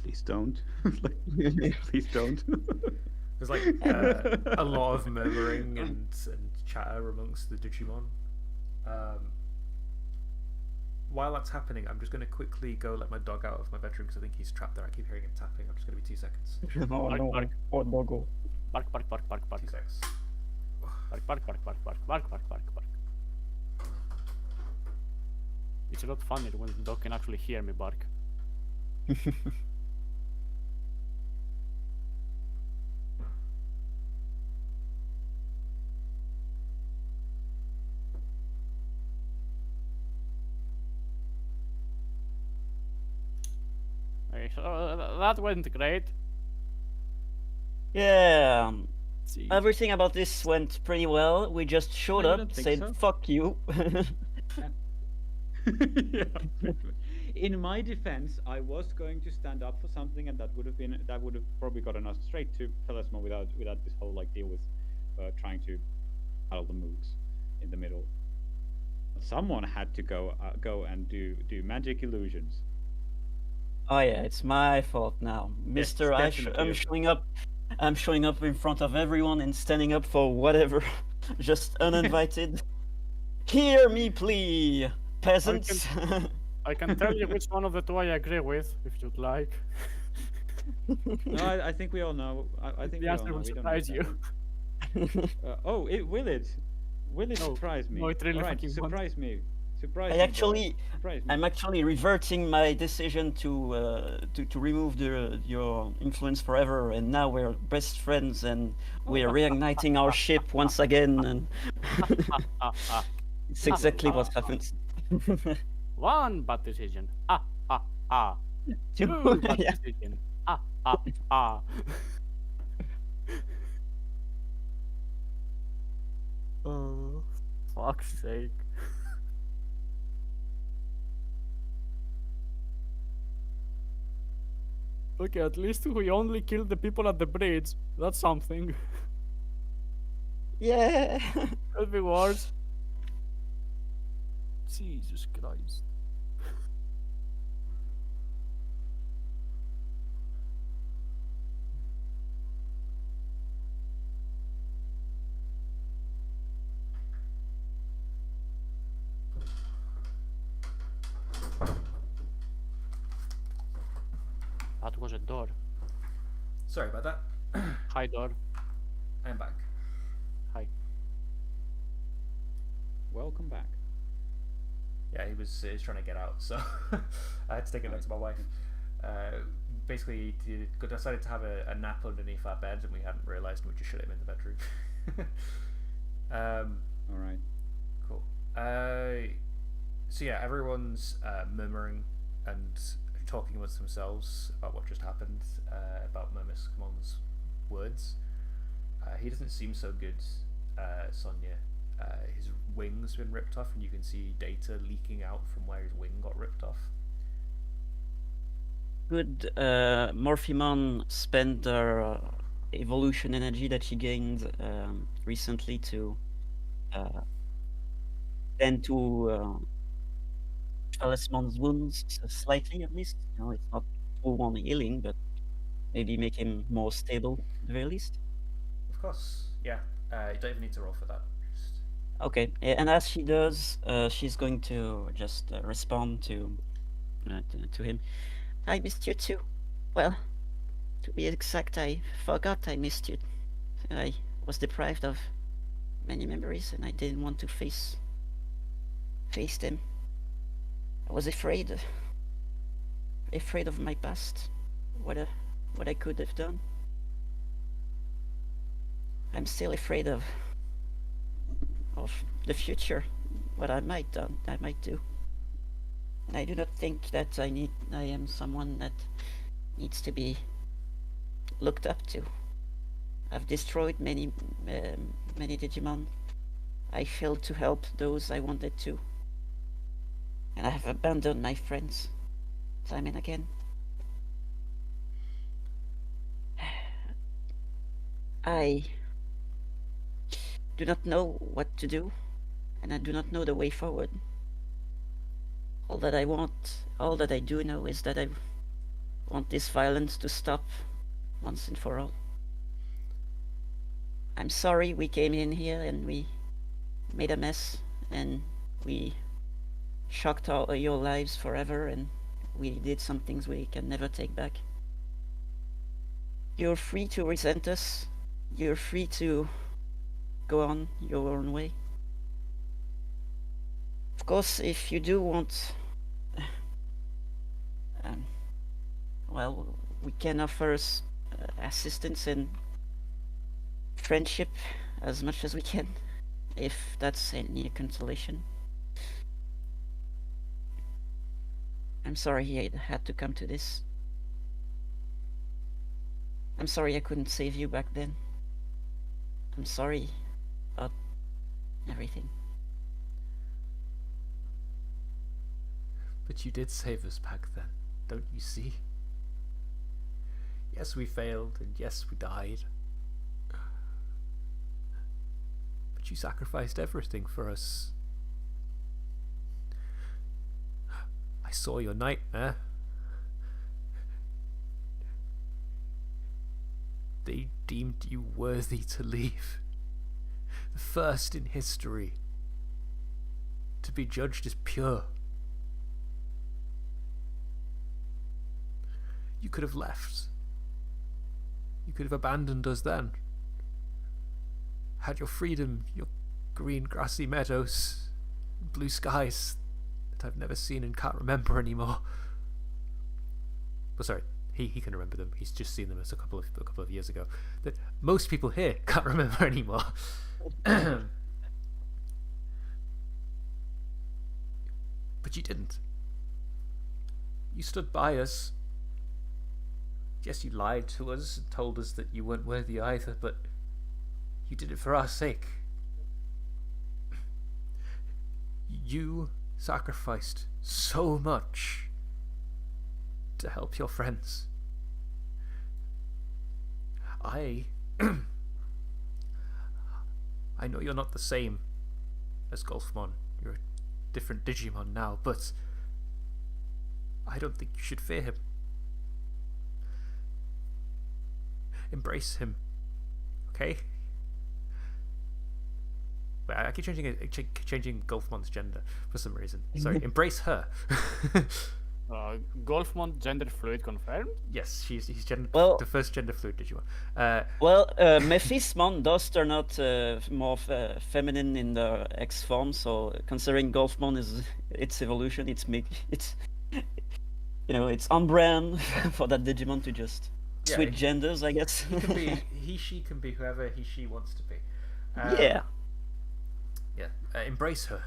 Please don't. Please don't. There's like a lot of murmuring and chatter amongst the Digimon. While that's happening, I'm just going to quickly go let my dog out of my bedroom because I think he's trapped there. I keep hearing him tapping. I'm just going to be 2 seconds. Oh Bark, no, bark. poor doggo. Bark, bark, bark, bark, bark. 2 seconds. Bark, bark, bark, bark, bark, bark, bark, bark, bark. It's a lot funnier when the dog can actually hear me bark. Okay, so that went great. Yeah, See. everything about this went pretty well. We just showed I up, don't think said so. fuck you. Yeah. In my defense, I was going to stand up for something, and that would have probably gotten us straight to Pelasma without this whole like deal with trying to handle the moogs in the middle. Someone had to go and do magic illusions. Oh yeah, it's my fault now, Yes, Mister. definitely I'm your showing up. I'm showing up in front of everyone and standing up for whatever, just uninvited. Hear me, plea, peasants. I can tell you which one of the two I agree with, if you'd like. No, I think we all know. I think The we all answer know. will We don't surprise need you. that one. Oh, will it? Will it No, surprise me? no, it really All right, fucking won't. surprise me. Surprise I me, actually, boy. Surprise me. I'm actually reverting my decision to remove your influence forever, and now we're best friends, and we're reigniting our ship once again, and it's exactly what happens. One bad decision. Ah, ah, ah. Two, Two bad yeah. decision. Ah, ah, ah. Oh, fuck's sake. Okay, at least we only killed the people at the bridge. That's something. Yeah. Could be worse. Jesus Christ. That was a door. Sorry about that. Hi, door. I'm back. Hi. Welcome back. Yeah, he's trying to get out, so I had to take it back to my wife. Basically, he decided to have a nap underneath our bed, and we hadn't realised, and we just shut him in the bedroom. All right. Cool. So yeah, everyone's murmuring and talking amongst themselves about what just happened, about Mermis Kamon's words. He doesn't seem so good, Sonia. His wing's been ripped off, and you can see data leaking out from where his wing got ripped off. Could Morphimon spend their evolution energy that she gained recently to tend to Talisman's wounds slightly, at least? You know, it's not full-on healing, but maybe make him more stable at the very least. Of course, yeah. You don't even need to roll for that. Just... Okay, and as she does, she's going to just respond to him. I missed you too. Well, to be exact, I forgot I missed you. I was deprived of many memories, and I didn't want to face them. I was afraid of my past, what I could have done. I'm still afraid of the future, what I might do. And I do not think that I am someone that needs to be looked up to. I've destroyed many Digimon. I failed to help those I wanted to. And I have abandoned my friends time and again. I do not know what to do, and I do not know the way forward. All that I do know is that I want this violence to stop once and for all. I'm sorry we came in here and we made a mess, and we shocked your lives forever, and we did some things we can never take back. You're free to resent us. You're free to go on your own way. Of course, if you do want, well, we can offer assistance and friendship as much as we can, if that's any consolation. I'm sorry I had to come to this. I'm sorry I couldn't save you back then. I'm sorry about everything. But you did save us back then, don't you see? Yes, we failed, and yes, we died. But you sacrificed everything for us. I saw your nightmare. They deemed you worthy to leave. The first in history to be judged as pure. You could have left. You could have abandoned us then. Had your freedom, your green grassy meadows, blue skies. that I've never seen and can't remember anymore. Well, sorry, he can remember them. He's just seen them as a couple of years ago. That most people here can't remember anymore. But you didn't. You stood by us. Yes, you lied to us and told us that you weren't worthy either, but you did it for our sake. You sacrificed so much to help your friends. I know you're not the same as Golfmon. You're a different Digimon now, but I don't think you should fear him. Embrace him, okay? Wait, I keep changing Golfmon's gender for some reason. Sorry, embrace her. Golfmon gender fluid confirmed? Yes, he's Well- the first gender fluid Digimon. Mephismon does turn out more feminine in the X form, so considering Golfmon is its evolution, it's it's on brand for that Digimon to just Yeah, switch genders, I guess. He can be she can be whoever she wants to be. Yeah. Yeah, embrace her.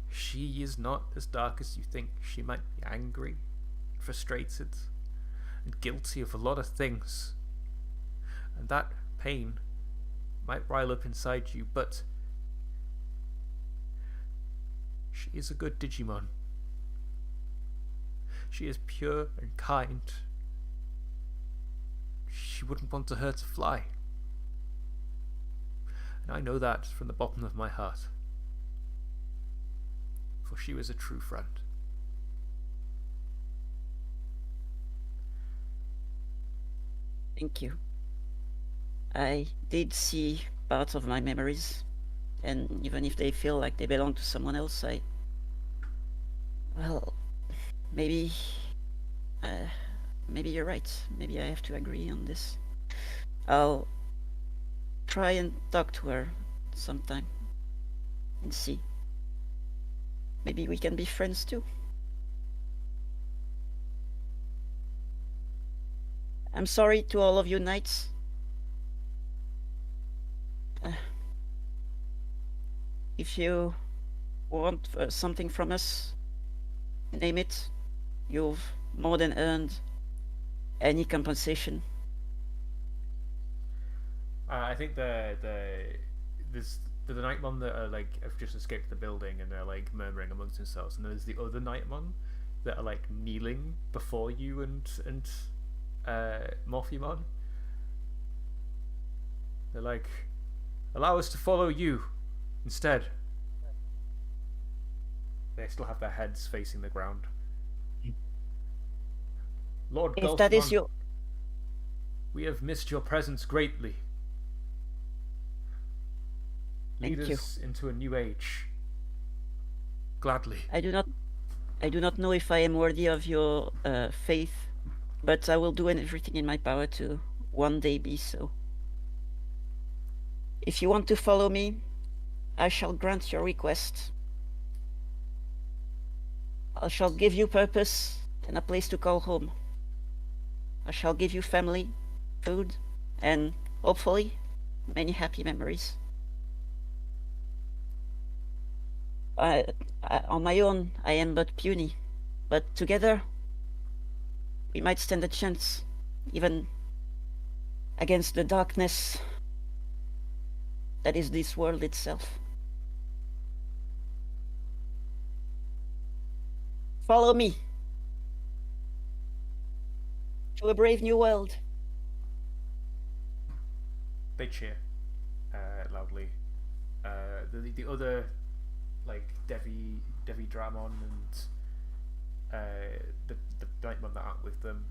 She is not as dark as you think. She might be angry, frustrated, and guilty of a lot of things. And that pain might rile up inside you, but she is a good Digimon. She is pure and kind. She wouldn't want to hurt a fly. And I know that from the bottom of my heart. For she was a true friend. Thank you. I did see parts of my memories, and even if they feel like they belong to someone else, well, maybe you're right. Maybe I have to agree on this. I'll try and talk to her sometime and see. Maybe we can be friends too. I'm sorry to all of you knights. If you want something from us, name it. You've more than earned any compensation. I think the Nightmon that are like have just escaped the building and they're like murmuring amongst themselves, and there's the other Nightmon that are like kneeling before you and Morphimon. They're like, allow us to follow you instead. They still have their heads facing the ground. Lord If that is Golfmon, your... we have missed your presence greatly. Lead Thank you. us into a new age. Gladly. I do not know if I am worthy of your faith, but I will do everything in my power to one day be so. If you want to follow me, I shall grant your request. I shall give you purpose and a place to call home. I shall give you family, food, and hopefully many happy memories. On my own, I am but puny, but together we might stand a chance, even against the darkness that is this world itself. Follow me to a brave new world. They cheer loudly. The other, like Devi Dramon and the Nightmon that aren't with them,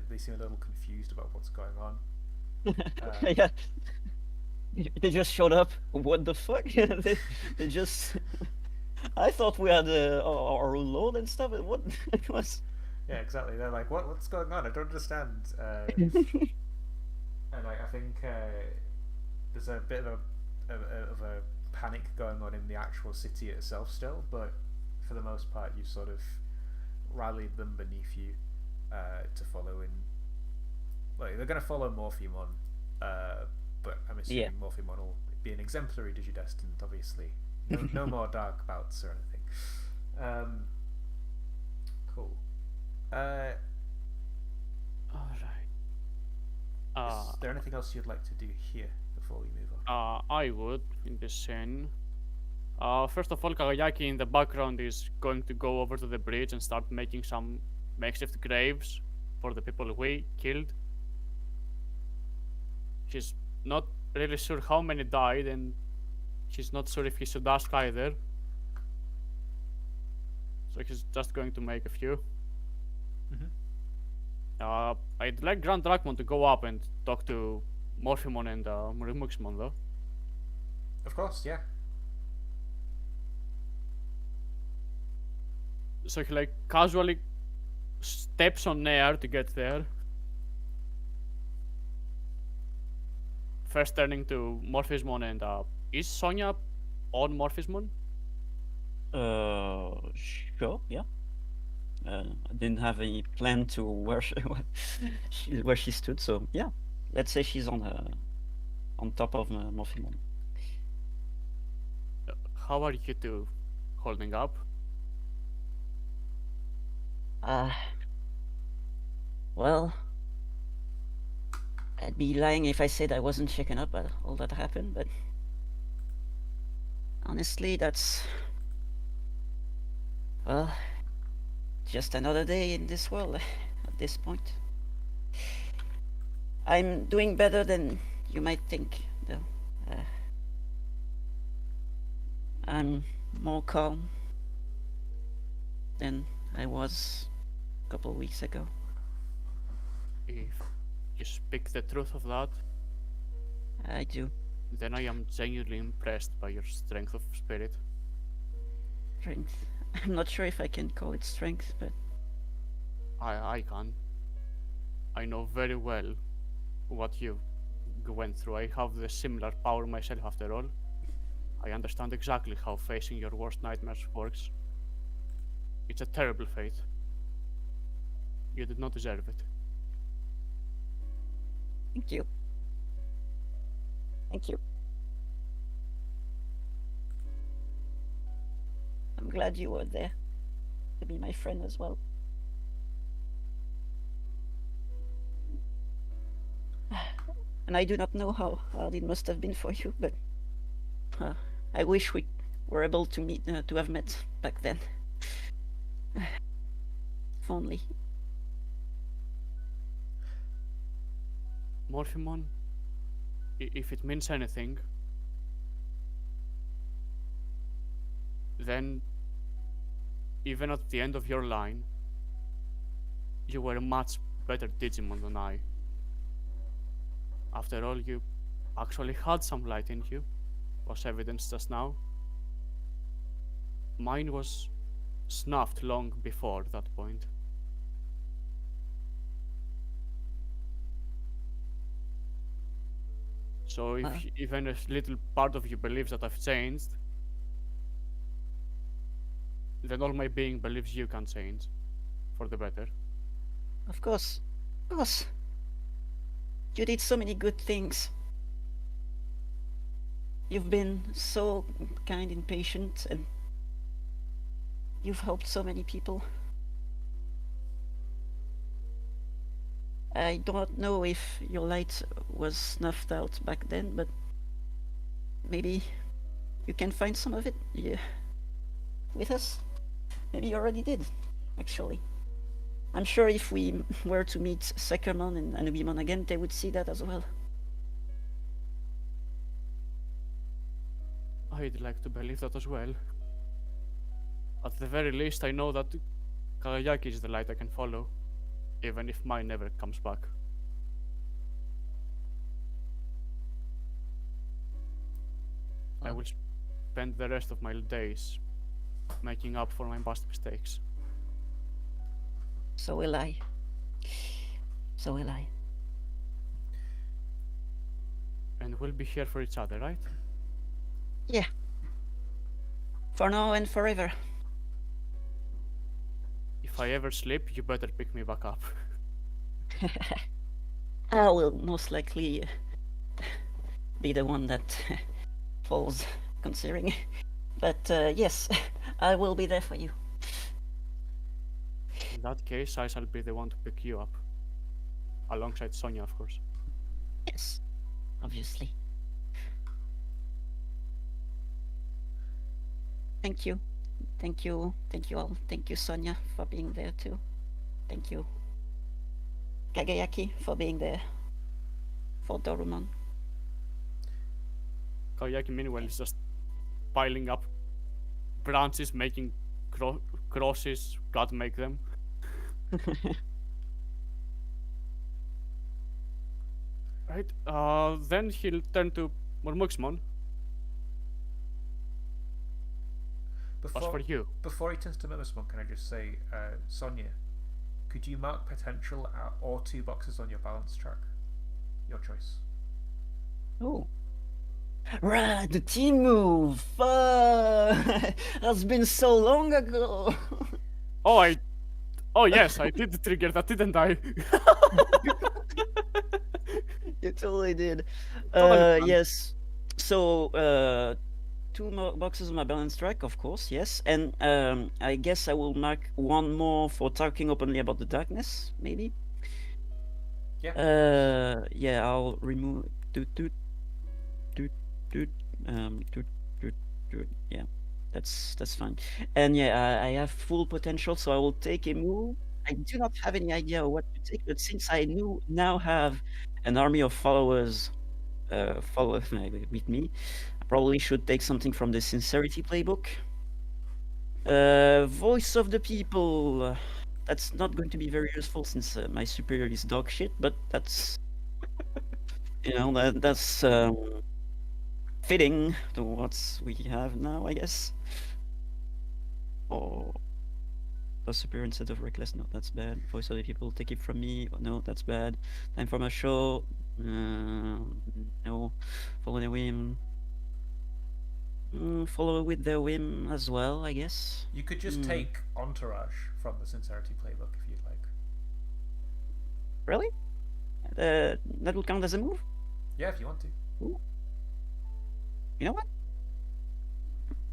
they seem a little confused about what's going on. Yeah. They just showed up. What the fuck? they just. I thought we had our own lord and stuff. What it was? Yeah, exactly. They're like, what's going on? I don't understand. And I think there's a bit of a panic going on in the actual city itself still, but for the most part, you've sort of rallied them beneath you to follow in. Well, they're going to follow Morphemon, but I'm assuming Yeah. Morphemon will be an exemplary Digidestined, obviously. No more dark bouts or anything. Cool. Alright. Is there anything else you'd like to do here before we move on? I would, in this scene. First of all, Kagayaki in the background is going to go over to the bridge and start making some makeshift graves for the people we killed. She's not really sure how many died, and she's not sure if he should ask either. So he's just going to make a few. I'd like Grand Drachmon to go up and talk to Morphemon and Murimuxmon, though. Of course, yeah. So he like casually steps on air to get there. First turning to Morphismon and is Sonia on Morphismon? Sure, yeah. I didn't have any plan to where where she stood, so yeah. Let's say she's on top of Morphemon. How are you two holding up? Well, I'd be lying if I said I wasn't shaken up by all that happened, but honestly, that's, well, just another day in this world at this point. I'm doing better than you might think, though. I'm more calm than I was a couple of weeks ago. If you speak the truth of that, I do. then I am genuinely impressed by your strength of spirit. Strength. I'm not sure if I can call it strength, but I can. I know very well what you went through. I have the similar power myself after all. I understand exactly how facing your worst nightmares works. It's a terrible fate. You did not deserve it. thank you. Thank you. I'm glad you were there to be my friend as well. And I do not know how hard it must have been for you, but I wish we were able to meet, to have met back then. If only. Morphemon, if it means anything, then even at the end of your line, you were a much better Digimon than I. After all, you actually had some light in you, was evidenced just now. Mine was snuffed long before that point. So if even a little part of you believes that I've changed, then all my being believes you can change for the better. Of course. Of course. You did so many good things. You've been so kind and patient, and you've helped so many people. I don't know if your light was snuffed out back then, but maybe you can find some of it with us. Maybe you already did, actually. I'm sure if we were to meet Sekermon and Anubimon again, they would see that as well. I'd like to believe that as well. At the very least, I know that Kagayaki is the light I can follow, even if mine never comes back. I will spend the rest of my days making up for my past mistakes. So will I. So will I. And we'll be here for each other, right? Yeah. For now and forever. if I ever slip, you better pick me back up. I will most likely be the one that falls, considering. But yes, I will be there for you. In that case, I shall be the one to pick you up. Alongside Sonia, of course. Yes, obviously. Thank you. Thank you. Thank you all. Thank you, Sonia, for being there too. Thank you, Kagayaki, for being there. For Dorumon. Kayaki, meanwhile, is just piling up branches, making crosses. God make them. Right. Then he'll turn to Murmuxmon. As for you. Before he turns to Mimosmon, can I just say, Sonia, could you mark potential or 2 boxes on your balance track? Your choice. Oh. Right, the team move! That's been so long ago! Oh yes, I did trigger that, didn't I? You totally did. Totally fun. Yes. So, 2 more boxes on my balance track, of course, yes. And I guess I will mark 1 more for talking openly about the darkness, maybe? Yeah. Yeah, I'll remove... Yeah, that's fine. And yeah, I have full potential, so I will take a move. I do not have any idea what to take, but since I now have an army of followers follow with me, I probably should take something from the Sincerity playbook. Voice of the people. That's not going to be very useful since my superior is dog shit, but that's that's fitting to what we have now, I guess. Or a superior instead of reckless. No, that's bad. Voice of the people, take it from me. No, that's bad. Time for my show. No. Follow the whim. Follow with the whim as well, I guess. You could just take Entourage from the Sincerity playbook if you'd like. Really? That would count as a move? Yeah, if you want to. Ooh. You know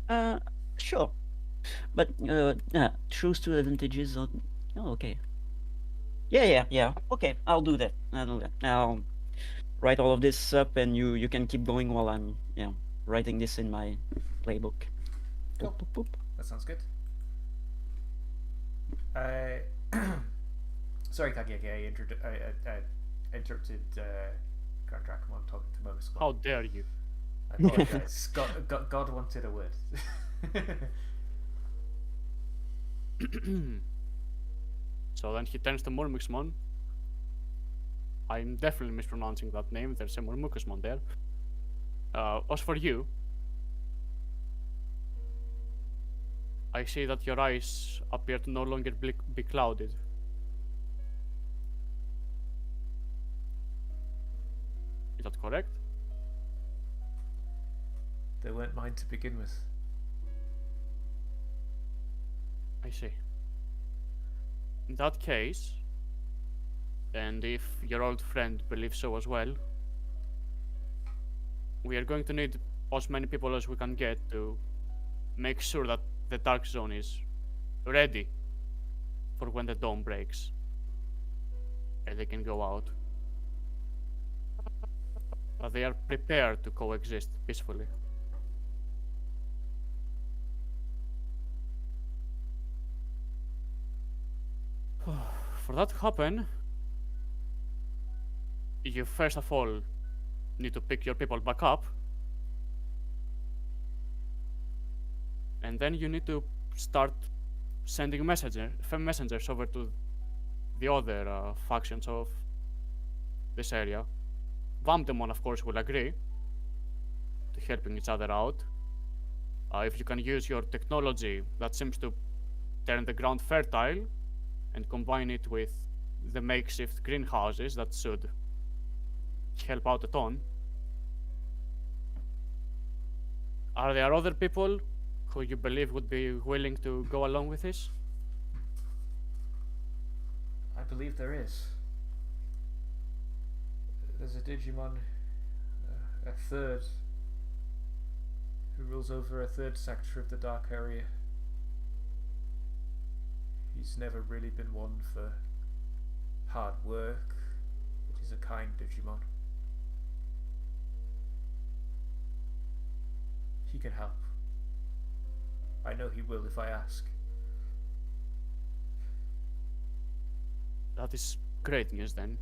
what? Sure. But choose 2 advantages on... Oh, okay. Yeah. Okay, I'll do that. I'll write all of this up, and you can keep going while I'm writing this in my playbook. Cool. Boop, boop, boop. That sounds good. Sorry, Kageki, I interrupted Grand Dracomon talking to Momus. How dare you? I apologize. God wanted a word. So then he turns to Murmuxmon. I'm definitely mispronouncing that name. There's a Murmuxmon there. As for you, I see that your eyes appear to no longer be clouded. Is that correct? They weren't mine to begin with. I see. In that case, and if your old friend believes so as well, we are going to need as many people as we can get to make sure that the Dark Zone is ready for when the dawn breaks and they can go out. That they are prepared to coexist peacefully. For that to happen, you first of all need to pick your people back up, and then you need to start sending messengers over to the other factions of this area. Vamdemon, of course, will agree to helping each other out. If you can use your technology that seems to turn the ground fertile and combine it with the makeshift greenhouses, that should help out a ton. Are there other people who you believe would be willing to go along with this? believe there is. There's a Digimon, a third, who rules over a third sector of the dark area. He's never really been one for hard work, but he's a kind Digimon. He can help. I know he will if I ask. That is great news then.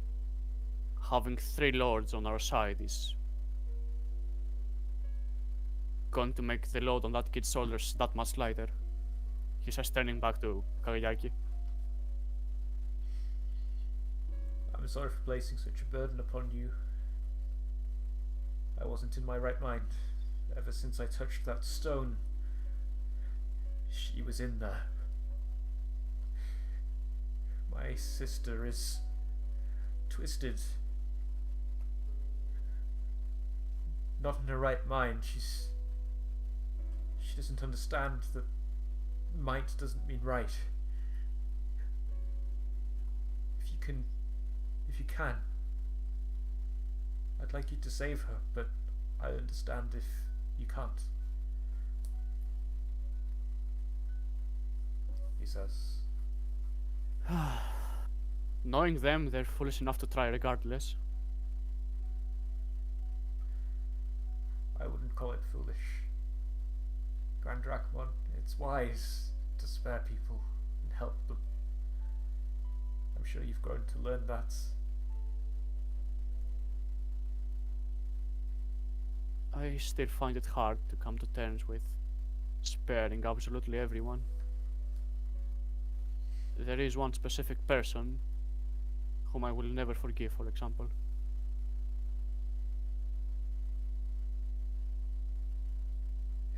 Having 3 lords on our side is going to make the load on that kid's shoulders that much lighter. He says, turning back to Kagayaki. I'm sorry for placing such a burden upon you. I wasn't in my right mind. Ever since I touched that stone, she was in there. My sister is twisted. Not in her right mind. She doesn't understand that might doesn't mean right. If you can, I'd like you to save her, but I understand if you can't. He says. Knowing them, they're foolish enough to try regardless. I wouldn't call it foolish. Grand Drachmon, it's wise to spare people and help them. I'm sure you've grown to learn that. I still find it hard to come to terms with sparing absolutely everyone. There is one specific person whom I will never forgive, for example.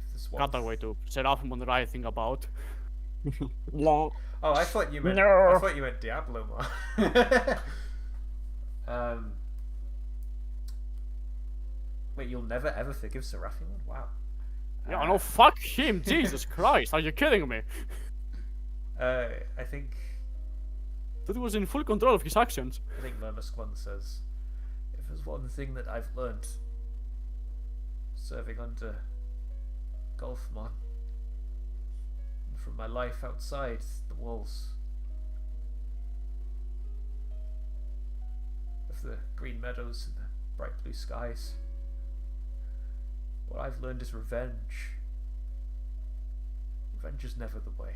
If this one Cutaway to Seraphimon writing about. No. Oh, I thought you meant No. I thought you meant Diablo more. Wait, you'll never ever forgive Seraphimon? Wow. Yeah, no, fuck him! Jesus Christ, are you kidding me? I think That was in full control of his actions. Vermuskwan says, if there's one thing that I've learned serving under Golfmon and from my life outside the walls of the green meadows and the bright blue skies, what I've learned is revenge. Revenge is never the way.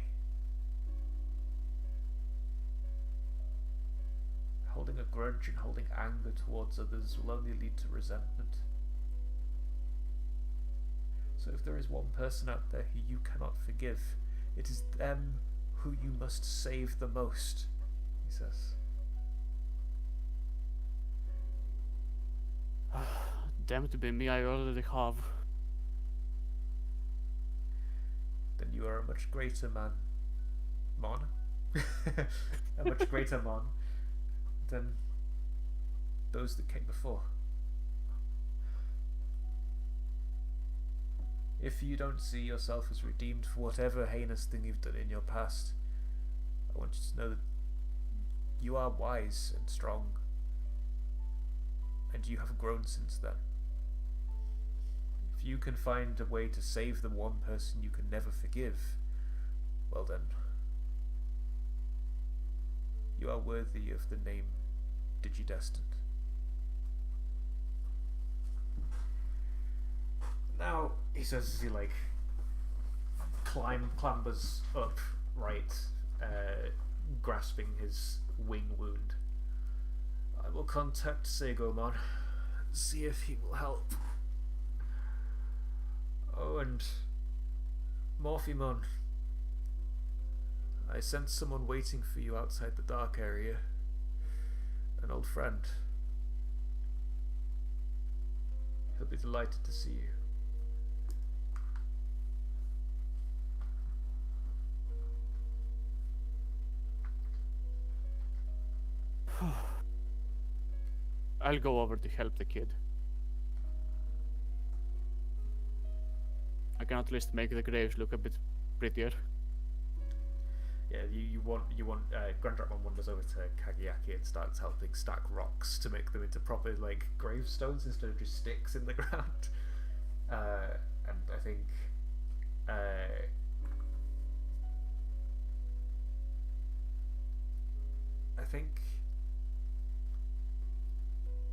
Holding a grudge and holding anger towards others will only lead to resentment. So if there is one person out there who you cannot forgive, it is them who you must save the most, he says. Damn to be me, I already have. Then you are a much greater man. Mon? A much greater Mon than those that came before. If you don't see yourself as redeemed for whatever heinous thing you've done in your past, I want you to know that you are wise and strong, and you have grown since then. If you can find a way to save the one person you can never forgive, well then, you are worthy of the name Digidestined. Now, he says as he clambers up, right, grasping his wing wound. I will contact Segomon, see if he will help. Oh, and Morphimon, I sense someone waiting for you outside the dark area. An old friend. He'll be delighted to see you. I'll go over to help the kid. I can at least make the graves look a bit prettier. Yeah, you want Grand Drakmon wanders over to Kagiaki and starts helping stack rocks to make them into proper like gravestones instead of just sticks in the ground. And I think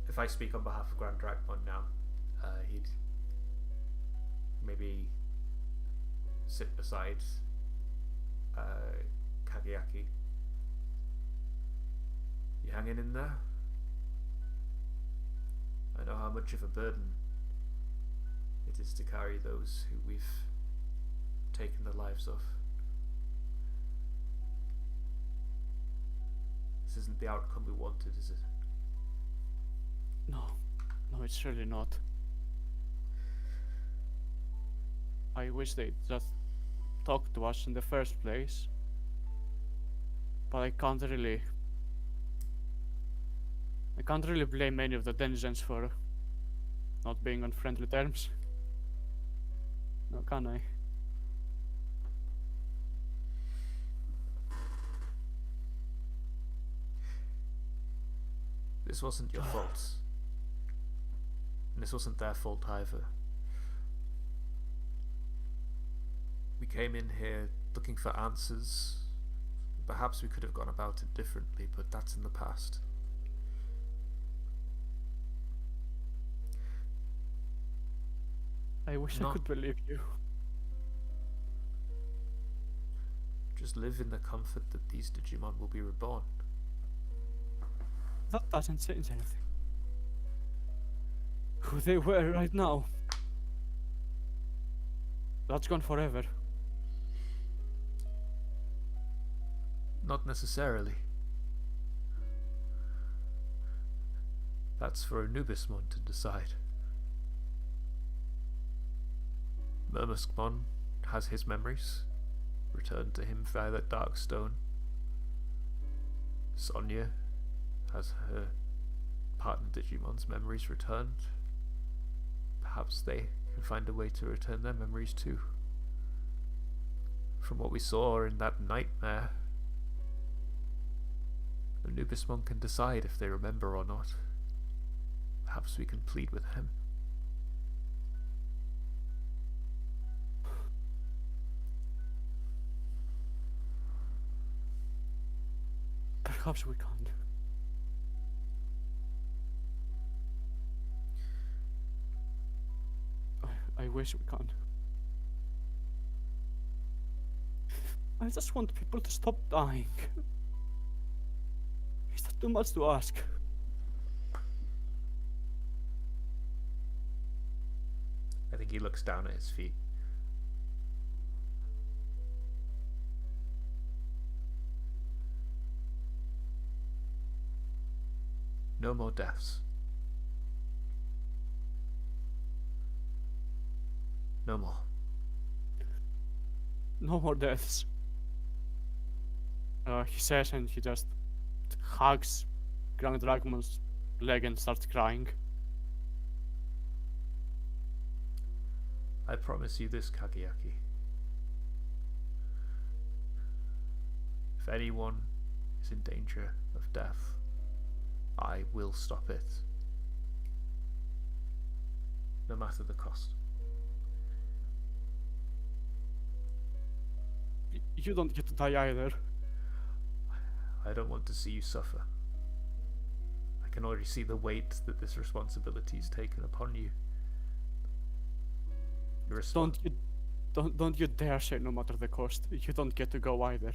if I speak on behalf of Grand Drakmon now, he'd maybe sit beside Kagiaki. You hanging in there? I know how much of a burden it is to carry those who we've taken the lives of. This isn't the outcome we wanted, is it? No, it's really not. I wish they'd just talk to us in the first place. But I can't really blame any of the denizens for not being on friendly terms. No, can I? This wasn't your fault. And this wasn't their fault either. We came in here looking for answers. Perhaps we could have gone about it differently, but that's in the past. I wish I could believe you. Just live in the comfort that these Digimon will be reborn. That doesn't change anything. Who they were right now, that's gone forever. Not necessarily. That's for Anubismon to decide. Murmuskmon has his memories returned to him via that dark stone. Sonia has her partner Digimon's memories returned. Perhaps they can find a way to return their memories too. From what we saw in that nightmare, Anubismon can decide if they remember or not. Perhaps we can plead with him. Perhaps we can't. I wish we can't. I just want people to stop dying. Is that too much to ask? I think he looks down at his feet. No more deaths. No more. No more deaths. He says, and he just hugs Grand Drakmon's leg and starts crying. I promise you this, Kagiaki. If anyone is in danger of death, I will stop it. No matter the cost. You don't get to die either. I don't want to see you suffer. I can already see the weight that this responsibility is taken upon you. Don't you dare say no matter the cost. You don't get to go either.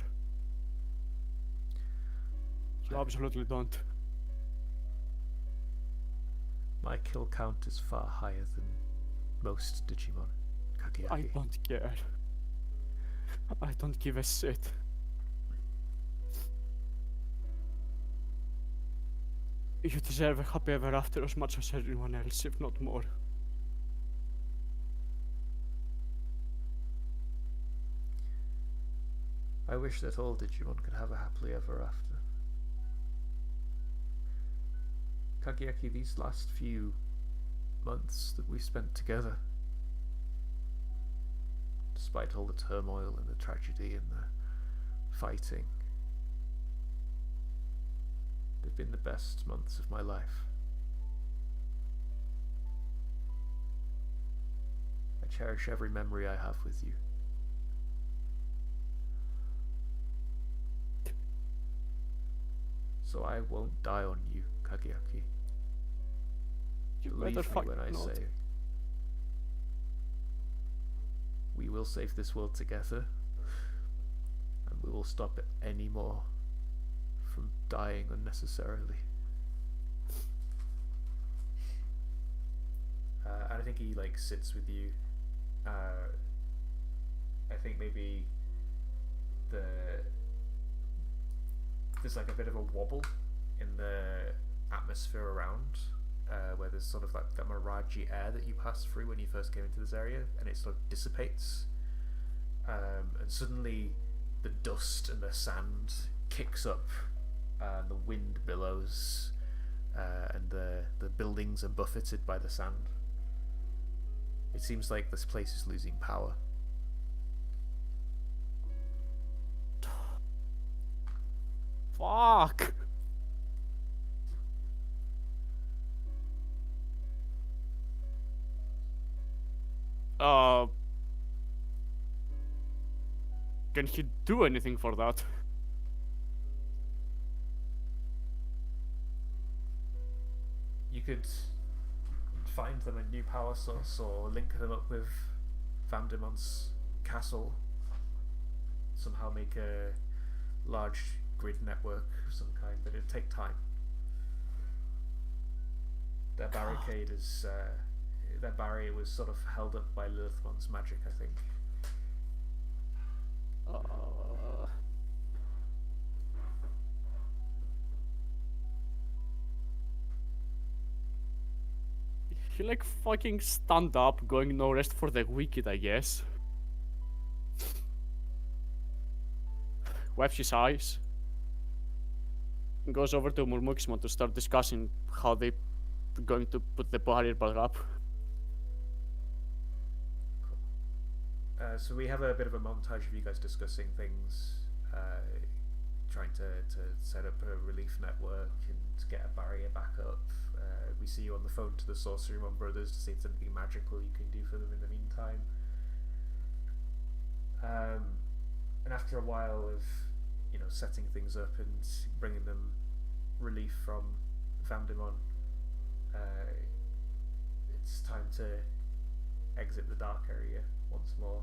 You absolutely don't. My kill count is far higher than most Digimon, Kagiaki. I don't care. I don't give a shit. You deserve a happy ever after as much as everyone else, if not more. I wish that all Digimon could have a happily ever after. Kagiaki, these last few months that we spent together, despite all the turmoil and the tragedy and the fighting. They've been the best months of my life. I cherish every memory I have with you. So I won't die on you, Kageaki. You Believe better me fuck when I not. say we will save this world together, and we will stop any more from dying unnecessarily. And I think he like sits with you. I think maybe there's like a bit of a wobble in the atmosphere around, where there's sort of like that miragey air that you passed through when you first came into this area, and it sort of dissipates, and suddenly the dust and the sand kicks up, and the wind billows, and the buildings are buffeted by the sand. It seems like this place is losing power. Fuck. Can he do anything for that? You could find them a new power source or link them up with Vandemon's castle. Somehow make a large grid network of some kind, but it'd take time. Their barricade is their barrier was sort of held up by Lilithmon's magic, I think. He like fucking stand up, going no rest for the wicked, I guess. Wipes his eyes. Goes over to Murmukismon to start discussing how they going to put the barrier back up. So we have a bit of a montage of you guys discussing things, trying to set up a relief network and get a barrier back up. We see you on the phone to the Sorcerymon brothers to see if there's anything magical you can do for them in the meantime. And after a while of setting things up and bringing them relief from Vandemon, it's time to exit the dark area once more.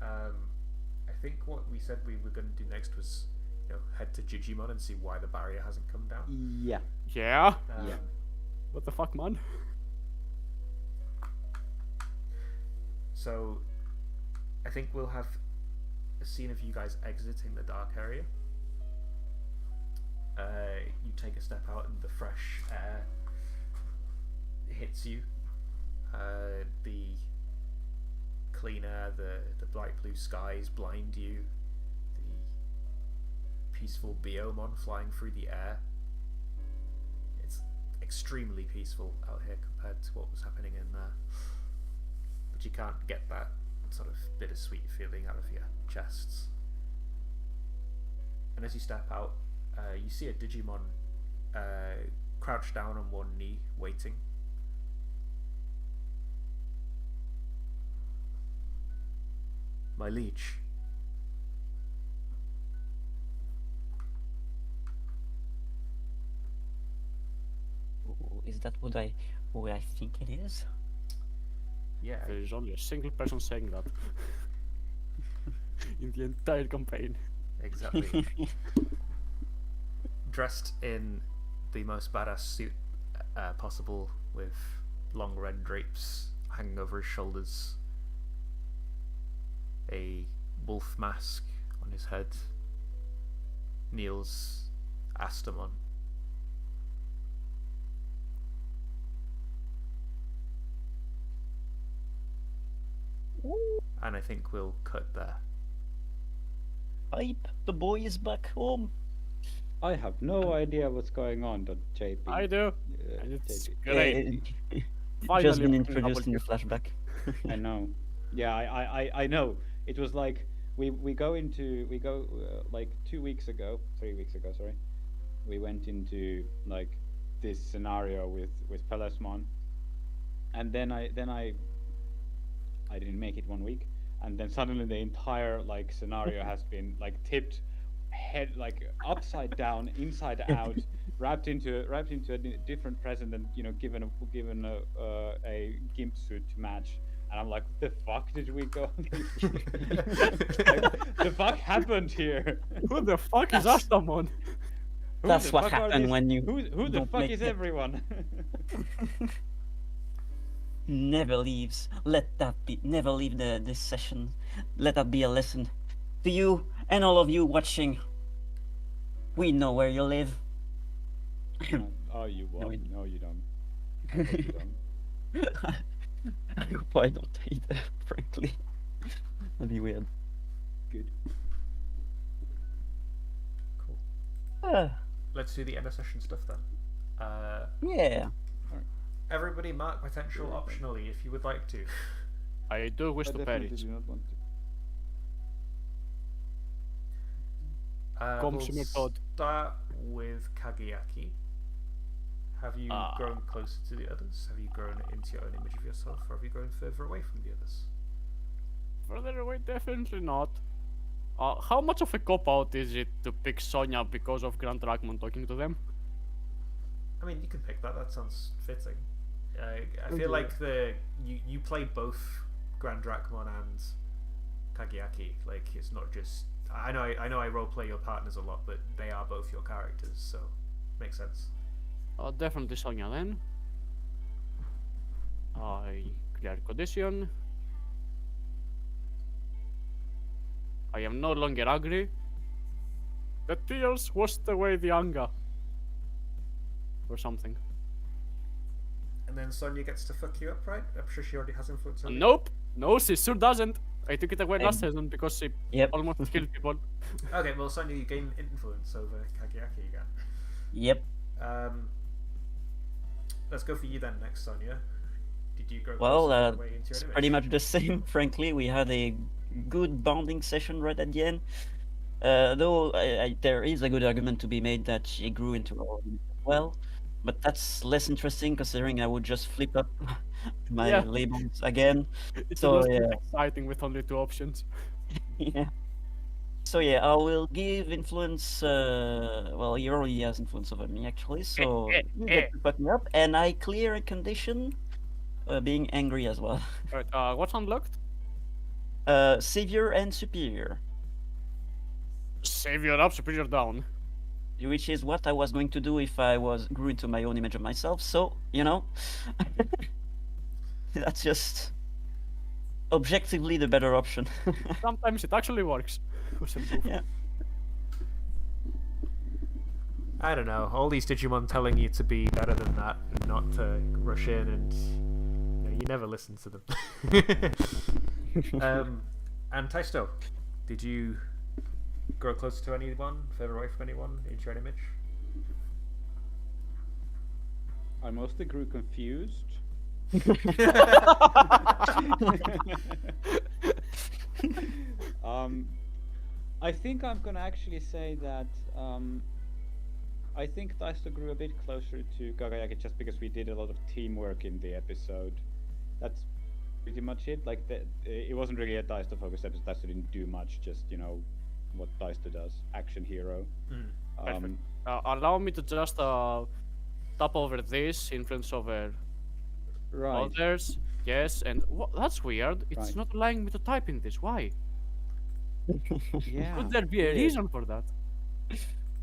I think what we said we were going to do next was head to Digimon and see why the barrier hasn't come down. Yeah. Yeah? Yeah. What the fuck, man? So I think we'll have a scene of you guys exiting the dark area. You take a step out and the fresh air hits you. The clean air, the bright blue skies blind you. The peaceful Biomon flying through the air. It's extremely peaceful out here compared to what was happening in there. But you can't get that sort of bittersweet feeling out of your chests. And as you step out, you see a Digimon crouched down on one knee, waiting. My liege. Oh, is that what I think it is? Yeah, There is only a single person saying that in the entire campaign. exactly. Dressed in the most badass suit possible, with long red drapes hanging over his shoulders, a wolf mask on his head, kneels Astamon. And I think we'll cut there. Hype, the boy is back home. I have no idea what's going on, JP. I do. Uh, And it's JP. great. Just Finally, been a introduced in W. the flashback. I know. Yeah, I know. It was like we go like 3 weeks ago, sorry. We went into like this scenario with Pelasmon, and then I didn't make it 1 week, and then suddenly the entire like scenario has been like tipped head like upside down, inside out, wrapped into a different present, and given a gimp suit to match. And I'm like, what the fuck did we go? Like, the fuck happened here? Who the fuck is Astamon? Who That's the what fuck are happened these- when you Who the don't fuck make is it. everyone? Never leaves. Never leave this session. Let that be a lesson to you and all of you watching. We know where you live. Oh, you No, won't. we- No, you don't. I hope you don't. I hope I don't hate that, frankly. That'd be weird. Good. Cool. Ah, Let's do the end of session stuff then. yeah. Everybody mark potential optionally if you would like to. I do wish I to definitely perish. do not want to. Come We'll to me, Todd. start with Kageaki. Have you grown closer to the others? Have you grown into your own image of yourself, or have you grown further away from the others? Further away, definitely not. How much of a cop-out is it to pick Sonya because of Grand Dragmon talking to them? I mean, you can pick that. That sounds fitting. I feel like you play both Grand Dracmon and Kageaki. Like, it's not just. I know I roleplay your partners a lot, but they are both your characters, so makes sense. Definitely Sonya then. I clear condition. I am no longer angry. The tears washed away the anger. Or something. And then Sonya gets to fuck you up, right? I'm sure she already has influence on you. Nope. No, she sure doesn't. I took it away last Um, season because she Yep. almost killed people. Okay, well, Sonya, you gain influence over Kageaki again. Yep. Let's go for you then next, Sonya. Did you grow Well, closer away into your it's image? pretty much the same. Frankly, we had a good bonding session right at the end. Though there is a good argument to be made that she grew into her own as well, but that's less interesting considering I would just flip up my Yeah. labels again. It's So, a little yeah. bit exciting with only 2 options. Yeah. So yeah, I will give influence. Well, he already has influence over me actually, so you get to fuck me up, and I clear a condition, being angry as well. Alright, what's unlocked? Savior and superior, Savior up, superior down. which is what I was going to do if I grew into my own image of myself. So that's just objectively the better option. Sometimes it actually works. Yeah. I don't know. All these Digimon telling you to be better than that and not to rush in, and you never listen to them. And Taisto, did you grow closer to anyone, further away from anyone, into your own image? I mostly grew confused. I think I'm gonna actually say that I think Daisto grew a bit closer to Gagayaki just because we did a lot of teamwork in the episode. That's pretty much it. Like it wasn't really a Daisto focused episode. Daisto didn't do much. Just what Daisto does, action hero. Perfect. Allow me to just tap over this, influence over Right. others. Yes, and that's weird. It's Right. not allowing me to type in this. Why? Yeah. Could there be a weird. reason for that?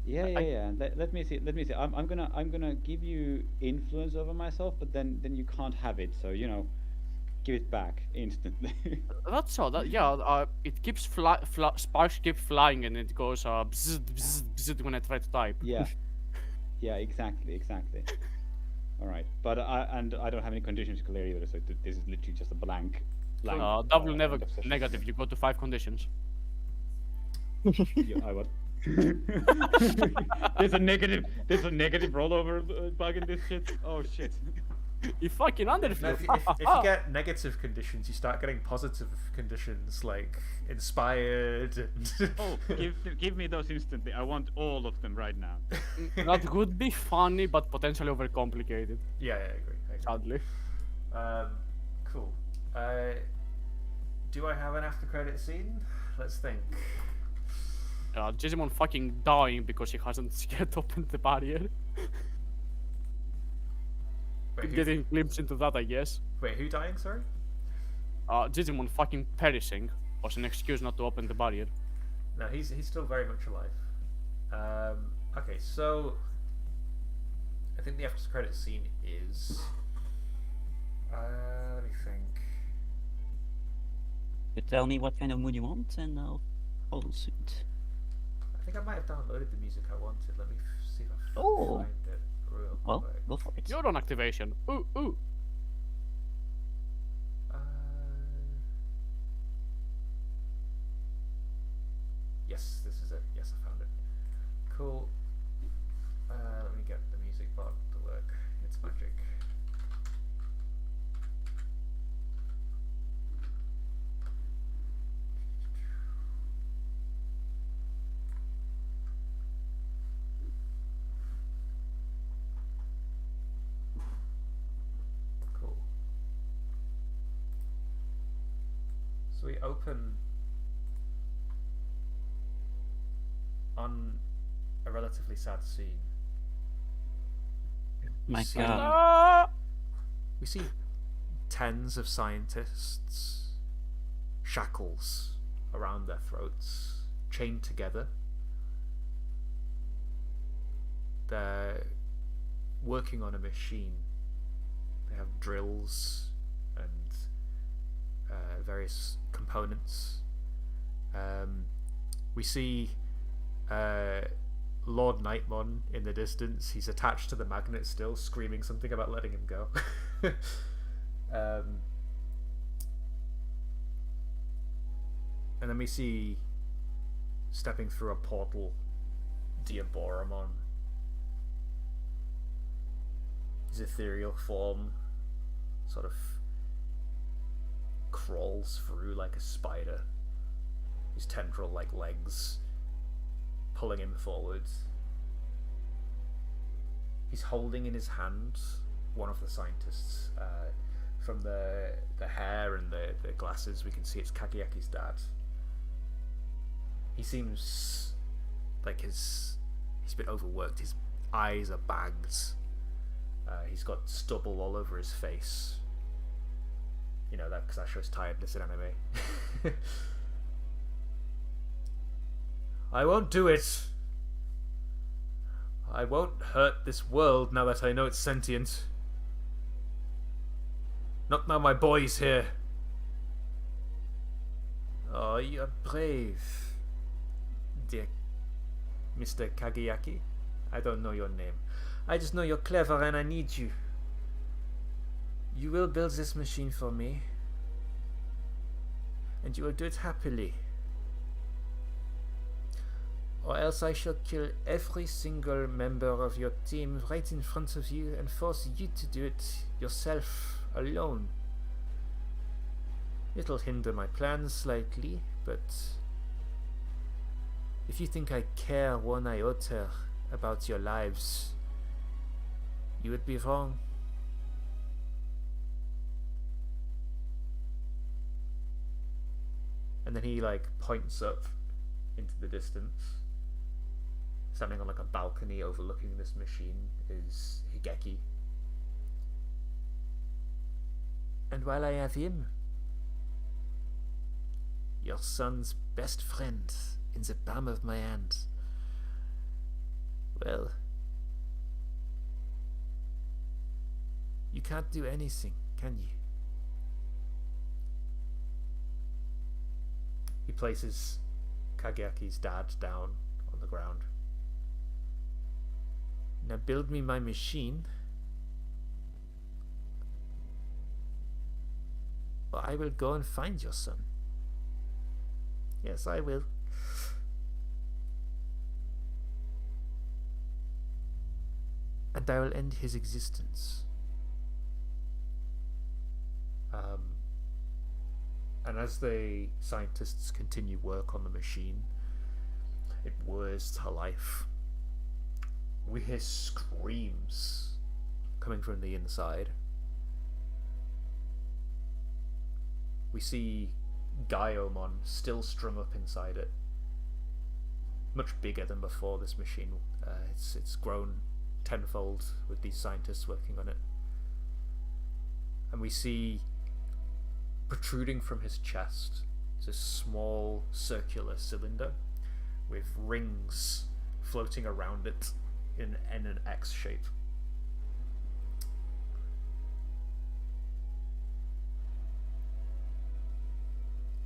Yeah. Let me see. I'm gonna give you influence over myself, but then you can't have it. So give it back instantly. That's all. It keeps sparks keep flying, and it goes bzzz, bzzz, bzzz when I try to type. Yeah. Yeah. Exactly. All right, but I don't have any conditions to clear either, so this is literally just a blank. Double end of session. negative. You go to 5 conditions. I what? There's a negative rollover bug in this shit. Oh shit. He fucking No, underflew. if you get negative conditions, you start getting positive conditions like inspired and Oh, give me those instantly. I want all of them right now. That would be funny, but potentially overcomplicated. yeah, I agree. Sadly. Cool. Do I have an after credit scene? Let's think. Digimon fucking dying because he hasn't yet opened the barrier. Wait, Getting a glimpse into that, I guess. who dying? Sorry. Digimon fucking perishing was an excuse not to open the barrier. No, he's still very much alive. Okay, so I think the after credit scene is. Let me think. You tell me what kind of mood you want, and I'll follow suit. I think I might have downloaded the music I wanted. Let me see if I Oh. find it real Well, quick. go for it. You're on activation. Ooh, ooh. Yes, this is it. Yes, I found it. Cool. Let me get the music bot to work. It's magic. Cool. So we open on a relatively sad scene. My see- God. Ah! We see tens of scientists, shackles around their throats, chained together. They're working on a machine. They have drills and various components. We see Lord Nightmon in the distance. He's attached to the magnet still, screaming something about letting him go. And then we see, stepping through a portal, Diaboromon. His ethereal form sort of crawls through like a spider. His tendril-like legs pulling him forwards. He's holding in his hand one of the scientists. From the hair and the glasses, we can see it's Kageyaki's dad. He seems like he's been overworked. His eyes are bagged. He's got stubble all over his face. You know, that because that shows tiredness in anime. I won't do it. I won't hurt this world now that I know it's sentient. Not now my boy's here. Oh, you're brave, dear Mr. Kageyaki. I don't know your name. I just know you're clever and I need you. You will build this machine for me. And you will do it happily. Or else I shall kill every single member of your team right in front of you and force you to do it yourself, alone. It'll hinder my plans slightly, but if you think I care one iota about your lives, you would be wrong. And then he like points up into the distance. Standing on like a balcony overlooking this machine is Higeki. And while I have him, your son's best friend, in the palm of my hand, well, you can't do anything, can you? He places Kageyaki's dad down on the ground. Now build me my machine, or I will go and find your son. Yes, I will. And I will end his existence. And as the scientists continue work on the machine, it whirs to life. We hear screams coming from the inside. We see Gaiomon still strung up inside it. Much bigger than before this machine. It's grown tenfold with these scientists working on it. And we see protruding from his chest is a small circular cylinder with rings floating around it in an X shape.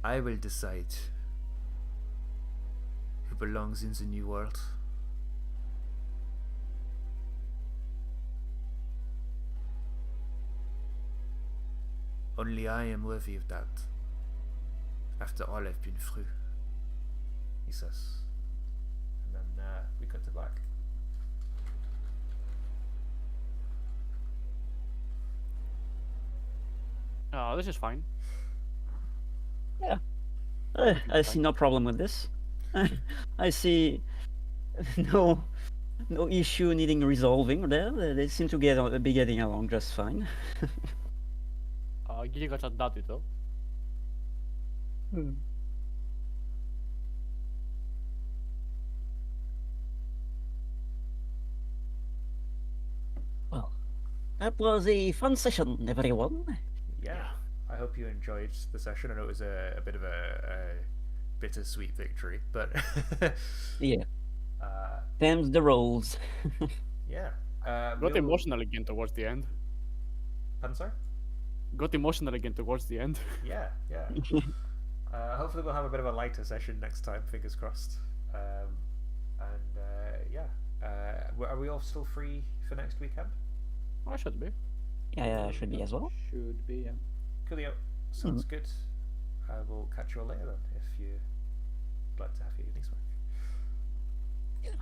I will decide who belongs in the new world. Only I am worthy of that. After all I've been through, he says. And then we cut to black. Oh, this is fine. Yeah. I see no problem with this. I see no issue needing resolving there. They seem to be getting along just fine. Giga cat dati to. Well, that was a fun session, everyone. Yeah. I hope you enjoyed the session. I know it was a bit of a bittersweet victory, but Yeah. Them's the rolls. yeah. Got emotional again towards the end. Pardon, sorry? Got emotional again towards the end. Yeah. Hopefully we'll have a bit of a lighter session next time, fingers crossed. Are we all still free for next weekend? I should be. Yeah, should be as well. Should be, yeah. Coolio. Sounds good. I will catch you all later then, if you'd like to have your evening's work.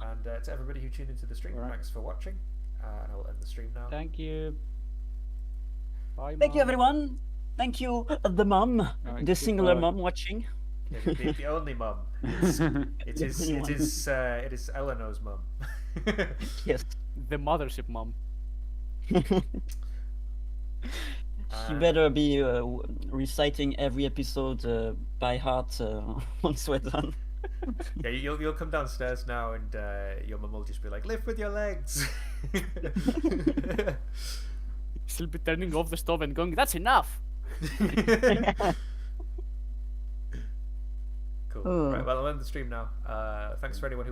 And to everybody who tuned into the stream, Alright. thanks for watching. And I'll end the stream now. Thank you. Bye, Thank you, Mom. everyone. Thank you, the mum, Alright, the singular goodbye. mum watching. Yeah, the only mum. It is Eleanor's mum. Yes. The mothership mom. She better be reciting every episode by heart once we're done. Yeah, you'll come downstairs now, and your mum will just be like, "Lift with your legs." She'll be turning off the stove and going, "That's enough." Cool. Oh. Right, well, I'll end the stream now. Thanks for anyone who